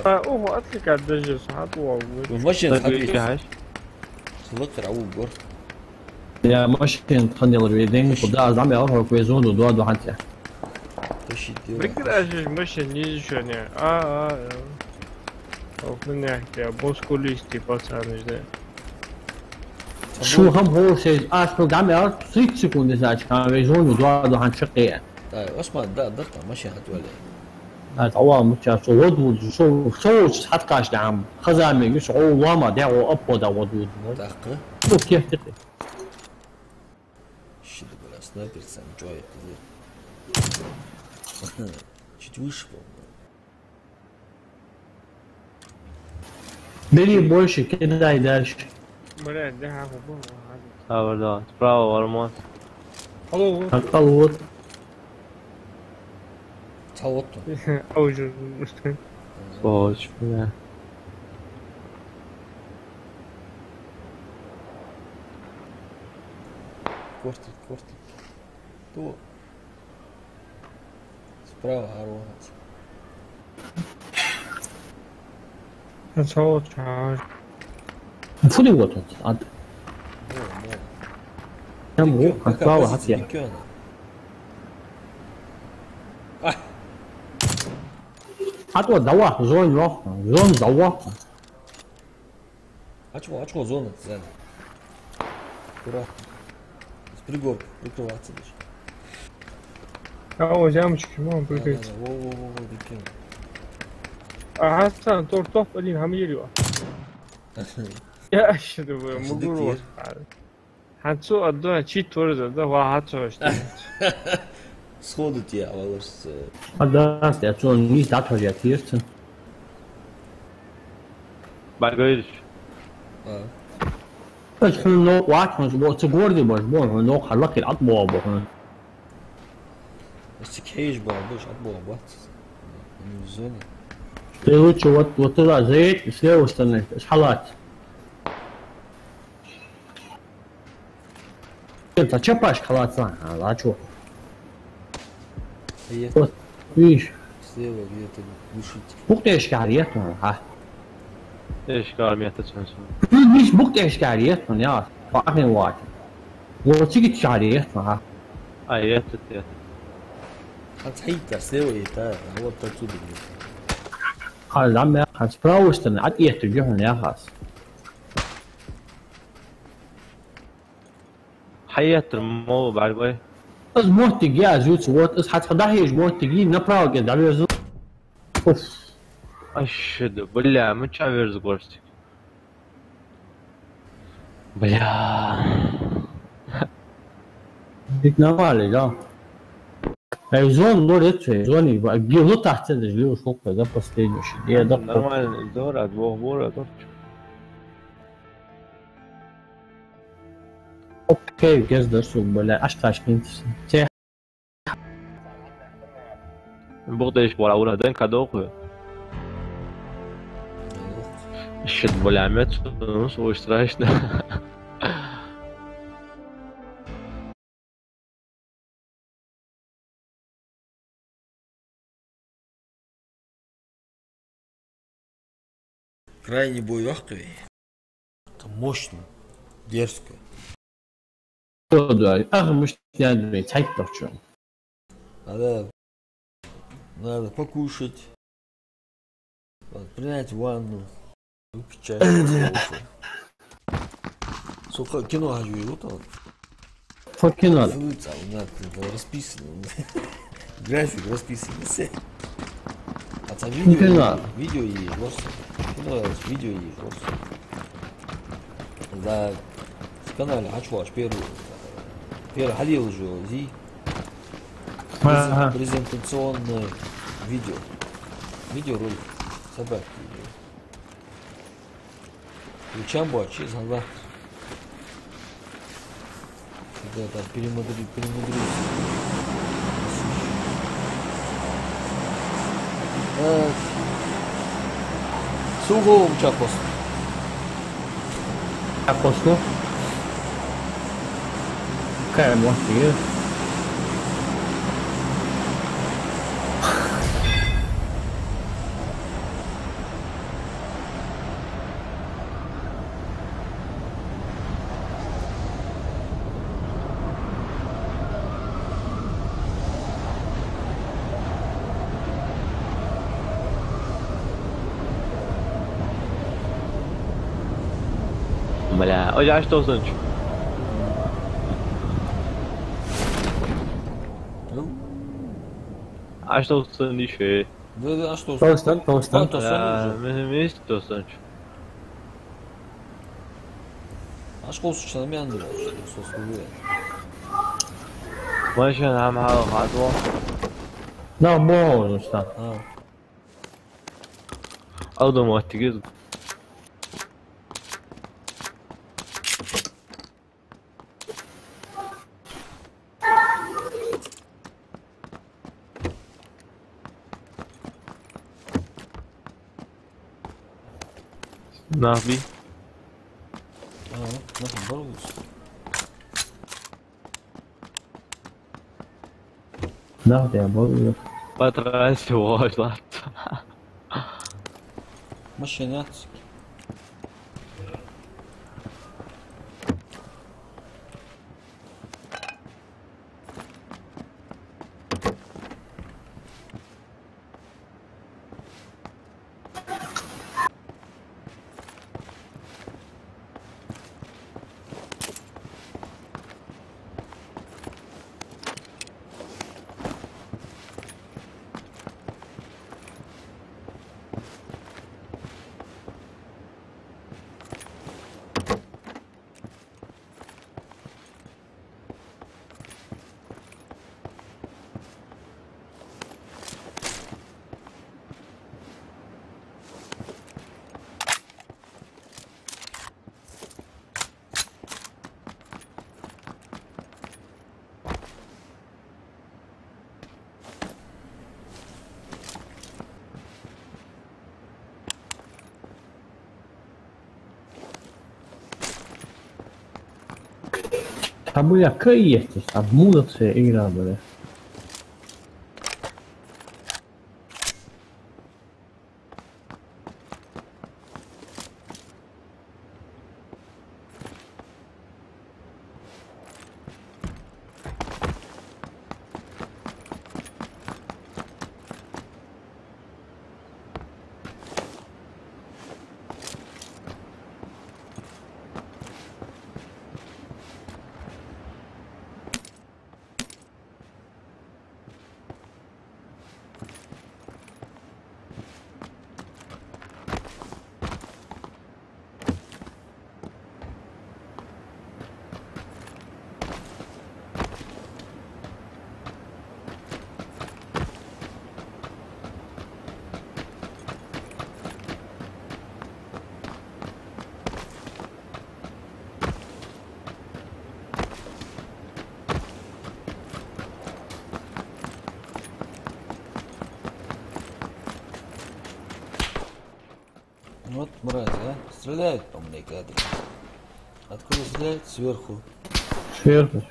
اوه اتلك على الدجل صحات واو. ماشين خبيث. سلطة عوض جور. يا ماشي تخلي الريدين قدام زعما يعرفوا كويزون ودوا دو حتى. بكر اجي ماشي نيجي شنو. او من ناحية بوسكوليستي باسانج ده. شو هم هو شيء اسمه زعما يعرف 6 سكوند زاج كان كويزون ودوا دو حنشقيه. طيب اسمع ده ضغط ماشي هتولي. طوال متشاف ودود شو حتكاش دعم خزامي مش وما دعوا ابو دا ودود. دقيقة. شوف كيف تقي. شو تقول سنايبر سام جوي كذا. شو وش بيلي بوش كده يدارش. مرة ده هو verdad. Bravo, Armand. هذا. هتقوط. تعوضته. اوجه. Boş be. Кортик. То. Справа орвать. صوت شعار. فولي وطن عاد. كم هو هتطلع هتيا. هتوا دوا زون روح زون دوا. Ачего зона сзади. Аккуратно. С пригорка прикрываться лишь. هو جامش كمان بريكت. Во, дикин. حسن توف اللي هم يلوا. يا اشهد مقولوا. حنسو الدنيا شي تورد ده واحد شوش. Сходу тебя, волос. هذا استعطون نيس داتور يا تيرتن. Bagayış. بس نو واحد مش تقوردي مش نو خلق العطبه ابو. بس كحيش بابوش عطبه بات. من الزونة. تيوتش وطلع زيت يصير واستنى حالات. انت تشباش خلاص صح لا شو. هي. ايش؟ Слева где-то глушить. بوقت اشكاليتهم ها. ايش قال 100 تسعين. مش بوقت اشكاليتهم يا فاهم واحد. وتيجي اشكاليتهم ها. ياتت ياتت. هتحيك سوي تا هو تاتو دي. قال عمي خاص براوستن عاد يتجهون يا خاص. حيات المو بعد وين؟ از موتج يا زوت سوت از حتى ضحيج موتجين نبراو قد على زوت. اوف. اشد بالله من شافيرز غورستي. بالله. ديك نوالي لا. اي زون لوريت زوني جيو تحت رجليه فوق ده بستيج يا ده نورمال الدور ادوه بورا دور. اوكي جاز درسو بلا اشتاش بنت تي بغداش بولا ولا دين كادوق. الشد بولا عمت نص واشترايشنا. Крайний бой легкий. Это мощно, дерзко. اخر مش يعني تحكي شو Надо покушать, принять ванну, выпить чай. Сколько кино говорю, вот فكنا расписано. График расписан. А там видео есть, видео есть. Да, в канале Хачваш первый ходил уже, зи. Презентационное видео. Видеоролик. Собаки. Ключам через глаза. Когда там перемудрить. Сухо Чакос. Чакосу? Какая эмоция? Бля, ой, а что значит? А что значит? Да, а что? Толстан. Месяц что значит? А что случилось? Я не знаю, что случилось. ماشي انا عم هذا خطوة. لا مو استاذ. أوضة موتقيز. نافي. نافي بروز. نافي يا بروز. بترانسي واجد. مشينات. Tabuya kai este, muda se igra böyle. Вот мразь, а? Стреляют по мне кадры. Откуда стреляют? Сверху. Сверху.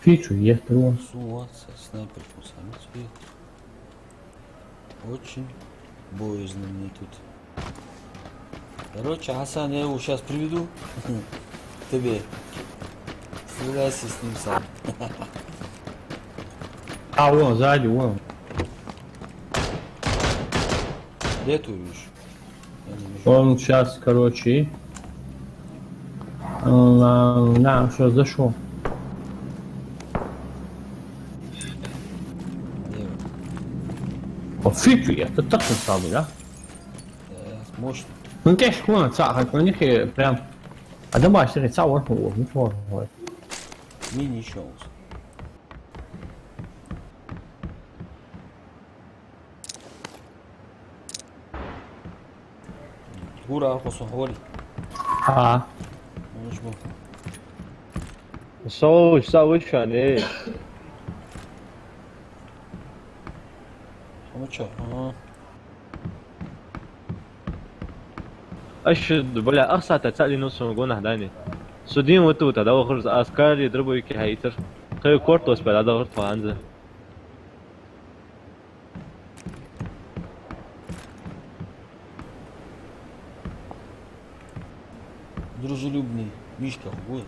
Фичу, есть трон. Суваться, снайперку сами цвет. Очень боязно мне тут. Короче, Хасан, я его сейчас приведу к тебе. Стреляйся с ним сам. А, вон, сзади, вон. Где ты видишь? Я не вижу. Он сейчас, короче, на, сейчас зашел. Где он? О, фичу, это точно самый, да? Может. Ну, конечно, вон, цахать, у них и прям... А дома, если цахать, не твой. Мини-шоус. Гура, Ахусу, говори. А, Можешь был. سوي شو يعني Хамача. Ага. اشد بلا اقصى تسالي نص مجون هداني سودين وتو تدور خرز اسكار يضربوا يكي هيتر خير كورتوس بلا ده غرفة عنده Дружелюбный Мишка, вот.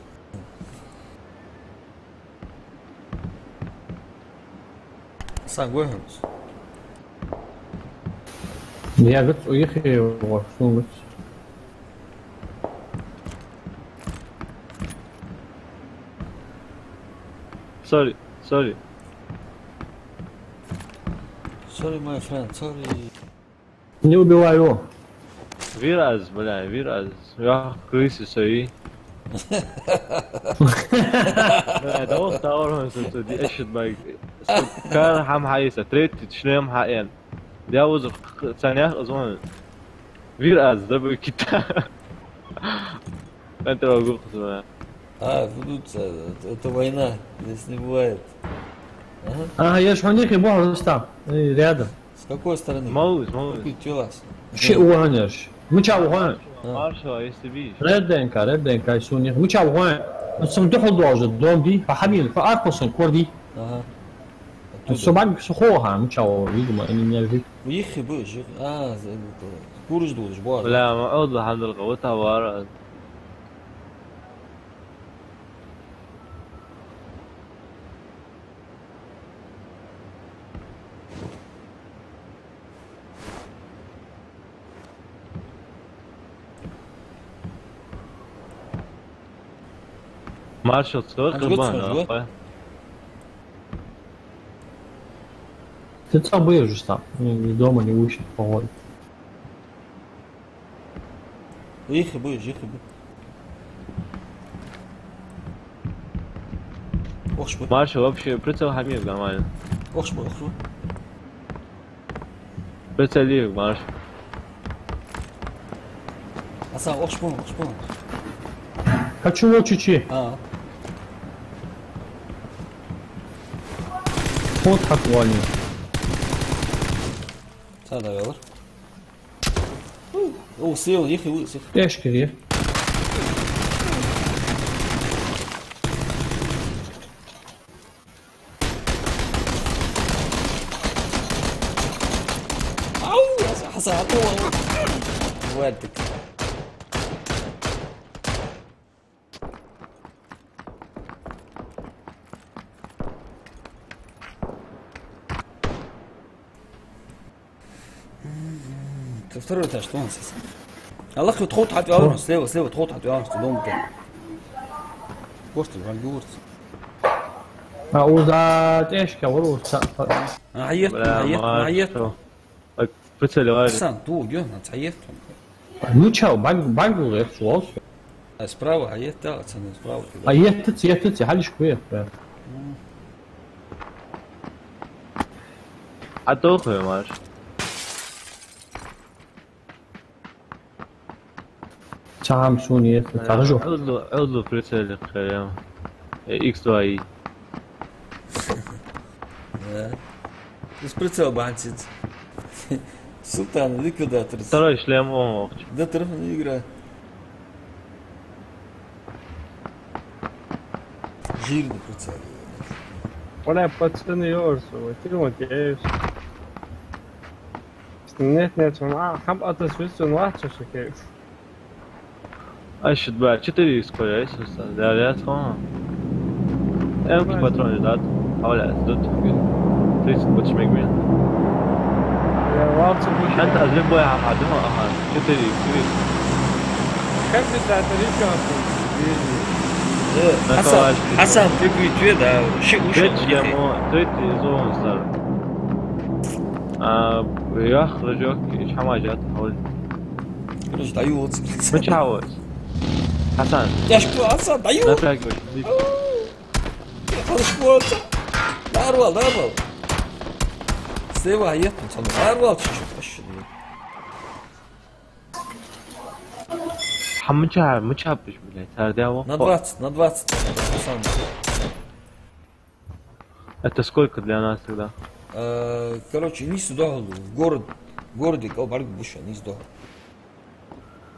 Сам Гойханс. я говорю, уехали, вот, что говорит. سوري Sorry, my friend, sorry. Не убивай его. فيراز بلا فيراز يا كريسي سوي ده وقت اورهم سنتو دي اشد باي كان حم حيسة تريد تشنيم حقين دي اوز ثانية اظن فيراز ضربوا كتا انت لو قلت اسمها Это война, здесь не бывает. А, я ж у них и бог стал. Рядом. С какой стороны? موز Какой тюлас? شيء وهنش. مش وهن. مارشو يستبيش ردنكا يسوني. مش وهن. نسم دخل دوج الدوم دي فحبيل فأرقصن كوردي. Ага. الصباح سخوها مش ويجوا ما إني نعرف. Уехай будешь. Кураж будешь, боже. لا معوض الحمد لله قوتها ورا مارشال صوت جوت. Ты сам выезжаешь там. Ни дома, ни выше, по-моему. Уехай будешь, ехай будешь. Ох, шпы. مارشال вообще прицел حميد нормально Ох, шпы. прицел левый مارشال Асан, ох, шпы. Хочу его чуть-чуть. Вот как вали. Sen de alır. O sıyıl, yıkı, sık. Teşekkür. Au, Hasan, atma. Verdik. Второй этаж, что у нас? الله تخوت حد يعرف سلوى تخوت حد يعرف تلوم كده قرص الجورس وذا ايش كورس عيط прицел غالي Сам, tu, Jonas, عيط Ну чё, багу غير صوص. справа, عيط да, цены справа. عيطت حالش كويس. عطوخه يا مارش Чам сунет, также. عضو прицел خيام اكس 2 С прицела бантит. Султан, иди куда ты? Второй шлем он. Да не игра. Жирный пацан. ولا باتسون يورسو وتلون تعيش استنيت معاه حب أتصوير واحد شو كيف اشد بعد 4 كويس هسه داريات ها امك باترون داد حوالي اسدت تريس بتشمك بين يا واصل انت ازلم بويا عم عدمها اهان 4 كويس كم بتاع تريش حسن تبي تجد شيء وش تريد زون صار ويخرجوك ايش حماجات حول رجعت عيوط مش عاوز حسن يا شكو حسن لا عيوط تلاقوش هذا شكو لا أروال لا أروال سيوا هي لا أروال تشوف ايش مش عبش بلاي صار دعوة на 20 حسن это сколько для нас тогда? короче не сюда в городе кого барк буша не сюда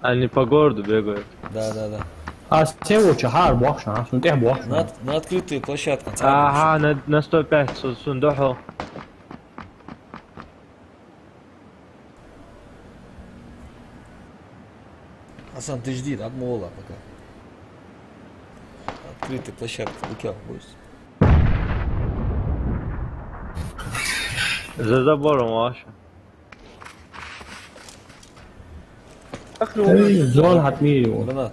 Они по городу бегают. да А сеу чахар бокша, сунтех бокша. на открытой площадке Ага, на 105 сундуху. Хасан, ты жди, отмола пока. Открытая площадка, лукя будет. За забором ваша. اي زول حتمي гранат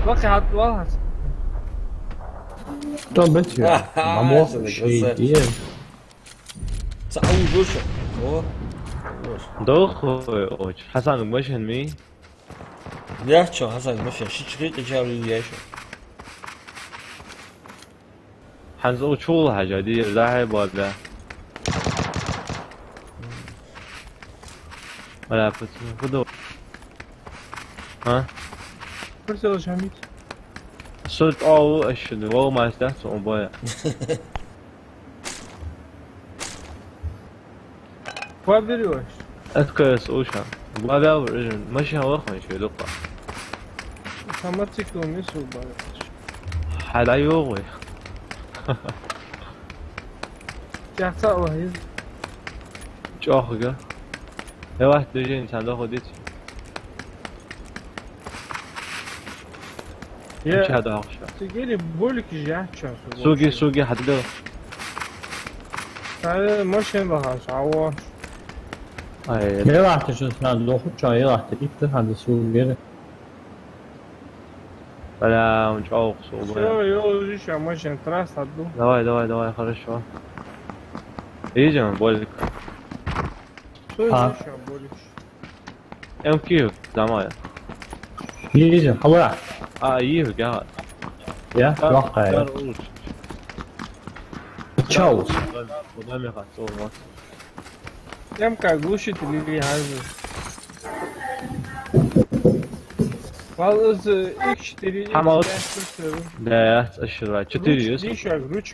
واقع حط واحد تو بنتي مامو شيء دير تعال جوشة دخل حسن مشن مي يحشو حسن مشان شيء جاري يحشو حنزو شو حاجة دي لاعب ولا ولا بس خذوا ها فرصة شاميت صرت اشد والله ما استحسن موبايل وابدريوش اذكر اوشا بابا رجل ماشي هو اخوان شي لقى سامتك وميسو بارك حال ايوه جاتا وهي جاهجة يا واحد تجي انسان ده خديت مش هذا عشان تجيلي بقولك جاتا سوقي حدده هذا ماشي بهاش عواش اي نه وقت شو سن لو خود جای وقت دیگه هند سوریه بلا مش عوق شو صوبه يوزيش ماشي تراس هدو دواي خرج شو يجي من بقولك شو يوزيش بقولك ام كيف زمان یه خبر ايه قاعد یا واقعا تشاوز قدامي خاص صور يم كاغوشي تلي هذا Vallahi ilk işleri Ama да, اشتري 4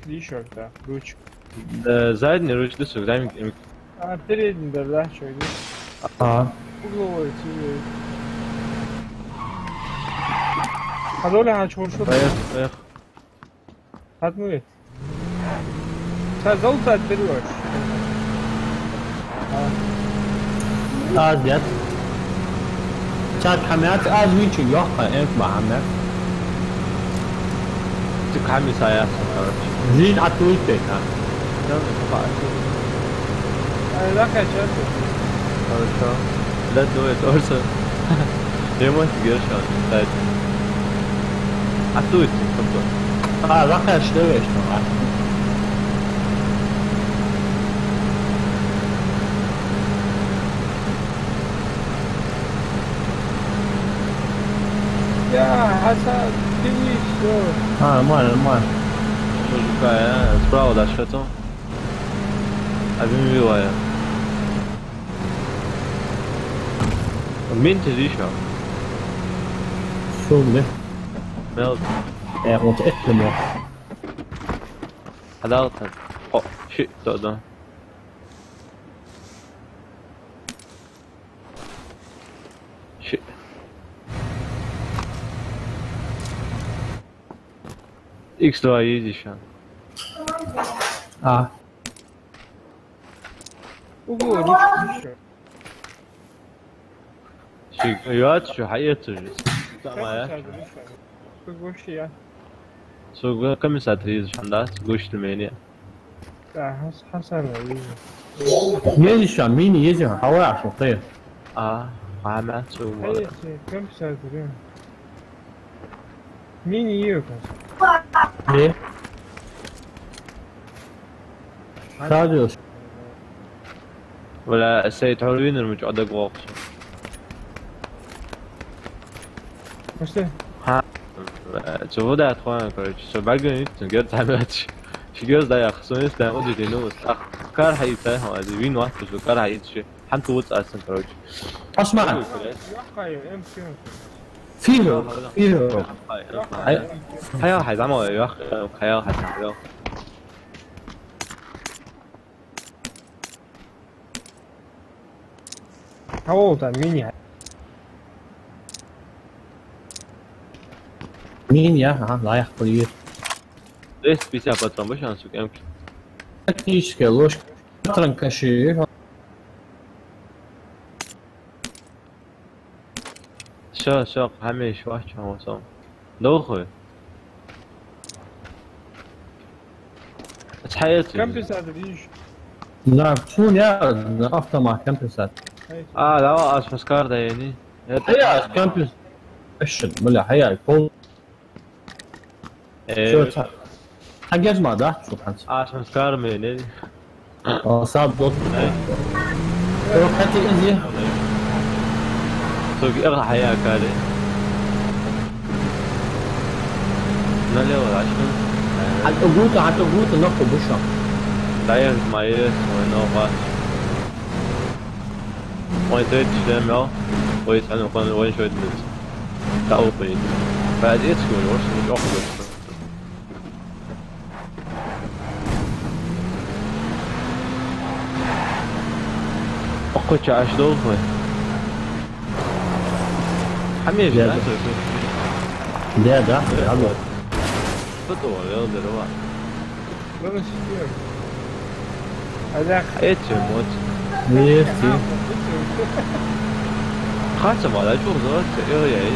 Ручек, да, ручек. Задний ручный сук, дай мне. А передний, да, что ли? Угловой, тебе. هذول هنشوفوا طيب هتموت زلطة تدروش ازيد چند کمیت از ویچی یا خواهیم با همه تكحمي سايات زين عطوي تيكا لا كاتشاتو لا دويت اورسو يموت جيرشان تايت عطوي تفضل لا كاتشاتو يا حسن تيشو مال Шукая, справа дальше что? Обмивая. Минти еще. شغله Мелк. متأكد حلاوتها. О, شيء ده. اكس دو يجي شان بگو روش شو يوات شو حقيقته ما بگو چیه؟ سو كم ساعة تريز شاندات قوش المانيا حسن يجي مين يجي حوالي 10 دقايق عامات سو كم ساعة تريد؟ مين يجيكم؟ ليه؟ خالد ولا السيد حلوين المجعود اقواق مشته؟ شوفوا ده اخوان كورج شو باقي نيت نقدر تعملش شو جوز ده يا خصوني استان ودي دينو كار حيته هو هذا وين واحد شو كار حيته حنت واتس اصلا كورج اسمع فيه حياه حي زعما يا اخ حياه حي هو مين مين يا لا يحقل ليش بيسا باترون باش نسوق يمكن اكيد كلوش باترون كشي شو همش واحد شو صام دوخه حياتي كم بيساعد ليش؟ نعم شو يا افضل مع كامبسات لا اسمس كاردا يعني هي كامبس اشد ولا هي فول شو حاجات ما ده شو حنس اسمس كار من صعب دوت روح حتى انزي سوق اغلى حياة كالي نالي ولا عشان حتى قوت نقطة بشرة داير مايس ونوغا وين تريد تشتمع ويسألون قلنا وين شوية نت تأوطين بعد ايه تكون ورش مش أخذ أقوى عاش دوخي حميد ده يلا فطور يلا دلوقتي لا مش كتير هذاك حياتي موت ليه خاصة على شو زرت ايه يعني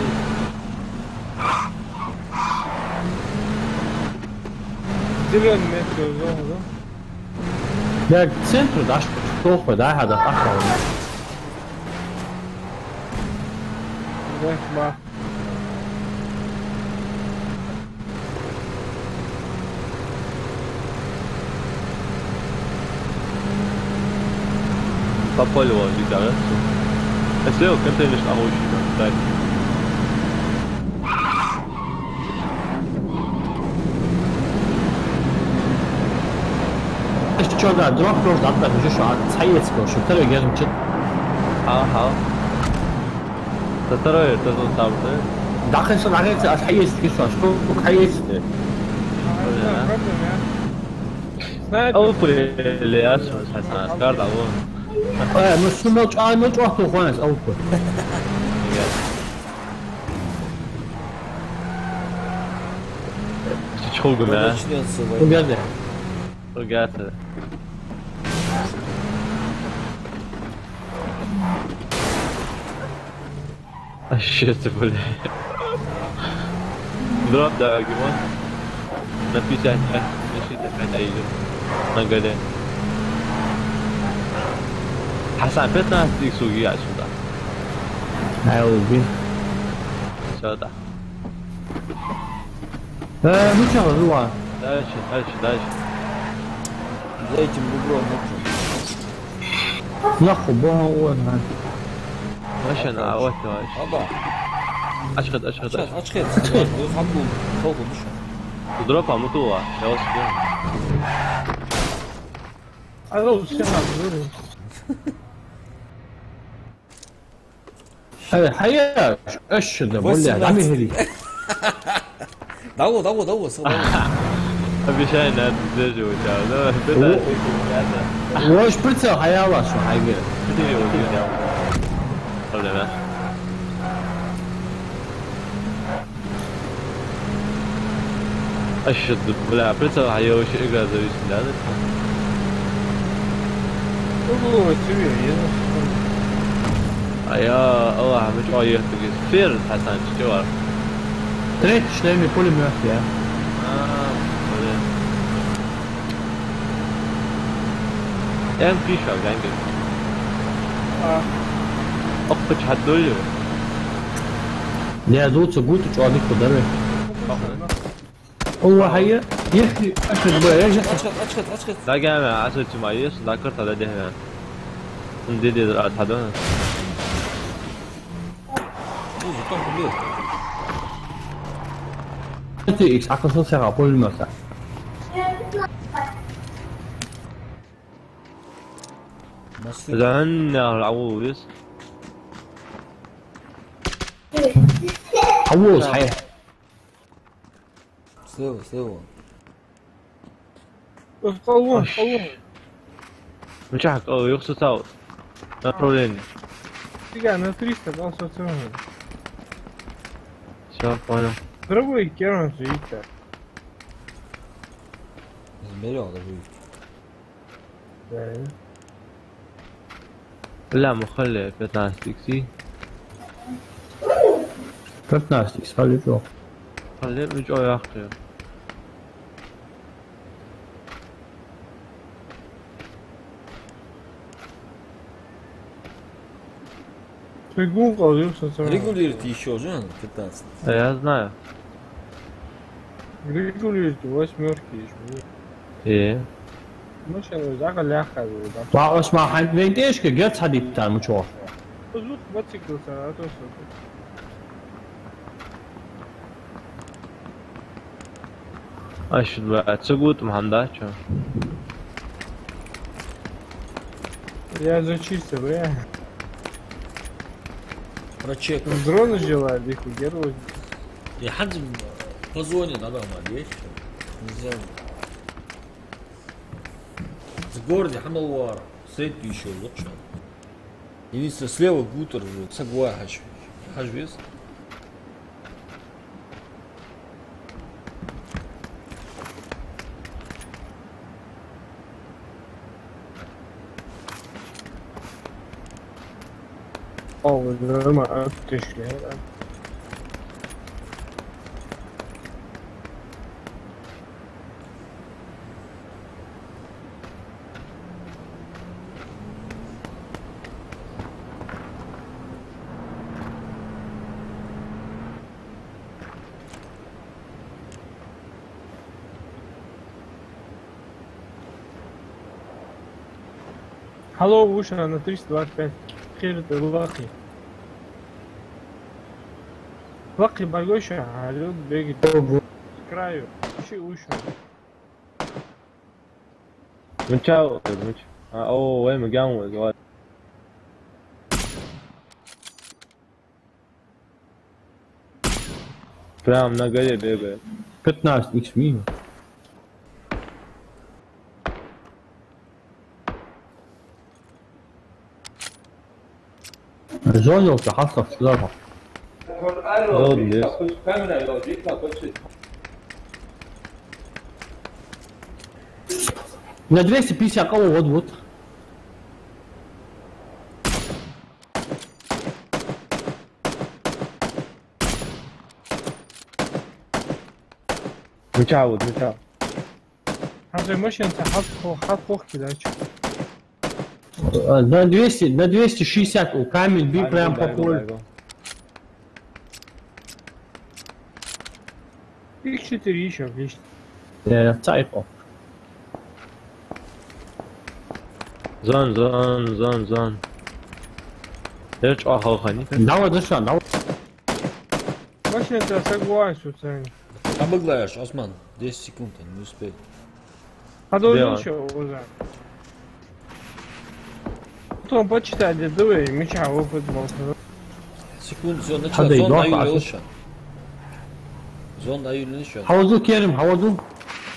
دلوقتي المترو هذا ده سنتر ده شوف ده هذا أحلى هذاك ما Papol o liderança. É seu, canta eles na rua, tá? شو ده دروب روز عطى في جوش عاد تحيت كل شو ترى جاي مشت ها ترى تظن صابته داخل شو داخل تحيت كيف شو تحيت أول اللي أسمع حسنا كارد أول مش مش واحد خالص أول تشخوق معاه وقاعد رجعت الشيت بقول ضرب ده جيمون نفي ساعة ماشي دفعت أي ما قدر حسن فتنا تيجي سوقي على شو ده عاوزين شو ده مش هو داش زي تنبقرو مطر ناخذ بها أول ماشي أنا عودت ماشي أبا أشخد أشخد يخبوا فوق مش تضربها مطوع يا وصل هذا هو الشهر هذا حياة ايش ده بقول لي عمي هلي دو أبي شيء نادي زوجي وشاو لا بدأ وش بتسوي حياة الله شو حاجة بدي وجودي قبل ما اشد بلا بريتر هيو شي اقرا زي هذا هو تسوي يا الله مش رايح فير حسن جوار تريت شلامي كل ما فيها ام في شو جانجل اخش حدولي لا دوت سقوط وعادك قدره هو هي يحكي اشهد بقى يجي اسكت لا جامع عسل تمايز ذكرت هذا ده نديدي هذا تي اكس عقل صوت سرعة بول المسا اذا عنا العويس هو صحيح سوا قوم مش حق او يخص تاوت لا بروبليم تيجي انا تريست اصلا تسوي شوف انا ضربوا يكيرون زيتا melhor da vida. لا مخلي بتناستيكسي فبناستيكس خلي جو خليه بجو يا اخي Бегун kalıyorsa sonra. Регулируйте еще же, 15. Я знаю. Регулируйте, восьмерки еще. Машина زعل لاحق وده. اسمع حد بين ايش كجت حديث تاع المشوار بزوت باتيكل ساعات وصل. ايش بقى تسقط محمداتش Я зачистил, я. Прочек. Дрон желаю, их герой. Я حد позвонит, надо лечь. Нельзя. В городе Хамалвар. Сеть еще лучше. Единственное, слева гутер, сагуа хажвес. О, нормально, ты шли. Алло, вышла на 325. خير الواقي واقي باقوشة علود بيجي كرايو شي وشو من تشاو مش اوه وين مقاوم برام نقلي بيبي 15 اكس مين زونو تحصل سلاحه на 250 قوة вот متعود هذا مش انت حط فوق كده на 260 وكامل بيه прям похож их 4 еще отлично تايقو زون ليش اخو خني دعوة دشان دعوة مش انت согласен ثاني Обыграешь, Осман, 10 секунд, не успеет. هذا еще уже потом почитать дедовые мяча в футбол Секунд, зон هذا يدافع даю عشان. лучше. Зон даю лучше. حوضوه كريم حوضوه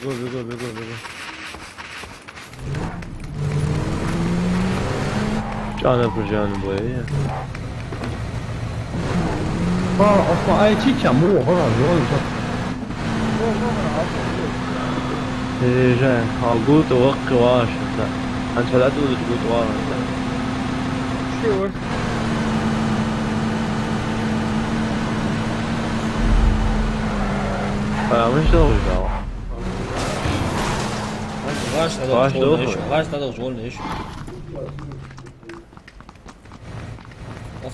بيقول جانب وياه اصلا اي شيء كان مو هذا زون جاي قوت وقي واش انت لا تقول قوت واش شو مش دوش دعوة غاش هذا شغلنا ايش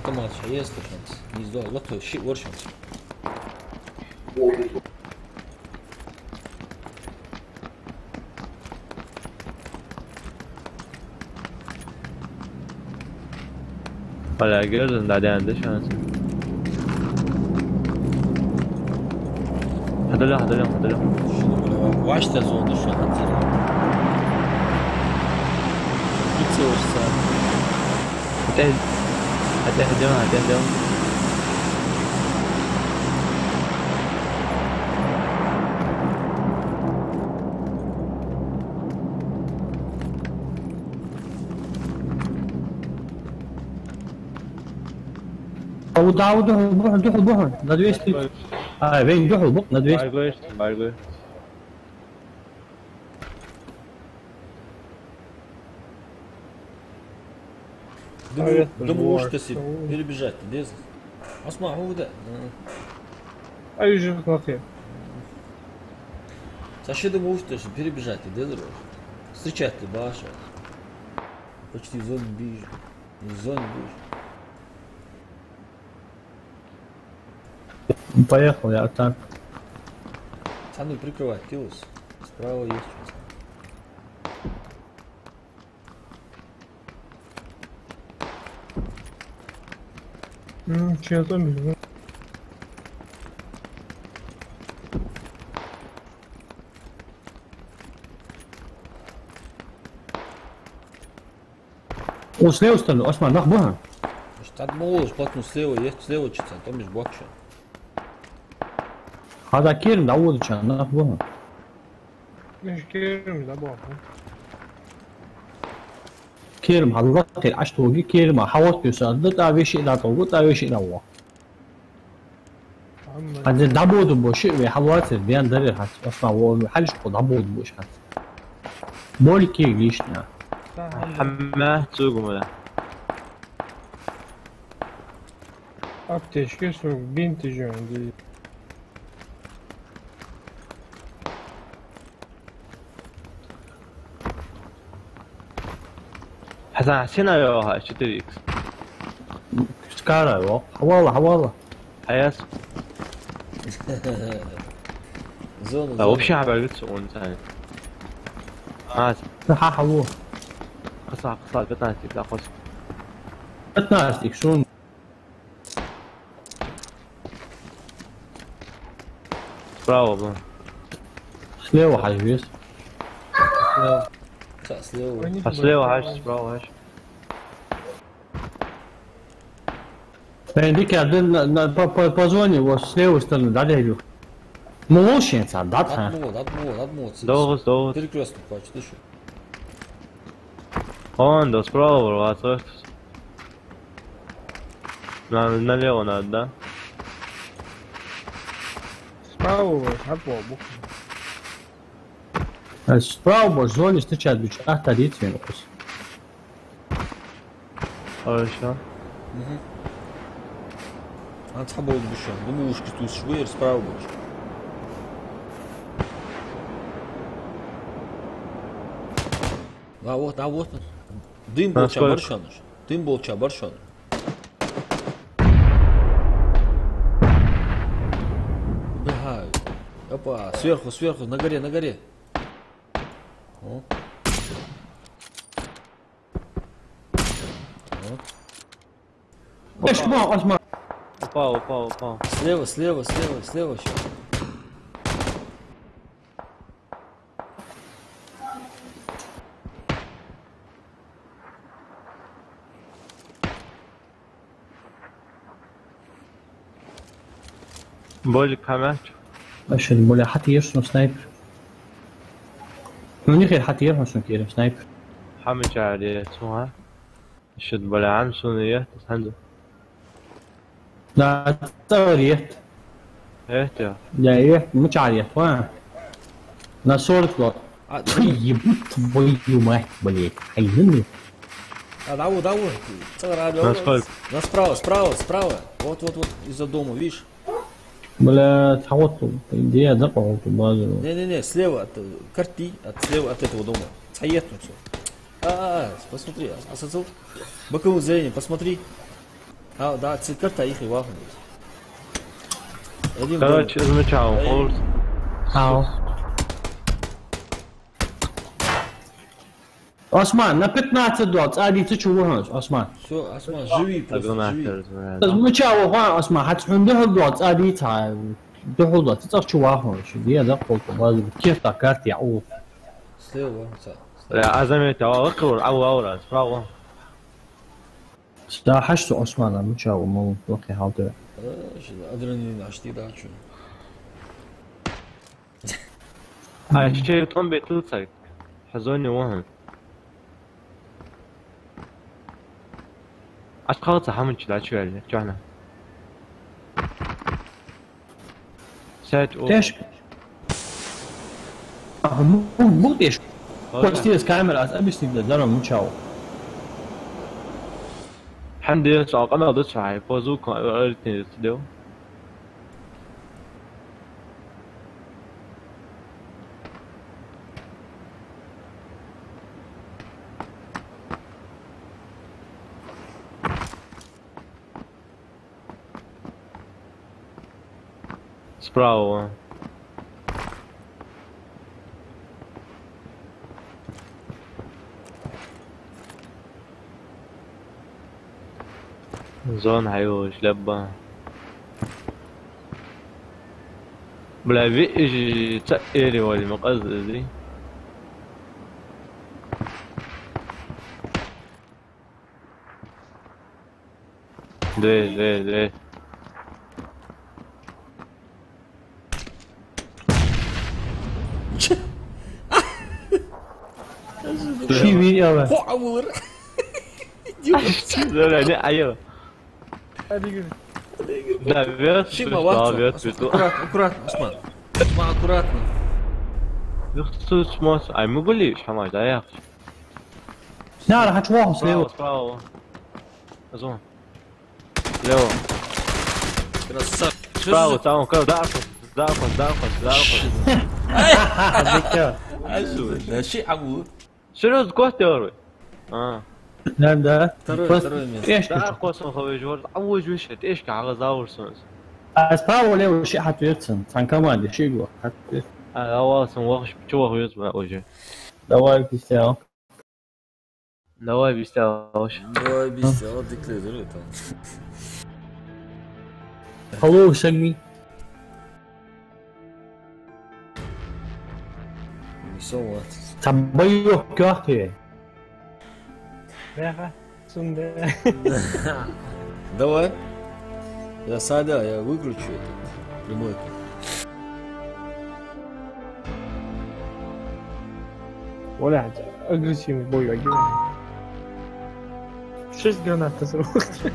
автомат есть шанс не сделал вот ши воршанс ولا جرد بعدين عنده شانس هذا له واش تزون شو هتزيد بتسوي صار هتهدم دعوة بوحن لا دويستي بين دوحوا بق لا دويستي بايغوش думаю что себе перебежать без اسمع هو ده اي جزء كافي Саши думаю что перебежать где дороже встречать ты баша почти в зоне ближе в зоне ближе Поехал, я так. Сану прикрывать, Тилус. Справа есть что-то. Че там? وسليو استنى اسمع ناخذها. مش تعملوش بطنه سليو что-то, там مش بوكشن. هذا كيرم دعوه كان ناخذها. مش كيرم دعوه. كيرم حضرتك عشت وجي كيرم حاولت يساعد تعبي شيء لا توقف تعبي شيء لا هذا دعوه بوشي حاولت بيان دري حس اسمع وحلش دعوه بوش حس بولي كي ليشنا حماه تسوق ولا افتش كيسو بنت جو عندي حسن حسينا يا شتريكس سكارا والله حياس زون вообще عبالك سؤال ثاني ها حوو قصة بتناسيك لا قصة بتناسيك شلون براو سليو حاجبيس سليو هاش براو هاش ديك عندنا بازوني وسليو استنى دعي هيجو موشين صار دعتها دوغس перекресток хочешь ты что он до справа ворваться налево надо, да? справа حطوا справа зоне встречать бич ахтарит фен кус хорошо отсхабал душа думаю что тут швейр справа будешь А вот. Дым был чабаршаныш. Убегаю. Опа, сверху, на горе. О. Осма. Упал. Слева еще. بولك حماك اشهد بولا حتى يرسم سنايبر من غير حتى يرسم كير سنايبر حمج عليه اسمها اشهد بولا عن سونيات عنده لا تغريت ايه لا ايه مش عارف وين لا صورت له твою мать, блядь, хайнны. Давай. Справа. Вот, из-за дома, видишь? Блядь, а вот идея запала эту базу. Не, слева от карты, слева от этого дома. Саед все. Посмотри, осознал. Боковое зрение, посмотри. Да, цвет карта их и вахнет. Короче, замечал, холд. Ау. Осман, на 15-20, ты чего хочешь, Осман? Все, Осман, живи просто, живи. مچاو خواه اسمع حتى ده الوقت ادي تاع ده الوقت تصف شو واحد شو دي ده قلت باز كيف تكرت يعوف Слева, لا عزمت اقر عورة فراغ ده حشته اسمان مچاو مو وقي حاضر адреналин açtı daha çok. هاي الشيء طن بيتوتك حزوني وهم اشخاص حمج لا شو يعني جانا سات ليش؟ مو ليش؟ كويس كاميرا ابيش تقدر زلمه مچاو حمدي ساق انا ضد هاي فوزوك الاثنين تدو سبراو زون حيوش لبا بلا بيجي تقيلي ولي مقصدي ليه شي فيديو Power. لا ايوه لا بيت Шима, вахту. Аккуратно, Осман. Осман, аккуратно. يخصوص موس اي مو قوليش حماد يا اخي لا راح تواهم سليو سبراو ازون لو Красавчик. سبراو تاون كذا دعفت Да شيء عمود. شنو سكوت يا نعم ده Второй место. ايش لا قوسم خوي جور عوج وشت ايش على زاور سونس اسباو ليه شيء حتى يتسن كان كمان شيء جوا حتى اواسم وخش شو هو يسمع وجه دواي بيستاو نواي بيستاوش Давай бейся, вот декларируй там. Hello Shagmi So what? تبيو كاخي Бляха, сунде. Давай. Я сада, я выключу это. Прямой эфир. ولا حاجة اجلس يمي بوي اجيب 6 جرانات تصرف